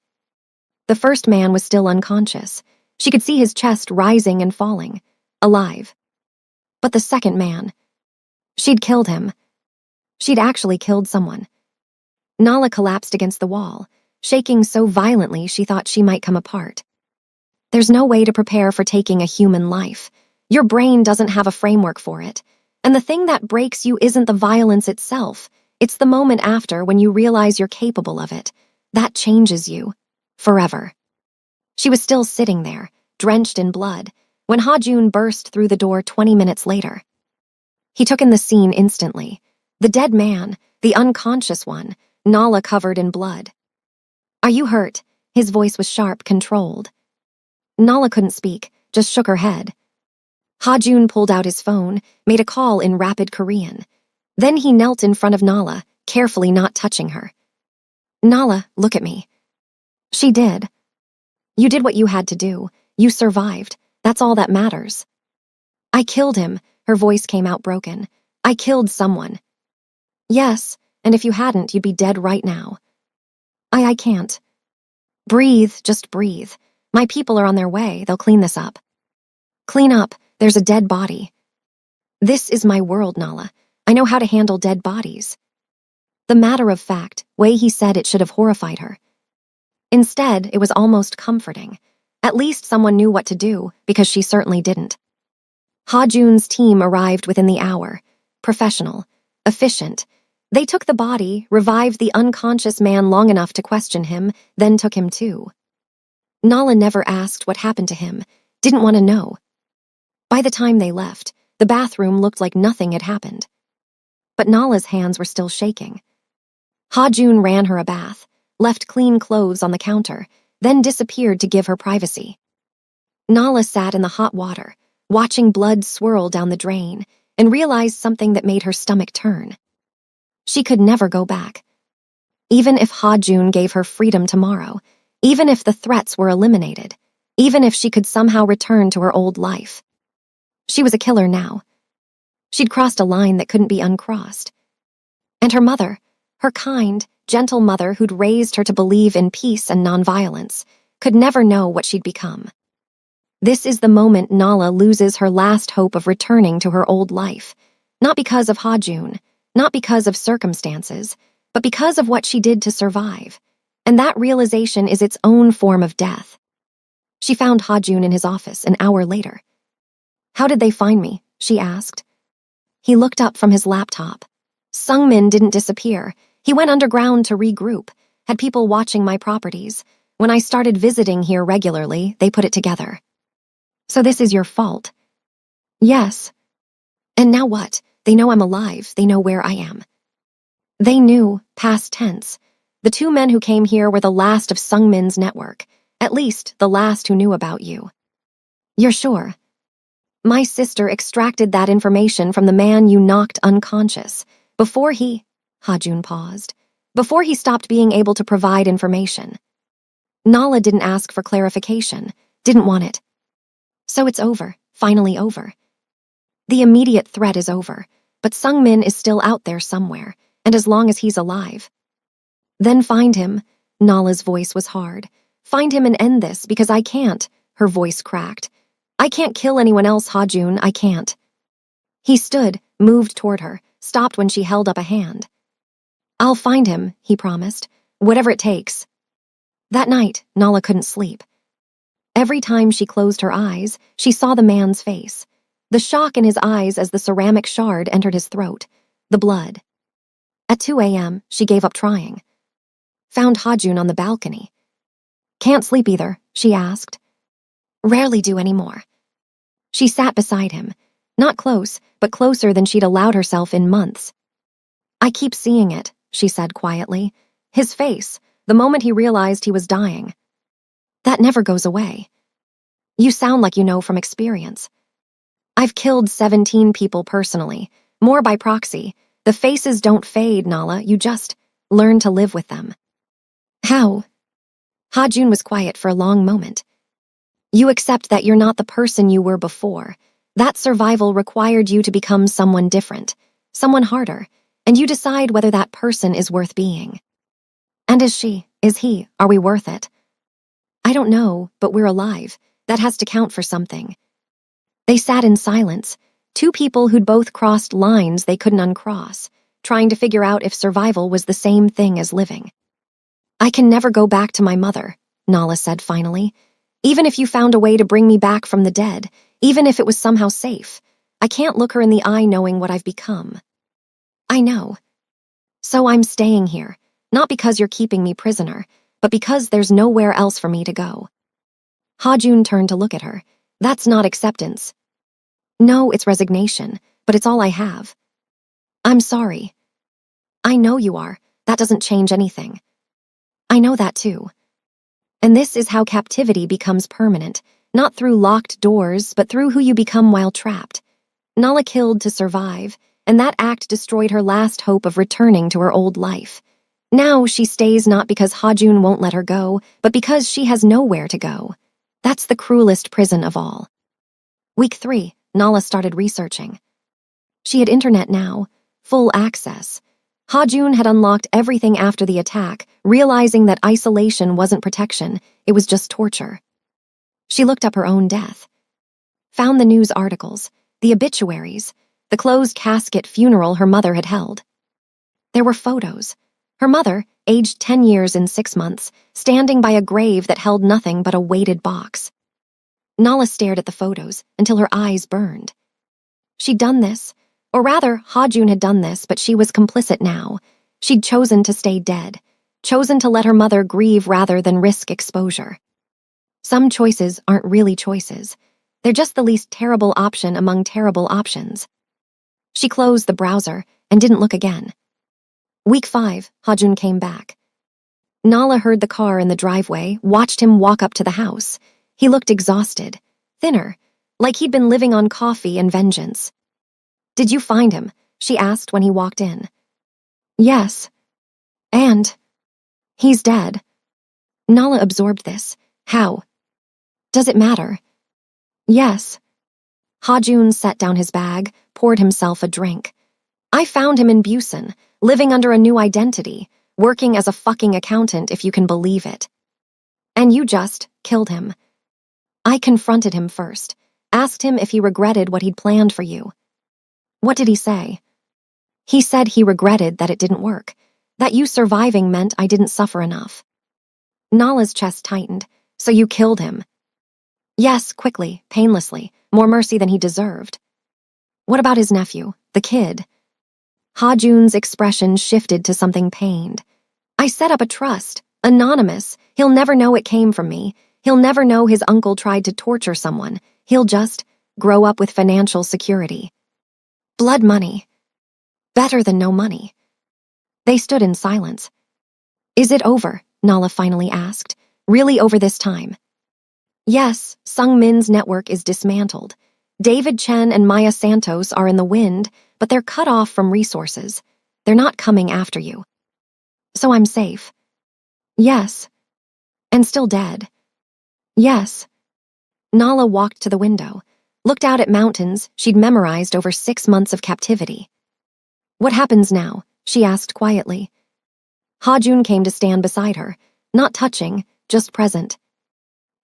The first man was still unconscious. She could see his chest rising and falling, alive. But the second man, she'd killed him. She'd actually killed someone. Nala collapsed against the wall, shaking so violently she thought she might come apart. There's no way to prepare for taking a human life. Your brain doesn't have a framework for it. And the thing that breaks you isn't the violence itself. It's the moment after when you realize you're capable of it. That changes you. Forever. She was still sitting there, drenched in blood, when Ha-jun burst through the door 20 minutes later. He took in the scene instantly. The dead man, the unconscious one, Nala covered in blood. Are you hurt? His voice was sharp, controlled. Nala couldn't speak, just shook her head. Ha-jun pulled out his phone, made a call in rapid Korean. Then he knelt in front of Nala, carefully not touching her. Nala, look at me. She did. You did what you had to do. You survived. That's all that matters. I killed him, her voice came out broken. I killed someone. Yes, and if you hadn't, you'd be dead right now. I can't. Breathe, just breathe. My people are on their way, they'll clean this up. Clean up, there's a dead body. This is my world, Nala. I know how to handle dead bodies. The matter-of-fact way he said it should have horrified her. Instead, it was almost comforting. At least someone knew what to do, because she certainly didn't. Ha-jun's team arrived within the hour. Professional. Efficient. They took the body, revived the unconscious man long enough to question him, then took him too. Nala never asked what happened to him, didn't want to know. By the time they left, the bathroom looked like nothing had happened. But Nala's hands were still shaking. Ha-jun ran her a bath, left clean clothes on the counter, then disappeared to give her privacy. Nala sat in the hot water, watching blood swirl down the drain, and realized something that made her stomach turn. She could never go back. Even if Ha-jun gave her freedom tomorrow, even if the threats were eliminated, even if she could somehow return to her old life. She was a killer now. She'd crossed a line that couldn't be uncrossed. And her mother, her kind, gentle mother who'd raised her to believe in peace and nonviolence, could never know what she'd become. This is the moment Nala loses her last hope of returning to her old life, not because of Ha-jun, not because of circumstances, but because of what she did to survive. And that realization is its own form of death. She found Ha-jun in his office an hour later. How did they find me? She asked. He looked up from his laptop. Sungmin didn't disappear. He went underground to regroup, had people watching my properties. When I started visiting here regularly, they put it together. So this is your fault? Yes. And now what? They know I'm alive. They know where I am. They knew, past tense. The two men who came here were the last of Sungmin's network. At least, the last who knew about you. You're sure? My sister extracted that information from the man you knocked unconscious. Before he... Ha-jun paused. Before he stopped being able to provide information. Nala didn't ask for clarification. Didn't want it. So it's over. Finally over. The immediate threat is over. But Sungmin is still out there somewhere. and as long as he's alive. Then find him. Nala's voice was hard. Find him and end this, because I can't. Her voice cracked. I can't kill anyone else, Hajun, I can't. He stood, moved toward her, stopped when she held up a hand. I'll find him, he promised, whatever it takes. That night, Nala couldn't sleep. Every time she closed her eyes, she saw the man's face. The shock in his eyes as the ceramic shard entered his throat. The blood. At 2 a.m., she gave up trying. Found Hajun on the balcony. Can't sleep either, she asked. Rarely do anymore. She sat beside him. Not close, but closer than she'd allowed herself in months. I keep seeing it, she said quietly. His face, the moment he realized he was dying. That never goes away. You sound like you know from experience. I've killed 17 people personally, more by proxy. The faces don't fade, Nala, you just learn to live with them. How? Hajun was quiet for a long moment. You accept that you're not the person you were before. That survival required you to become someone different, someone harder, and you decide whether that person is worth being. And is he, are we worth it? I don't know, but we're alive. That has to count for something. They sat in silence, two people who'd both crossed lines they couldn't uncross, trying to figure out if survival was the same thing as living. I can never go back to my mother, Nala said finally. Even if you found a way to bring me back from the dead, even if it was somehow safe, I can't look her in the eye knowing what I've become. I know. So I'm staying here, not because you're keeping me prisoner, but because there's nowhere else for me to go. Hajun turned to look at her. That's not acceptance. No, it's resignation, but it's all I have. I'm sorry. I know you are. That doesn't change anything. I know that too. And this is how captivity becomes permanent, not through locked doors, but through who you become while trapped. Nala killed to survive, and that act destroyed her last hope of returning to her old life. Now she stays not because Hajun won't let her go, but because she has nowhere to go. That's the cruelest prison of all. Week 3, Nala started researching. She had internet now, full access. Hajun had unlocked everything after the attack, realizing that isolation wasn't protection, it was just torture. She looked up her own death. Found the news articles, the obituaries, the closed casket funeral her mother had held. There were photos. Her mother, aged 10 years and 6 months, standing by a grave that held nothing but a weighted box. Nala stared at the photos until her eyes burned. She'd done this. Or rather, Hajun had done this, but she was complicit now. She'd chosen to stay dead, chosen to let her mother grieve rather than risk exposure. Some choices aren't really choices. They're just the least terrible option among terrible options. She closed the browser and didn't look again. Week 5, Hajun came back. Nala heard the car in the driveway, watched him walk up to the house. He looked exhausted, thinner, like he'd been living on coffee and vengeance. Did you find him? She asked when he walked in. Yes. And he's dead. Nala absorbed this. How? Does it matter? Yes. Hajun set down his bag, poured himself a drink. I found him in Busan, living under a new identity, working as a fucking accountant if you can believe it. And you just killed him. I confronted him first, asked him if he regretted what he'd planned for you. What did he say? He said he regretted that it didn't work, that you surviving meant I didn't suffer enough. Nala's chest tightened. So you killed him? Yes, quickly, painlessly, more mercy than he deserved. What about his nephew, the kid? Hajun's expression shifted to something pained. I set up a trust, anonymous. He'll never know it came from me. He'll never know his uncle tried to torture someone. He'll just grow up with financial security. Blood money. Better than no money. They stood in silence. Is it over? Nala finally asked. Really over this time? Yes, Sung Min's network is dismantled. David Chen and Maya Santos are in the wind, but they're cut off from resources. They're not coming after you. So I'm safe. Yes. And still dead. Yes. Nala walked to the window, looked out at mountains she'd memorized over 6 months of captivity. What happens now? she asked quietly. Ha-jun came to stand beside her, not touching, just present.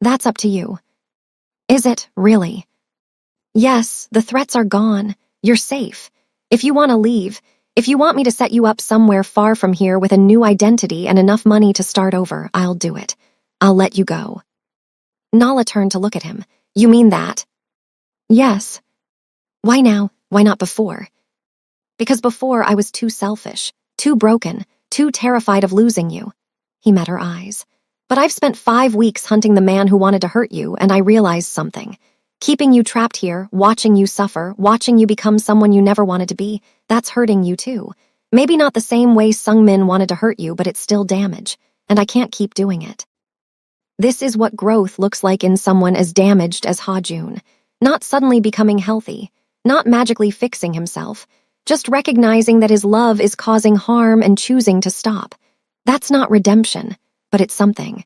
That's up to you. Is it, really? Yes, the threats are gone. You're safe. If you want to leave, if you want me to set you up somewhere far from here with a new identity and enough money to start over, I'll do it. I'll let you go. Nala turned to look at him. You mean that? Yes. Why now? Why not before? Because before I was too selfish, too broken, too terrified of losing you. He met her eyes. But I've spent 5 weeks hunting the man who wanted to hurt you, and I realized something. Keeping you trapped here, watching you suffer, watching you become someone you never wanted to be, that's hurting you too. Maybe not the same way Sungmin wanted to hurt you, but it's still damage, and I can't keep doing it. This is what growth looks like in someone as damaged as Ha-jun. Not suddenly becoming healthy, not magically fixing himself, just recognizing that his love is causing harm and choosing to stop. That's not redemption, but it's something.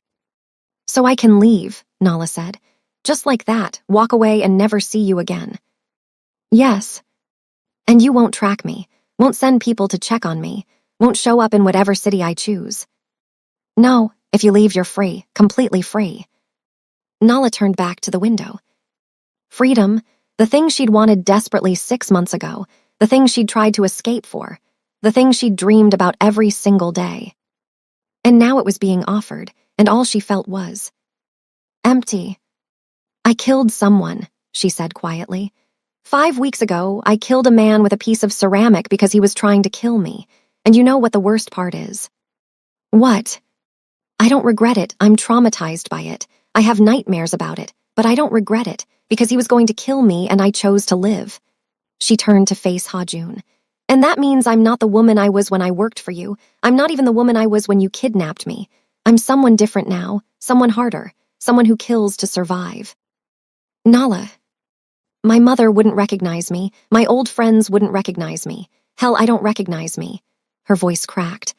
So I can leave, Nala said. Just like that, walk away and never see you again. Yes. And you won't track me, won't send people to check on me, won't show up in whatever city I choose. No, if you leave, you're free, completely free. Nala turned back to the window. Freedom, the thing she'd wanted desperately 6 months ago, the thing she'd tried to escape for, the thing she'd dreamed about every single day. And now it was being offered, and all she felt was empty. I killed someone, she said quietly. 5 weeks ago, I killed a man with a piece of ceramic because he was trying to kill me. And you know what the worst part is? What? I don't regret it. I'm traumatized by it. I have nightmares about it, but I don't regret it because he was going to kill me and I chose to live. She turned to face Ha-jun. And that means I'm not the woman I was when I worked for you. I'm not even the woman I was when you kidnapped me. I'm someone different now, someone harder, someone who kills to survive. Nala. My mother wouldn't recognize me. My old friends wouldn't recognize me. Hell, I don't recognize me. Her voice cracked.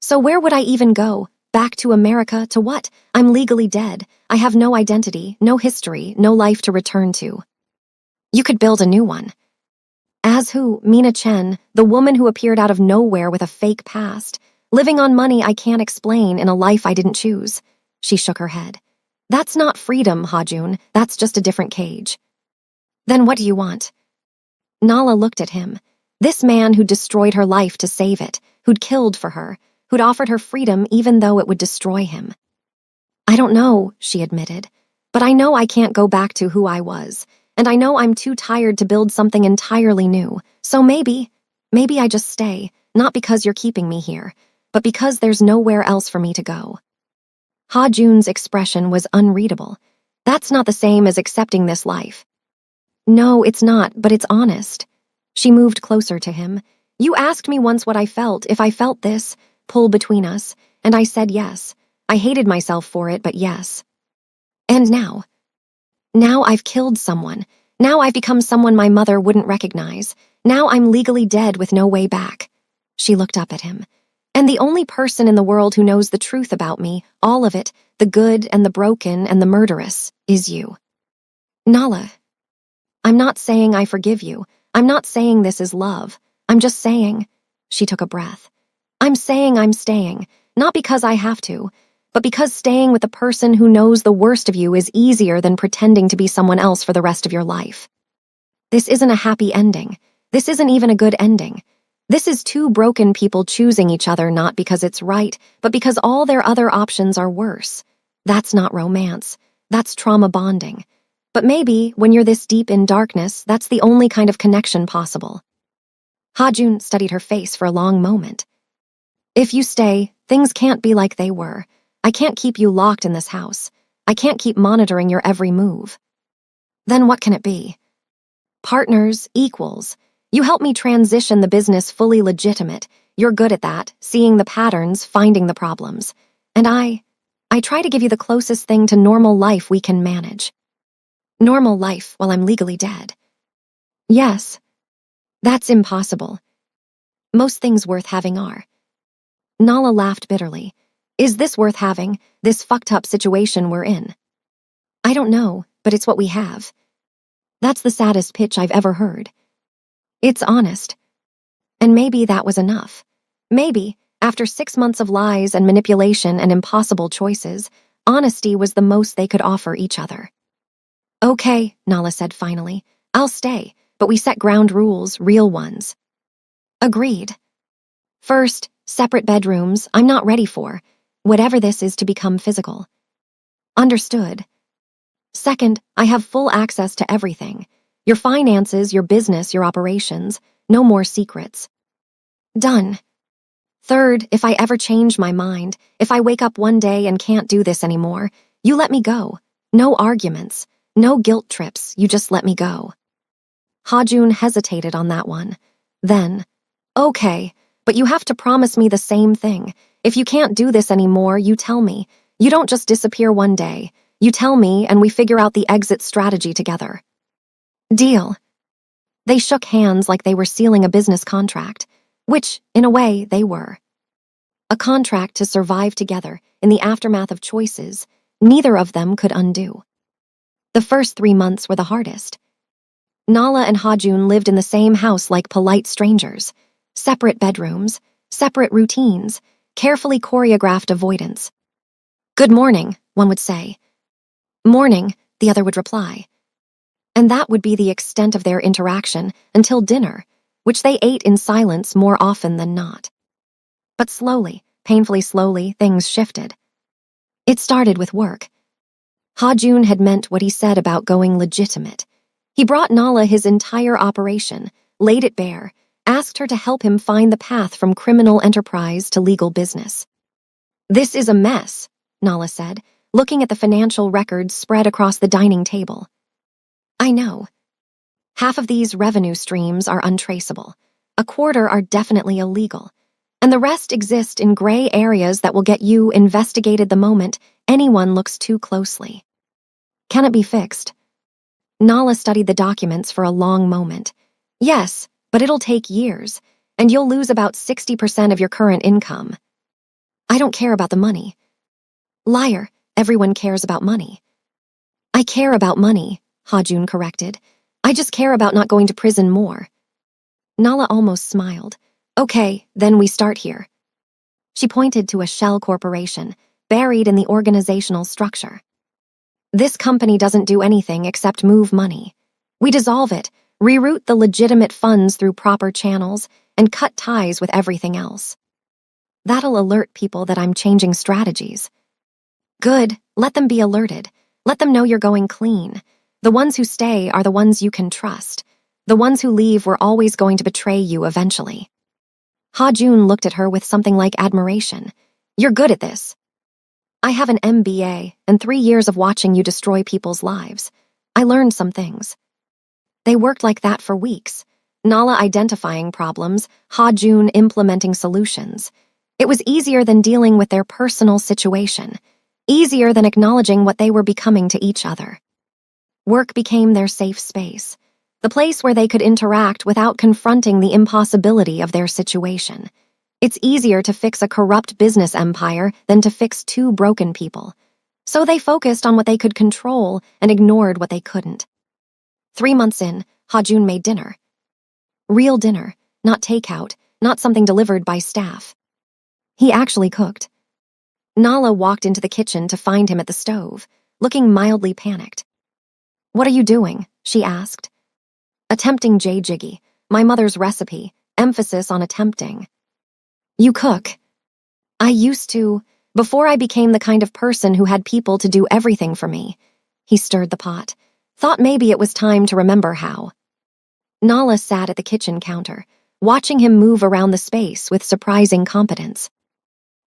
So where would I even go? Back to America? To what? I'm legally dead. I have no identity, no history, no life to return to. You could build a new one. As who? Mina Chen, the woman who appeared out of nowhere with a fake past, living on money I can't explain in a life I didn't choose. She shook her head. That's not freedom, Ha-jun. That's just a different cage. Then what do you want? Nala looked at him. This man who'd destroyed her life to save it, who'd killed for her, who'd offered her freedom even though it would destroy him. I don't know, she admitted, but I know I can't go back to who I was, and I know I'm too tired to build something entirely new, so maybe I just stay, not because you're keeping me here, but because there's nowhere else for me to go. Ha-jun's expression was unreadable. That's not the same as accepting this life. No, it's not, but it's honest. She moved closer to him. You asked me once what I felt, if I felt this pull between us, and I said yes. I hated myself for it, but yes. And now? Now I've killed someone. Now I've become someone my mother wouldn't recognize. Now I'm legally dead with no way back. She looked up at him. And the only person in the world who knows the truth about me, all of it, the good and the broken and the murderous, is you. Nala. I'm not saying I forgive you. I'm not saying this is love. I'm just saying, she took a breath. I'm saying I'm staying, not because I have to, but because staying with the person who knows the worst of you is easier than pretending to be someone else for the rest of your life. This isn't a happy ending. This isn't even a good ending. This is two broken people choosing each other not because it's right, but because all their other options are worse. That's not romance. That's trauma bonding. But maybe, when you're this deep in darkness, that's the only kind of connection possible. Ha-jun studied her face for a long moment. If you stay, things can't be like they were. I can't keep you locked in this house. I can't keep monitoring your every move. Then what can it be? Partners, equals. You help me transition the business fully legitimate. You're good at that, seeing the patterns, finding the problems. And I try to give you the closest thing to normal life we can manage. Normal life while I'm legally dead. Yes. That's impossible. Most things worth having are. Nala laughed bitterly. Is this worth having, this fucked up situation we're in? I don't know, but it's what we have. That's the saddest pitch I've ever heard. It's honest. And maybe that was enough. Maybe, after 6 months of lies and manipulation and impossible choices, honesty was the most they could offer each other. Okay, Nala said finally. I'll stay, but we set ground rules, real ones. Agreed. First, separate bedrooms, I'm not ready for. Whatever this is to become physical. Understood. Second, I have full access to everything. Your finances, your business, your operations. No more secrets. Done. Third, if I ever change my mind, if I wake up one day and can't do this anymore, you let me go. No arguments, no guilt trips, you just let me go. Hajun hesitated on that one. Then, okay, but you have to promise me the same thing. If you can't do this anymore, you tell me. You don't just disappear one day. You tell me and we figure out the exit strategy together. Deal. They shook hands like they were sealing a business contract, which, in a way, they were. A contract to survive together in the aftermath of choices neither of them could undo. The first 3 months were the hardest. Nala and Hajun lived in the same house like polite strangers. Separate bedrooms, separate routines, carefully choreographed avoidance. Good morning, one would say. Morning, the other would reply. And that would be the extent of their interaction until dinner, which they ate in silence more often than not. But slowly, painfully slowly, things shifted. It started with work. Hajun had meant what he said about going legitimate. He brought Nala his entire operation, laid it bare, asked her to help him find the path from criminal enterprise to legal business. This is a mess, Nala said, looking at the financial records spread across the dining table. I know. Half of these revenue streams are untraceable. A quarter are definitely illegal. And the rest exist in gray areas that will get you investigated the moment anyone looks too closely. Can it be fixed? Nala studied the documents for a long moment. Yes, but it'll take years, and you'll lose about 60% of your current income. I don't care about the money. Liar, everyone cares about money. I care about money, Hajun corrected. I just care about not going to prison more. Nala almost smiled. Okay, then we start here. She pointed to a shell corporation, buried in the organizational structure. This company doesn't do anything except move money. We dissolve it, reroute the legitimate funds through proper channels, and cut ties with everything else. That'll alert people that I'm changing strategies. Good, let them be alerted. Let them know you're going clean. The ones who stay are the ones you can trust. The ones who leave were always going to betray you eventually. Hajun looked at her with something like admiration. You're good at this. I have an MBA and 3 years of watching you destroy people's lives. I learned some things. They worked like that for weeks. Nala identifying problems, Hajun implementing solutions. It was easier than dealing with their personal situation. Easier than acknowledging what they were becoming to each other. Work became their safe space. The place where they could interact without confronting the impossibility of their situation. It's easier to fix a corrupt business empire than to fix 2 broken people. So they focused on what they could control and ignored what they couldn't. 3 months in, Hajun made dinner. Real dinner, not takeout, not something delivered by staff. He actually cooked. Nala walked into the kitchen to find him at the stove, looking mildly panicked. What are you doing? She asked. Attempting jjigae, my mother's recipe, emphasis on attempting. You cook. I used to, before I became the kind of person who had people to do everything for me. He stirred the pot, thought maybe it was time to remember how. Nala sat at the kitchen counter, watching him move around the space with surprising competence.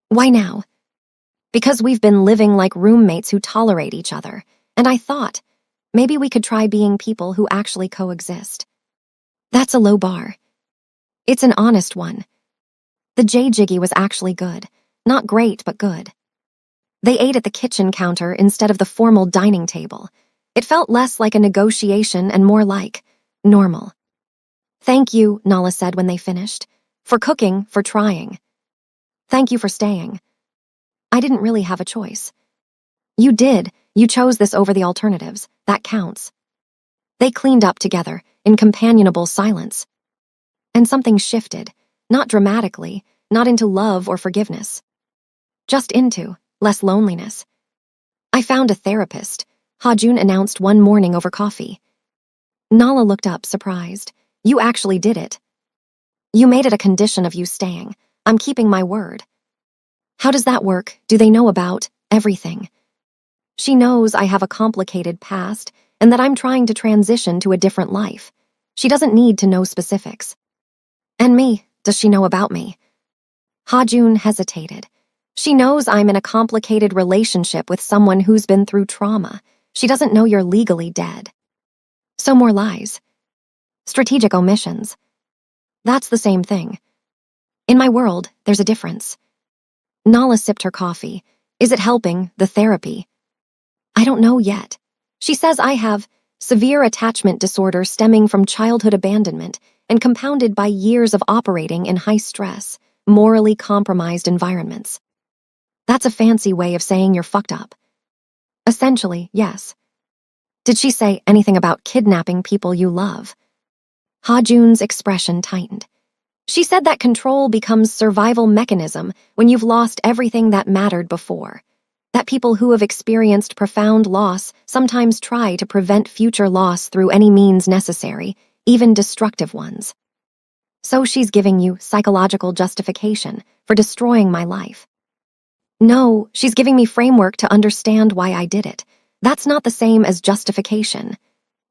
Why now? Because we've been living like roommates who tolerate each other, and I thought, maybe we could try being people who actually coexist. That's a low bar. It's an honest one. The jjigae was actually good. Not great, but good. They ate at the kitchen counter instead of the formal dining table. It felt less like a negotiation and more like normal. Thank you, Nala said when they finished. For cooking, for trying. Thank you for staying. I didn't really have a choice. You did. You chose this over the alternatives. That counts. They cleaned up together, in companionable silence. And something shifted, not dramatically, not into love or forgiveness. Just into less loneliness. I found a therapist, Ha-jun announced one morning over coffee. Nala looked up, surprised. You actually did it. You made it a condition of you staying. I'm keeping my word. How does that work? Do they know about everything? She knows I have a complicated past and that I'm trying to transition to a different life. She doesn't need to know specifics. And me, does she know about me? Ha-jun hesitated. She knows I'm in a complicated relationship with someone who's been through trauma. She doesn't know you're legally dead. So more lies. Strategic omissions. That's the same thing. In my world, there's a difference. Nala sipped her coffee. Is it helping, the therapy? I don't know yet. She says I have severe attachment disorder stemming from childhood abandonment and compounded by years of operating in high-stress, morally compromised environments. That's a fancy way of saying you're fucked up. Essentially, yes. Did she say anything about kidnapping people you love? Ha-jun's expression tightened. She said that control becomes survival mechanism when you've lost everything that mattered before. That people who have experienced profound loss sometimes try to prevent future loss through any means necessary, even destructive ones. So she's giving you psychological justification for destroying my life. No, she's giving me framework to understand why I did it. That's not the same as justification.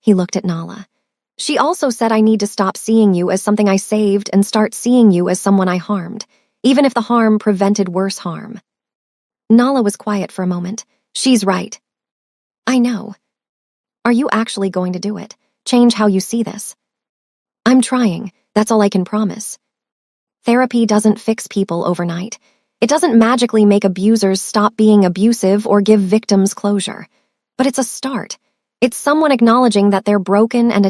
He looked at Nala. She also said I need to stop seeing you as something I saved and start seeing you as someone I harmed, even if the harm prevented worse harm. Nala was quiet for a moment. She's right. I know. Are you actually going to do it? Change how you see this? I'm trying. That's all I can promise. Therapy doesn't fix people overnight. It doesn't magically make abusers stop being abusive or give victims closure. But it's a start. It's someone acknowledging that they're broken and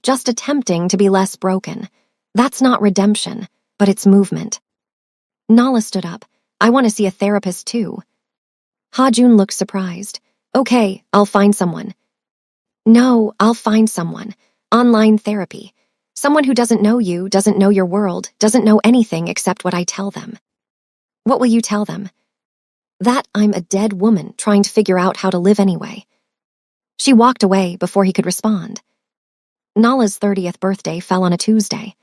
just attempting to be less broken. That's not redemption, but it's movement. Nala stood up. I want to see a therapist too. Ha-jun looked surprised. Okay, I'll find someone. No, I'll find someone. Online therapy. Someone who doesn't know you, doesn't know your world, doesn't know anything except what I tell them. What will you tell them? That I'm a dead woman trying to figure out how to live anyway. She walked away before he could respond. Nala's 30th birthday fell on a Tuesday.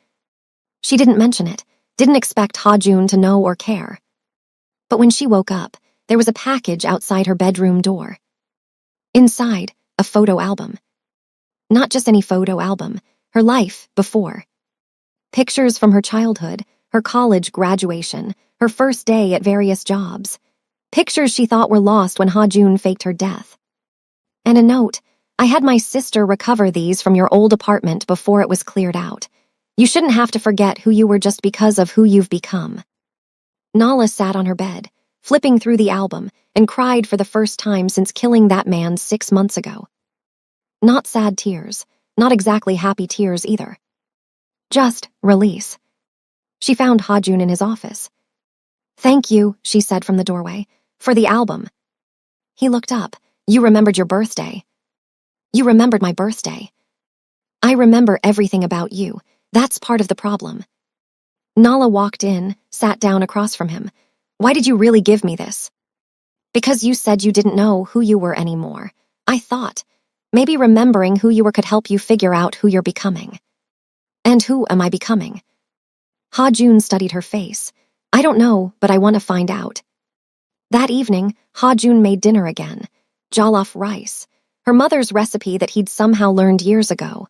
She didn't mention it, didn't expect Ha-jun to know or care. But when she woke up, there was a package outside her bedroom door. Inside, a photo album. Not just any photo album, her life before. Pictures from her childhood, her college graduation, her first day at various jobs. Pictures she thought were lost when Ha-jun faked her death. And a note, I had my sister recover these from your old apartment before it was cleared out. You shouldn't have to forget who you were just because of who you've become. Nala sat on her bed, flipping through the album, and cried for the first time since killing that man 6 months ago. Not sad tears, not exactly happy tears either. Just release. She found Ha-jun in his office. Thank you, she said from the doorway, for the album. He looked up. You remembered your birthday. You remembered my birthday. I remember everything about you. That's part of the problem. Nala walked in, sat down across from him. Why did you really give me this? Because you said you didn't know who you were anymore. I thought, maybe remembering who you were could help you figure out who you're becoming. And who am I becoming? Ha-jun studied her face. I don't know, but I want to find out. That evening, Ha-jun made dinner again. Jollof rice, her mother's recipe that he'd somehow learned years ago.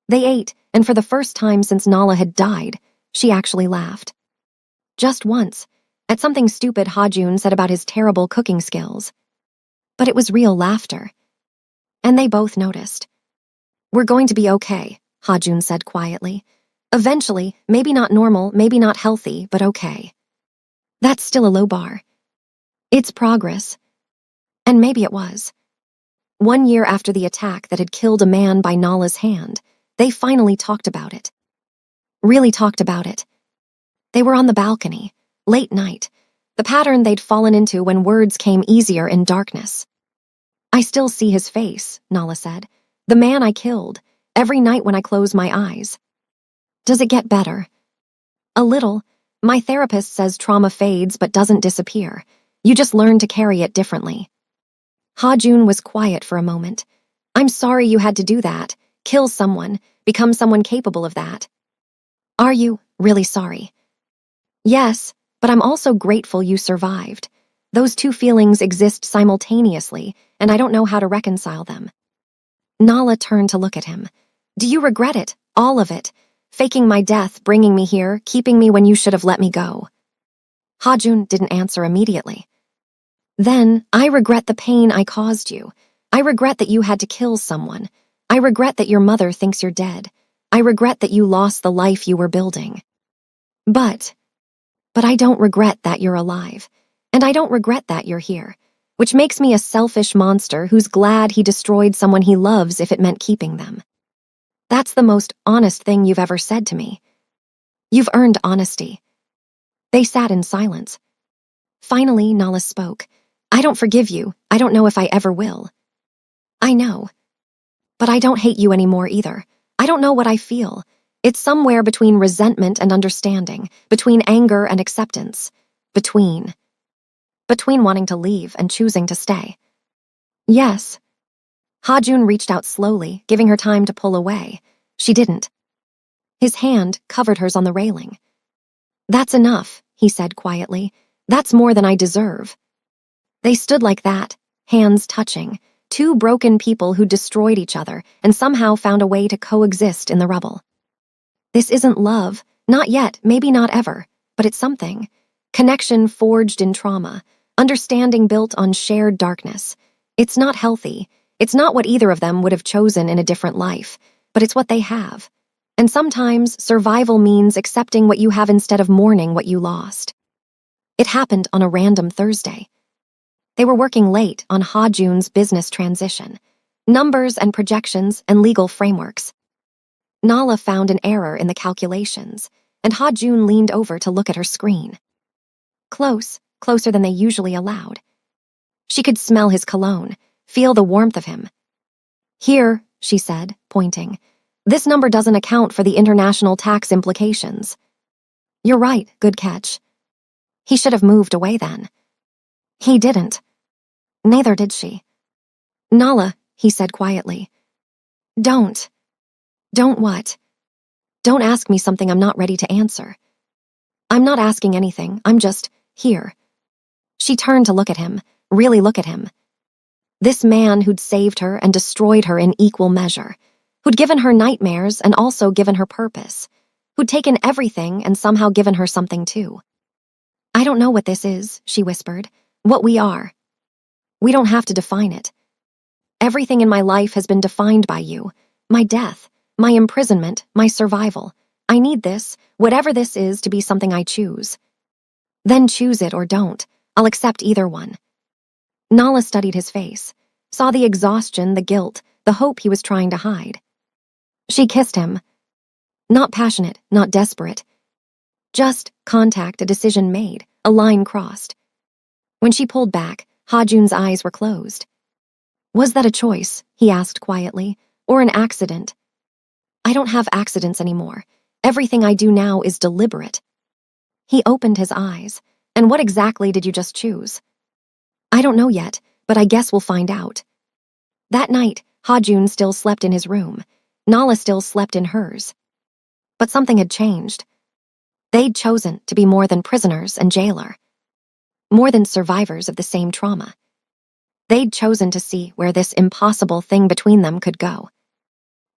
They ate, and for the first time since Nala had died, she actually laughed. Just once, at something stupid Ha-jun said about his terrible cooking skills. But it was real laughter. And they both noticed. We're going to be okay, Ha-jun said quietly. Eventually, maybe not normal, maybe not healthy, but okay. That's still a low bar. It's progress. And maybe it was. 1 year after the attack that had killed a man by Nala's hand, they finally talked about it. Really talked about it. They were on the balcony, late night, the pattern they'd fallen into when words came easier in darkness. I still see his face, Nala said. The man I killed, every night when I close my eyes. Does it get better? A little, My therapist says trauma fades but doesn't disappear. You just learn to carry it differently. Ha-jun was quiet for a moment. I'm sorry you had to do that. Kill someone, become someone capable of that. Are you really sorry? Yes, but I'm also grateful you survived. Those two feelings exist simultaneously, and I don't know how to reconcile them. Nala turned to look at him. Do you regret it? All of it? Faking my death, bringing me here, keeping me when you should have let me go. Ha-jun didn't answer immediately. Then, I regret the pain I caused you. I regret that you had to kill someone. I regret that your mother thinks you're dead. I regret that you lost the life you were building. But I don't regret that you're alive. And I don't regret that you're here. Which makes me a selfish monster who's glad he destroyed someone he loves if it meant keeping them. That's the most honest thing you've ever said to me. You've earned honesty. They sat in silence. Finally, Nala spoke. I don't forgive you. I don't know if I ever will. I know. But I don't hate you anymore either. I don't know what I feel. It's somewhere between resentment and understanding, between anger and acceptance, between wanting to leave and choosing to stay. Yes. Ha-jun reached out slowly, giving her time to pull away. She didn't. His hand covered hers on the railing. That's enough, he said quietly. That's more than I deserve. They stood like that, hands touching, two broken people who destroyed each other and somehow found a way to coexist in the rubble. This isn't love, not yet, maybe not ever, but it's something. Connection forged in trauma, understanding built on shared darkness. It's not healthy. It's not what either of them would have chosen in a different life, but it's what they have. And sometimes survival means accepting what you have instead of mourning what you lost. It happened on a random Thursday. They were working late on Ha-jun's business transition, numbers and projections and legal frameworks. Nala found an error in the calculations, and Ha-jun leaned over to look at her screen. Closer than they usually allowed. She could smell his cologne, feel the warmth of him. Here, she said, pointing. This number doesn't account for the international tax implications. You're right, good catch. He should have moved away then. He didn't. Neither did she. Nala, he said quietly. Don't. Don't what? Don't ask me something I'm not ready to answer. I'm not asking anything, I'm just here. She turned to look at him, really look at him. This man who'd saved her and destroyed her in equal measure, who'd given her nightmares and also given her purpose, who'd taken everything and somehow given her something too. I don't know what this is, she whispered, what we are. We don't have to define it. Everything in my life has been defined by you, my death, my imprisonment, my survival. I need this, whatever this is, to be something I choose. Then choose it or don't. I'll accept either one. Nala studied his face, saw the exhaustion, the guilt, the hope he was trying to hide. She kissed him. Not passionate, not desperate. Just contact, a decision made, a line crossed. When she pulled back, Ha-jun's eyes were closed. Was that a choice, he asked quietly, or an accident? I don't have accidents anymore. Everything I do now is deliberate. He opened his eyes. And what exactly did you just choose? I don't know yet, but I guess we'll find out. That night, Ha-jun still slept in his room. Nala still slept in hers. But something had changed. They'd chosen to be more than prisoners and jailer. More than survivors of the same trauma. They'd chosen to see where this impossible thing between them could go.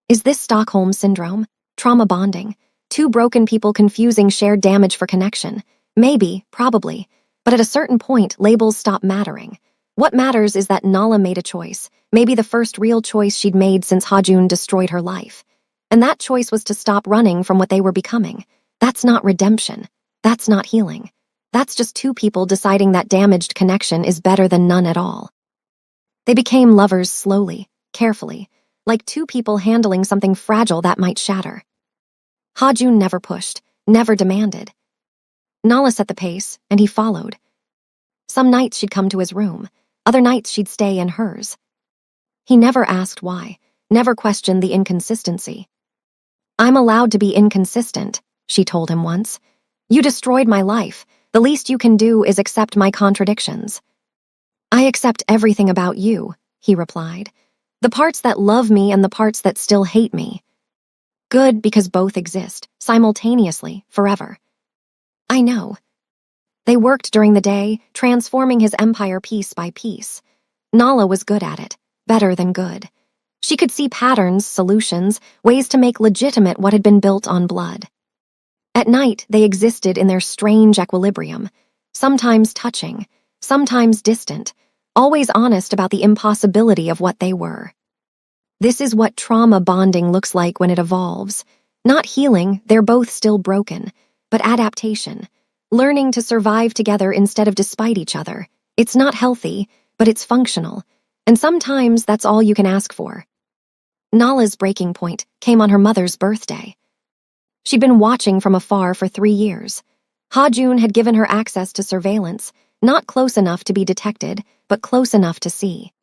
Is this Stockholm Syndrome? Trauma bonding? Two broken people confusing shared damage for connection? Maybe, probably. But at a certain point, labels stop mattering. What matters is that Nala made a choice, maybe the first real choice she'd made since Ha-jun destroyed her life. And that choice was to stop running from what they were becoming. That's not redemption. That's not healing. That's just two people deciding that damaged connection is better than none at all. They became lovers slowly, carefully, like two people handling something fragile that might shatter. Ha-jun never pushed, never demanded. Nala set the pace, and he followed. Some nights she'd come to his room, other nights she'd stay in hers. He never asked why, never questioned the inconsistency. I'm allowed to be inconsistent, she told him once. You destroyed my life. The least you can do is accept my contradictions. I accept everything about you, he replied. The parts that love me and the parts that still hate me. Good, because both exist, simultaneously, forever. I know. They worked during the day, transforming his empire piece by piece. Nala was good at it, better than good. She could see patterns, solutions, ways to make legitimate what had been built on blood. At night, they existed in their strange equilibrium, sometimes touching, sometimes distant, always honest about the impossibility of what they were. This is what trauma bonding looks like when it evolves. Not healing, they're both still broken, but adaptation. Learning to survive together instead of despite each other. It's not healthy, but it's functional. And sometimes that's all you can ask for. Nala's breaking point came on her mother's birthday. She'd been watching from afar for 3 years. Ha-Jun had given her access to surveillance, not close enough to be detected, but close enough to see.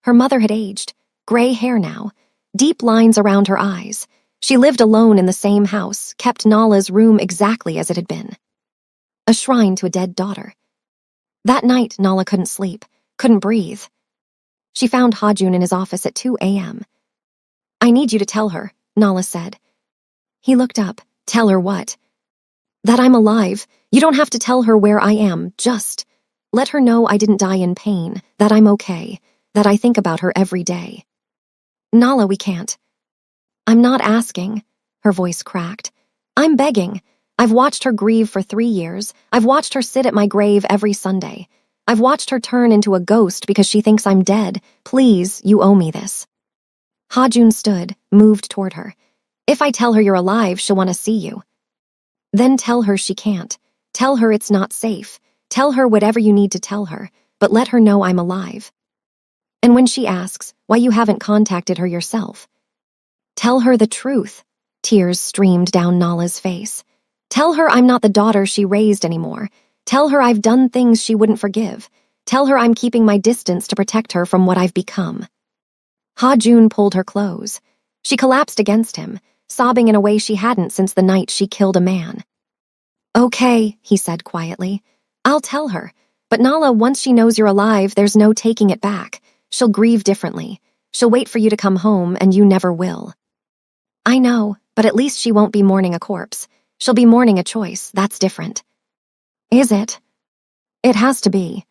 Her mother had aged, gray hair now, deep lines around her eyes. She lived alone in the same house, kept Nala's room exactly as it had been. A shrine to a dead daughter. That night, Nala couldn't sleep, couldn't breathe. She found Ha-Jun in his office at 2 a.m. I need you to tell her, Nala said. He looked up. Tell her what? That I'm alive. You don't have to tell her where I am, just let her know I didn't die in pain, that I'm okay, that I think about her every day. Nala, we can't. I'm not asking, her voice cracked. I'm begging. I've watched her grieve for 3 years. I've watched her sit at my grave every Sunday. I've watched her turn into a ghost because she thinks I'm dead. Please, you owe me this. Ha-Jun stood, moved toward her. If I tell her you're alive, she'll want to see you. Then tell her she can't. Tell her it's not safe. Tell her whatever you need to tell her, but let her know I'm alive. And when she asks why you haven't contacted her yourself, tell her the truth. Tears streamed down Nala's face. Tell her I'm not the daughter she raised anymore. Tell her I've done things she wouldn't forgive. Tell her I'm keeping my distance to protect her from what I've become. Ha-Jun pulled her close. She collapsed against him, sobbing in a way she hadn't since the night she killed a man. Okay, he said quietly. I'll tell her. But Nala, once she knows you're alive, there's no taking it back. She'll grieve differently. She'll wait for you to come home, and you never will. I know, but at least she won't be mourning a corpse. She'll be mourning a choice. That's different. Is it? It has to be.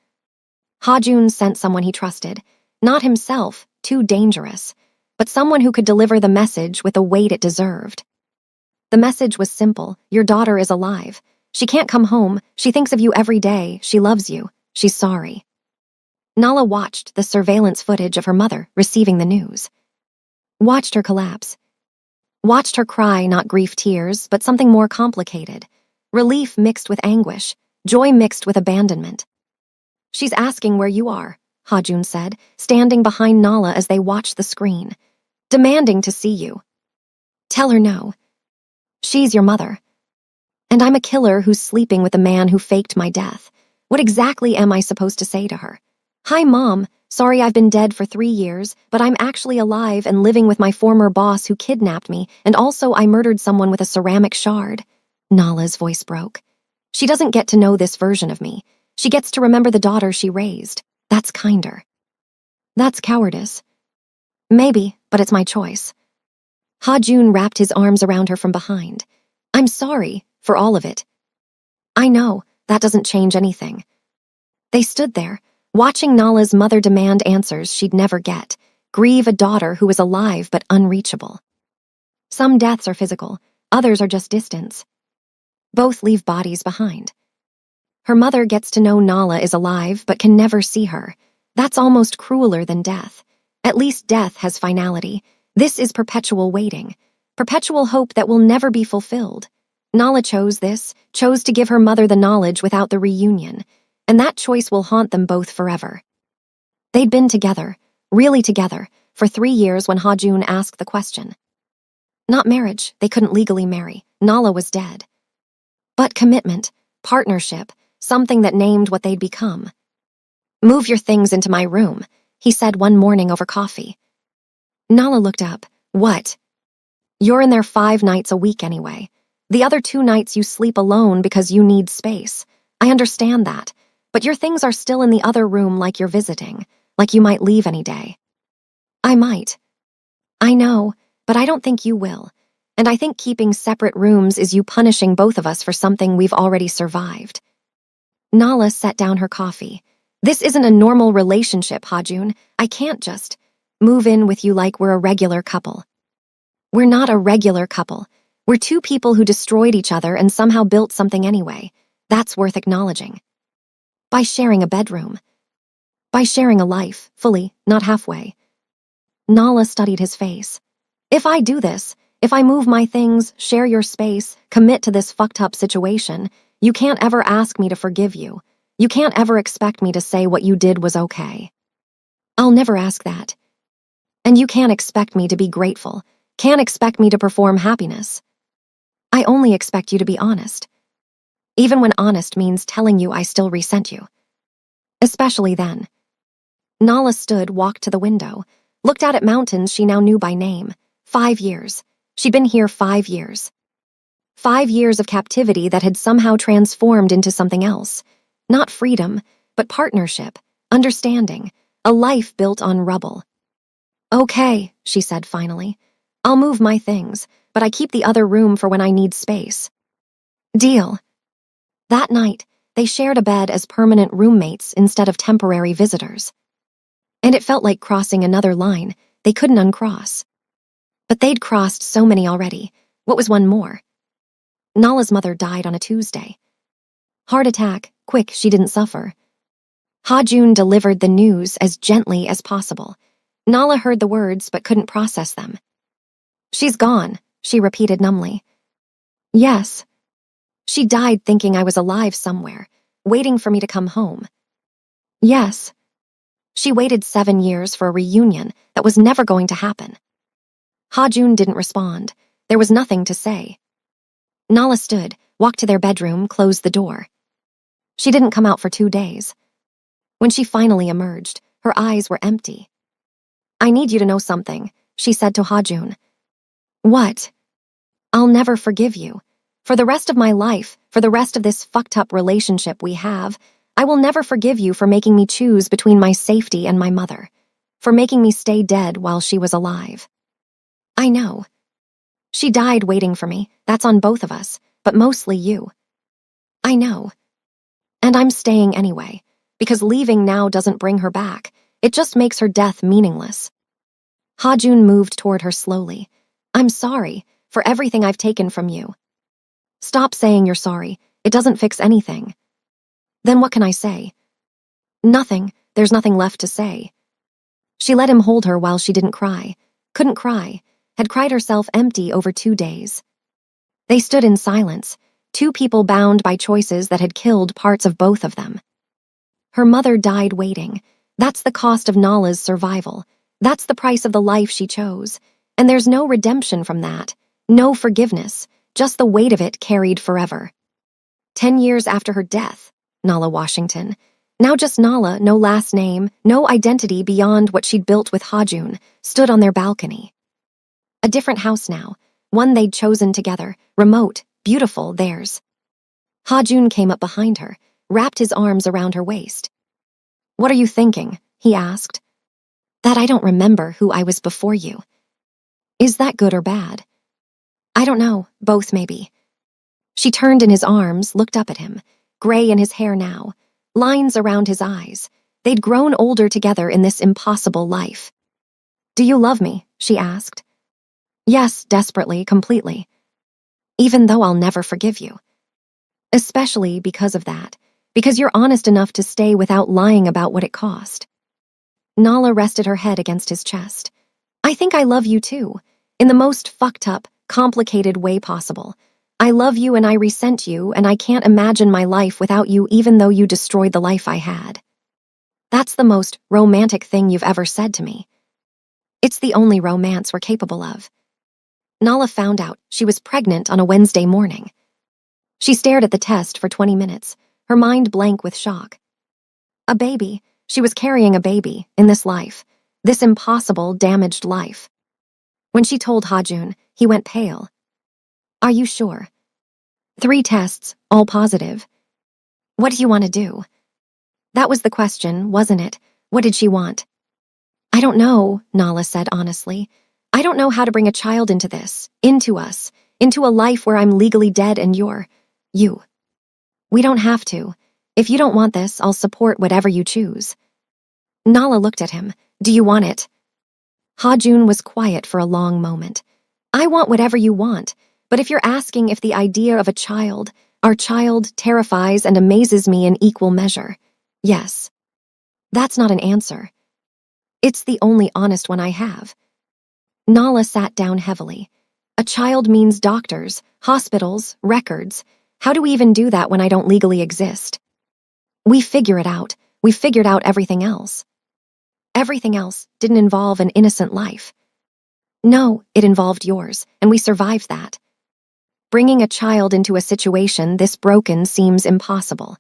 Ha-Jun sent someone he trusted. Not himself, too dangerous, but someone who could deliver the message with the weight it deserved. The message was simple. Your daughter is alive. She can't come home. She thinks of you every day. She loves you. She's sorry. Nala watched the surveillance footage of her mother receiving the news. Watched her collapse. Watched her cry, not grief tears, but something more complicated. Relief mixed with anguish. Joy mixed with abandonment. She's asking where you are, Ha-Jun said, standing behind Nala as they watched the screen. Demanding to see you. Tell her no. She's your mother. And I'm a killer who's sleeping with the man who faked my death. What exactly am I supposed to say to her? Hi, Mom. Sorry I've been dead for 3 years, but I'm actually alive and living with my former boss who kidnapped me, and also I murdered someone with a ceramic shard. Nala's voice broke. She doesn't get to know this version of me. She gets to remember the daughter she raised. That's kinder. That's cowardice. Maybe, but it's my choice. Ha-Jun wrapped his arms around her from behind. I'm sorry, for all of it. I know, that doesn't change anything. They stood there, watching Nala's mother demand answers she'd never get, grieve a daughter who was alive but unreachable. Some deaths are physical, others are just distance. Both leave bodies behind. Her mother gets to know Nala is alive but can never see her. That's almost crueler than death. At least death has finality. This is perpetual waiting, perpetual hope that will never be fulfilled. Nala chose this, chose to give her mother the knowledge without the reunion, and that choice will haunt them both forever. They'd been together, really together, for 3 years when Ha-Jun asked the question. Not marriage, they couldn't legally marry. Nala was dead. But commitment, partnership, something that named what they'd become. Move your things into my room, he said one morning over coffee. Nala looked up. What? You're in there 5 nights a week anyway. The other 2 nights you sleep alone because you need space. I understand that, but your things are still in the other room like you're visiting, like you might leave any day. I might. I know, but I don't think you will. And I think keeping separate rooms is you punishing both of us for something we've already survived. Nala set down her coffee. This isn't a normal relationship, Hajun. I can't just move in with you like we're a regular couple. We're not a regular couple. We're two people who destroyed each other and somehow built something anyway. That's worth acknowledging. By sharing a bedroom. By sharing a life, fully, not halfway. Nala studied his face. If I do this, if I move my things, share your space, commit to this fucked up situation, you can't ever ask me to forgive you. You can't ever expect me to say what you did was okay. I'll never ask that. And you can't expect me to be grateful, can't expect me to perform happiness. I only expect you to be honest. Even when honest means telling you I still resent you. Especially then. Nala stood, walked to the window, looked out at mountains she now knew by name. 5 years. She'd been here 5 years. 5 years of captivity that had somehow transformed into something else. Not freedom, but partnership, understanding, a life built on rubble. Okay, she said finally. I'll move my things, but I keep the other room for when I need space. Deal. That night, they shared a bed as permanent roommates instead of temporary visitors. And it felt like crossing another line they couldn't uncross. But they'd crossed so many already. What was one more? Nala's mother died on a Tuesday. Heart attack, quick, she didn't suffer. Hajun delivered the news as gently as possible. Nala heard the words but couldn't process them. She's gone, she repeated numbly. Yes. She died thinking I was alive somewhere, waiting for me to come home. Yes. She waited 7 years for a reunion that was never going to happen. Hajun didn't respond. There was nothing to say. Nala stood, walked to their bedroom, closed the door. She didn't come out for 2 days. When she finally emerged, her eyes were empty. I need you to know something, she said to Hajun. What? I'll never forgive you. For the rest of my life, for the rest of this fucked up relationship we have, I will never forgive you for making me choose between my safety and my mother, for making me stay dead while she was alive. I know. She died waiting for me, that's on both of us, but mostly you. I know. And I'm staying anyway, because leaving now doesn't bring her back, it just makes her death meaningless. Hajun moved toward her slowly. I'm sorry for everything I've taken from you. Stop saying you're sorry, it doesn't fix anything. Then what can I say? Nothing, there's nothing left to say. She let him hold her while she didn't cry, couldn't cry, had cried herself empty over 2 days. They stood in silence, two people bound by choices that had killed parts of both of them. Her mother died waiting. That's the cost of Nala's survival. That's the price of the life she chose. And there's no redemption from that, no forgiveness, just the weight of it carried forever. 10 years after her death, Nala Washington. Now just Nala, no last name, no identity beyond what she'd built with Hajun, stood on their balcony. A different house now, one they'd chosen together, remote, beautiful, theirs. Hajun came up behind her, wrapped his arms around her waist. What are you thinking? He asked. That I don't remember who I was before you. Is that good or bad? I don't know, both maybe. She turned in his arms, looked up at him, gray in his hair now, lines around his eyes. They'd grown older together in this impossible life. Do you love me? She asked. Yes, desperately, completely. Even though I'll never forgive you. Especially because of that, because you're honest enough to stay without lying about what it cost. Nala rested her head against his chest. I think I love you too, in the most fucked up, complicated way possible. I love you and I resent you, and I can't imagine my life without you even though you destroyed the life I had. That's the most romantic thing you've ever said to me. It's the only romance we're capable of. Nala found out she was pregnant on a Wednesday morning. She stared at the test for 20 minutes, her mind blank with shock. A baby. She was carrying a baby in this life, this impossible, damaged life. When she told Hajun, he went pale. Are you sure? 3 tests, all positive. What do you want to do? That was the question, wasn't it? What did she want? I don't know, Nala said honestly. I don't know how to bring a child into this, into us, into a life where I'm legally dead and you. We don't have to. If you don't want this, I'll support whatever you choose. Nala looked at him. Do you want it? Ha-jun was quiet for a long moment. I want whatever you want, but if you're asking if the idea of our child, terrifies and amazes me in equal measure, yes. That's not an answer. It's the only honest one I have. Nala sat down heavily. A child means doctors, hospitals, records. How do we even do that when I don't legally exist? We figure it out. We figured out everything else. Everything else didn't involve an innocent life. No, it involved yours, and we survived that. Bringing a child into a situation this broken seems impossible.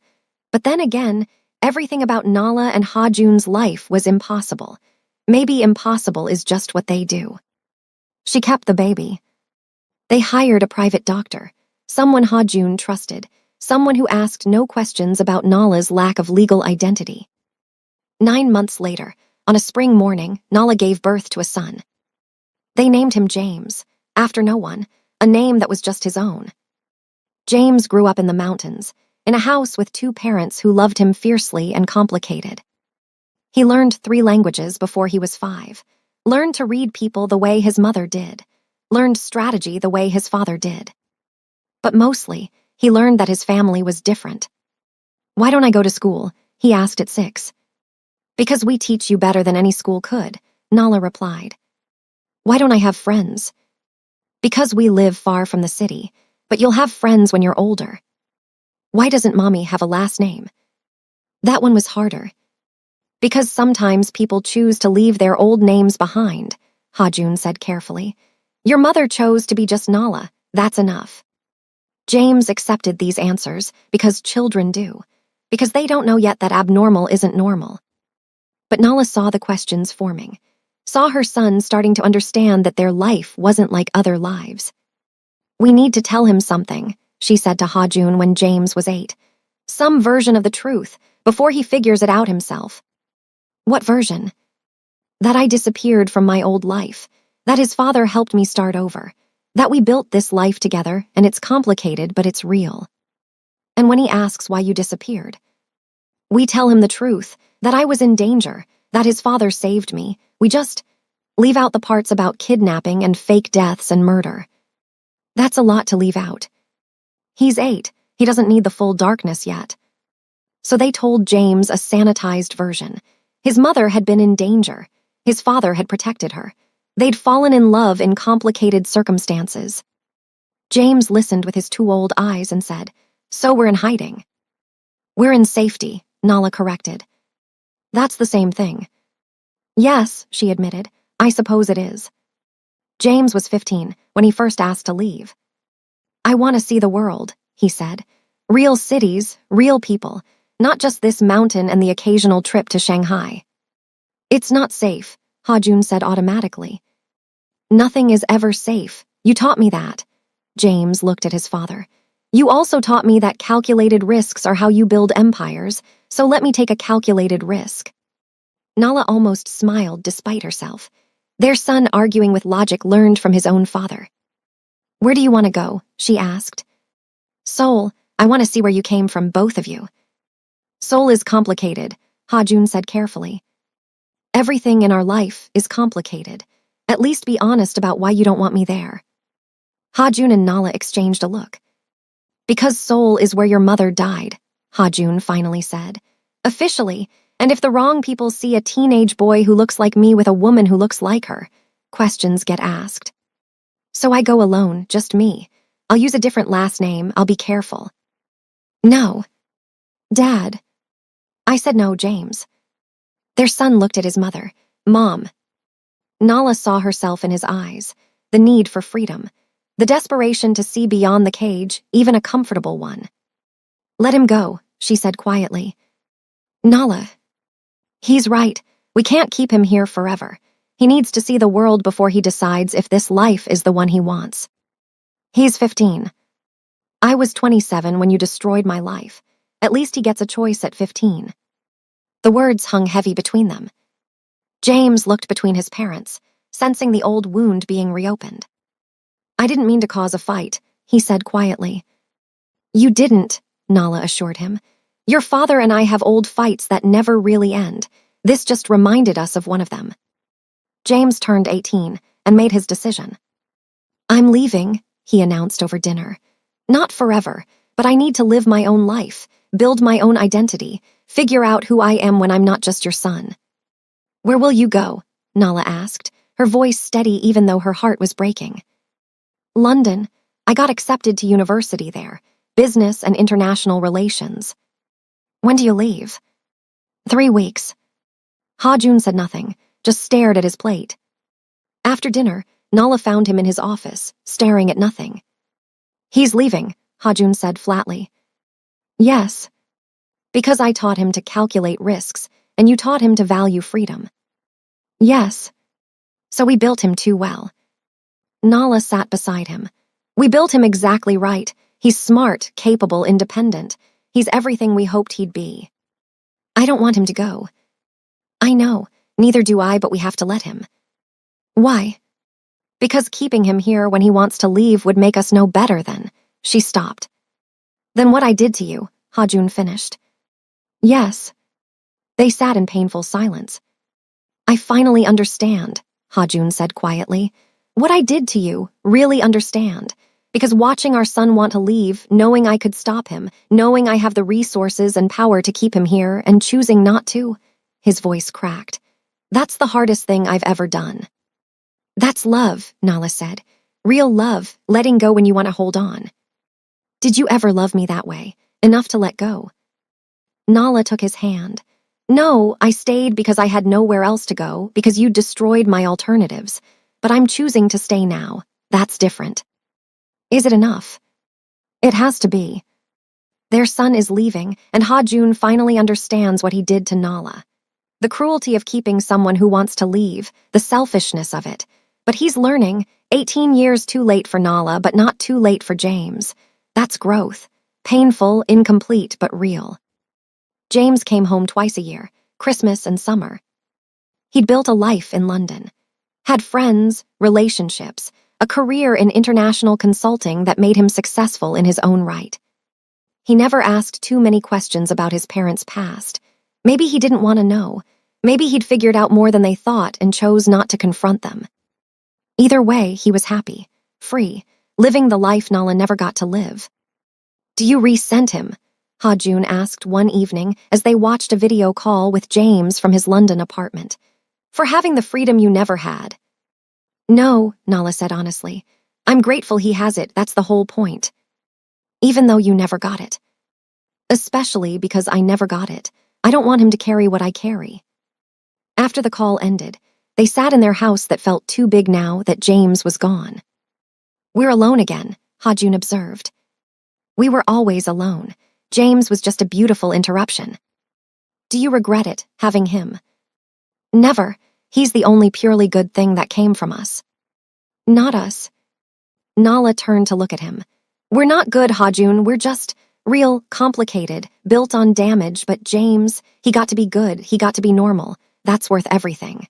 But then again, everything about Nala and Ha-jun's life was impossible. Maybe impossible is just what they do. She kept the baby. They hired a private doctor, someone Ha-jun trusted, someone who asked no questions about Nala's lack of legal identity. 9 months later, on a spring morning, Nala gave birth to a son. They named him James, after no one, a name that was just his own. James grew up in the mountains, in a house with 2 parents who loved him fiercely and complicated. He learned 3 languages before he was 5, learned to read people the way his mother did, learned strategy the way his father did. But mostly, he learned that his family was different. Why don't I go to school? He asked at 6. Because we teach you better than any school could, Nala replied. Why don't I have friends? Because we live far from the city, but you'll have friends when you're older. Why doesn't Mommy have a last name? That one was harder. Because sometimes people choose to leave their old names behind, Ha-jun said carefully. Your mother chose to be just Nala, that's enough. James accepted these answers because children do, because they don't know yet that abnormal isn't normal. But Nala saw the questions forming, saw her son starting to understand that their life wasn't like other lives. We need to tell him something, she said to Ha-jun when James was 8. Some version of the truth, before he figures it out himself. What version? That I disappeared from my old life, that his father helped me start over, that we built this life together and it's complicated but it's real. And when he asks why you disappeared, we tell him the truth, that I was in danger, that his father saved me. We just leave out the parts about kidnapping and fake deaths and murder. That's a lot to leave out. He's 8. He doesn't need the full darkness yet. So they told James a sanitized version. His mother had been in danger. His father had protected her. They'd fallen in love in complicated circumstances. James listened with his 2 old eyes and said, So we're in hiding. We're in safety, Nala corrected. That's the same thing. Yes, she admitted. I suppose it is. James was 15 when he first asked to leave. I want to see the world, he said. Real cities, real people, not just this mountain and the occasional trip to Shanghai. It's not safe, Ha-jun said automatically. Nothing is ever safe. You taught me that. James looked at his father. You also taught me that calculated risks are how you build empires, so let me take a calculated risk. Nala almost smiled despite herself. Their son arguing with logic learned from his own father. Where do you want to go? She asked. Seoul, I want to see where you came from, both of you. Seoul is complicated, Ha-jun said carefully. Everything in our life is complicated. At least be honest about why you don't want me there. Ha-jun and Nala exchanged a look. Because Seoul is where your mother died, Ha-jun finally said. Officially, and if the wrong people see a teenage boy who looks like me with a woman who looks like her, questions get asked. So I go alone, just me. I'll use a different last name, I'll be careful. No. Dad. I said no, James. Their son looked at his mother. Mom. Nala saw herself in his eyes, the need for freedom, the desperation to see beyond the cage, even a comfortable one. Let him go, she said quietly. Nala. He's right. We can't keep him here forever. He needs to see the world before he decides if this life is the one he wants. He's 15. I was 27 when you destroyed my life. At least he gets a choice at 15. The words hung heavy between them. James looked between his parents, sensing the old wound being reopened. I didn't mean to cause a fight, he said quietly. You didn't, Nala assured him. Your father and I have old fights that never really end. This just reminded us of one of them. James turned 18 and made his decision. I'm leaving, he announced over dinner. Not forever, but I need to live my own life, build my own identity, figure out who I am when I'm not just your son. Where will you go? Nala asked, her voice steady even though her heart was breaking. London. I got accepted to university there, business and international relations. When do you leave? 3 weeks. Ha-Jun said nothing, just stared at his plate. After dinner, Nala found him in his office, staring at nothing. He's leaving, Ha-Jun said flatly. Yes. Because I taught him to calculate risks, and you taught him to value freedom. Yes. So we built him too well. Nala sat beside him. We built him exactly right. He's smart, capable, independent. He's everything we hoped he'd be. I don't want him to go. I know, neither do I, but we have to let him. Why? Because keeping him here when he wants to leave would make us no better then. She stopped. Then what I did to you, Ha-Jun finished. Yes. They sat in painful silence. I finally understand, Ha-Jun said quietly. What I did to you, really understand. Because watching our son want to leave, knowing I could stop him, knowing I have the resources and power to keep him here, and choosing not to, his voice cracked. That's the hardest thing I've ever done. That's love, Nala said. Real love, letting go when you want to hold on. Did you ever love me that way, enough to let go? Nala took his hand. No, I stayed because I had nowhere else to go, because you destroyed my alternatives. But I'm choosing to stay now. That's different. Is it enough? It has to be. Their son is leaving, and Ha-Jun finally understands what he did to Nala. The cruelty of keeping someone who wants to leave, the selfishness of it. But he's learning, 18 years too late for Nala, but not too late for James. That's growth. Painful, incomplete, but real. James came home twice a year, Christmas and summer. He'd built a life in London. Had friends, relationships, a career in international consulting that made him successful in his own right. He never asked too many questions about his parents' past. Maybe he didn't want to know. Maybe he'd figured out more than they thought and chose not to confront them. Either way, he was happy, free, living the life Nala never got to live. Do you resent him? Ha-Jun asked one evening as they watched a video call with James from his London apartment. For having the freedom you never had. No, Nala said honestly. I'm grateful he has it, that's the whole point. Even though you never got it. Especially because I never got it. I don't want him to carry what I carry. After the call ended, they sat in their house that felt too big now that James was gone. We're alone again, Ha-Jun observed. We were always alone. James was just a beautiful interruption. Do you regret it, having him? Never. He's the only purely good thing that came from us. Not us. Nala turned to look at him. We're not good, Ha-Jun, we're just real, complicated, built on damage, but James, he got to be good, he got to be normal. That's worth everything.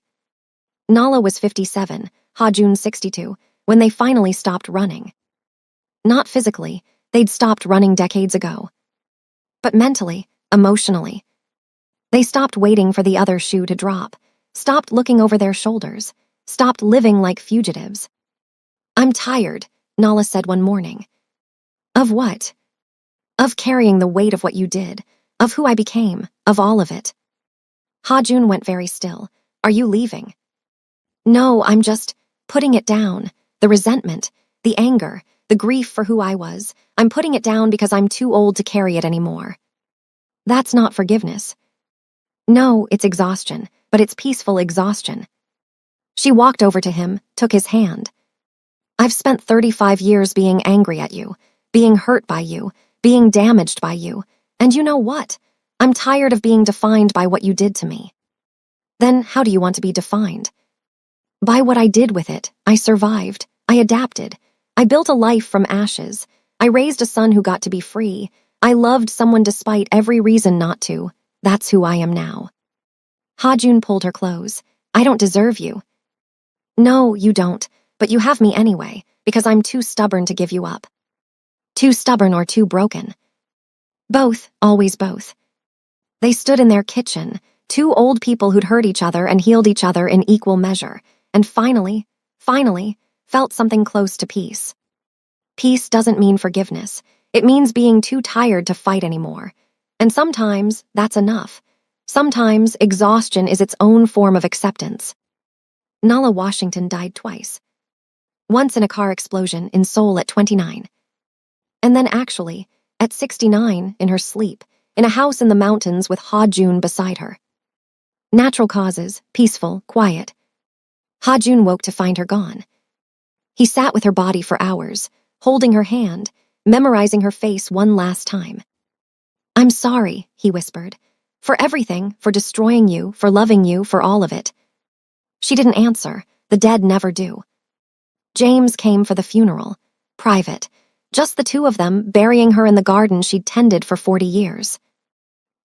Nala was 57, Ha-Jun 62, when they finally stopped running. Not physically, they'd stopped running decades ago. But mentally, emotionally. They stopped waiting for the other shoe to drop, stopped looking over their shoulders, stopped living like fugitives. I'm tired, Nala said one morning. Of what? Of carrying the weight of what you did, of who I became, of all of it. Ha-Jun went very still. Are you leaving? No, I'm just putting it down. The resentment, the anger, the grief for who I was. I'm putting it down because I'm too old to carry it anymore. That's not forgiveness. No, it's exhaustion, but it's peaceful exhaustion. She walked over to him, took his hand. I've spent 35 years being angry at you, being hurt by you, being damaged by you, and you know what? I'm tired of being defined by what you did to me. Then how do you want to be defined? By what I did with it. I survived. I adapted. I built a life from ashes. I raised a son who got to be free. I loved someone despite every reason not to. That's who I am now. Ha-jun pulled her close. I don't deserve you. No, you don't, but you have me anyway, because I'm too stubborn to give you up. Too stubborn or too broken. Both, always both. They stood in their kitchen, two old people who'd hurt each other and healed each other in equal measure, and finally, felt something close to peace. Peace doesn't mean forgiveness. It means being too tired to fight anymore. And sometimes that's enough. Sometimes exhaustion is its own form of acceptance. Nala Washington died twice. Once in a car explosion in Seoul at 29. And then actually, at 69, in her sleep, in a house in the mountains with Ha-jun beside her. Natural causes, peaceful, quiet. Ha-jun woke to find her gone. He sat with her body for hours, holding her hand, memorizing her face one last time. I'm sorry, he whispered. For everything, for destroying you, for loving you, for all of it. She didn't answer. The dead never do. James came for the funeral. Private. Just the two of them, burying her in the garden she'd tended for 40 years.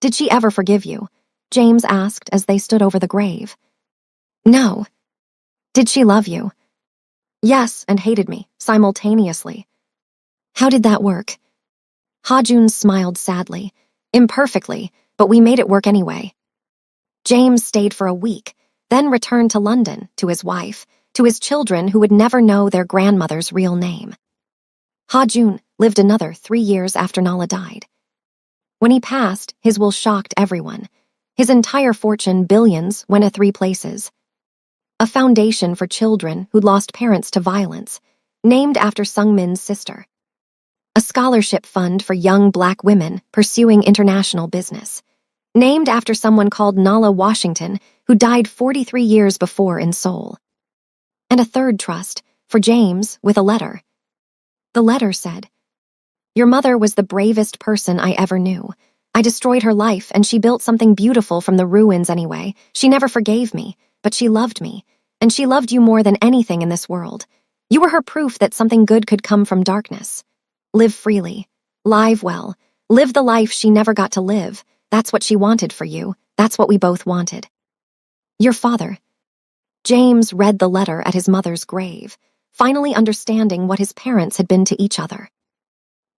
Did she ever forgive you? James asked as they stood over the grave. No. Did she love you? Yes, and hated me, simultaneously. How did that work? Ha-jun smiled sadly. Imperfectly, but we made it work anyway. James stayed for a week, then returned to London, to his wife, to his children who would never know their grandmother's real name. Ha-jun lived another 3 years after Nala died. When he passed, his will shocked everyone. His entire fortune, billions, went to 3 places. A foundation for children who'd lost parents to violence, named after Sung-min's sister. A scholarship fund for young black women pursuing international business, named after someone called Nala Washington, who died 43 years before in Seoul. And a third trust, for James, with a letter. The letter said, Your mother was the bravest person I ever knew. I destroyed her life, and she built something beautiful from the ruins anyway. She never forgave me, but she loved me, and she loved you more than anything in this world. You were her proof that something good could come from darkness. Live freely. Live well. Live the life she never got to live. That's what she wanted for you. That's what we both wanted. Your father. James read the letter at his mother's grave, finally understanding what his parents had been to each other.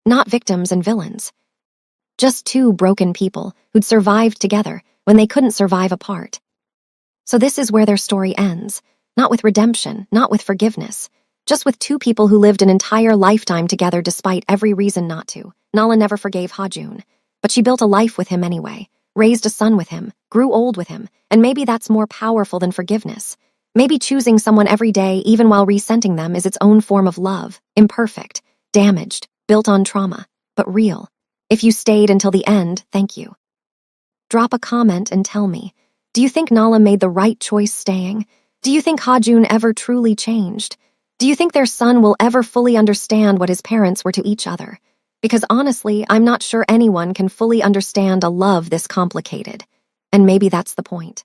Not victims and villains. Just 2 broken people who'd survived together when they couldn't survive apart. So this is where their story ends, not with redemption, not with forgiveness, just with 2 people who lived an entire lifetime together despite every reason not to. Nala never forgave Ha-jun, but she built a life with him anyway, raised a son with him, grew old with him, and maybe that's more powerful than forgiveness. Maybe choosing someone every day, even while resenting them, is its own form of love, imperfect, damaged, built on trauma, but real. If you stayed until the end, thank you. Drop a comment and tell me, do you think Nala made the right choice staying? Do you think Ha-jun ever truly changed? Do you think their son will ever fully understand what his parents were to each other? Because honestly, I'm not sure anyone can fully understand a love this complicated. And maybe that's the point.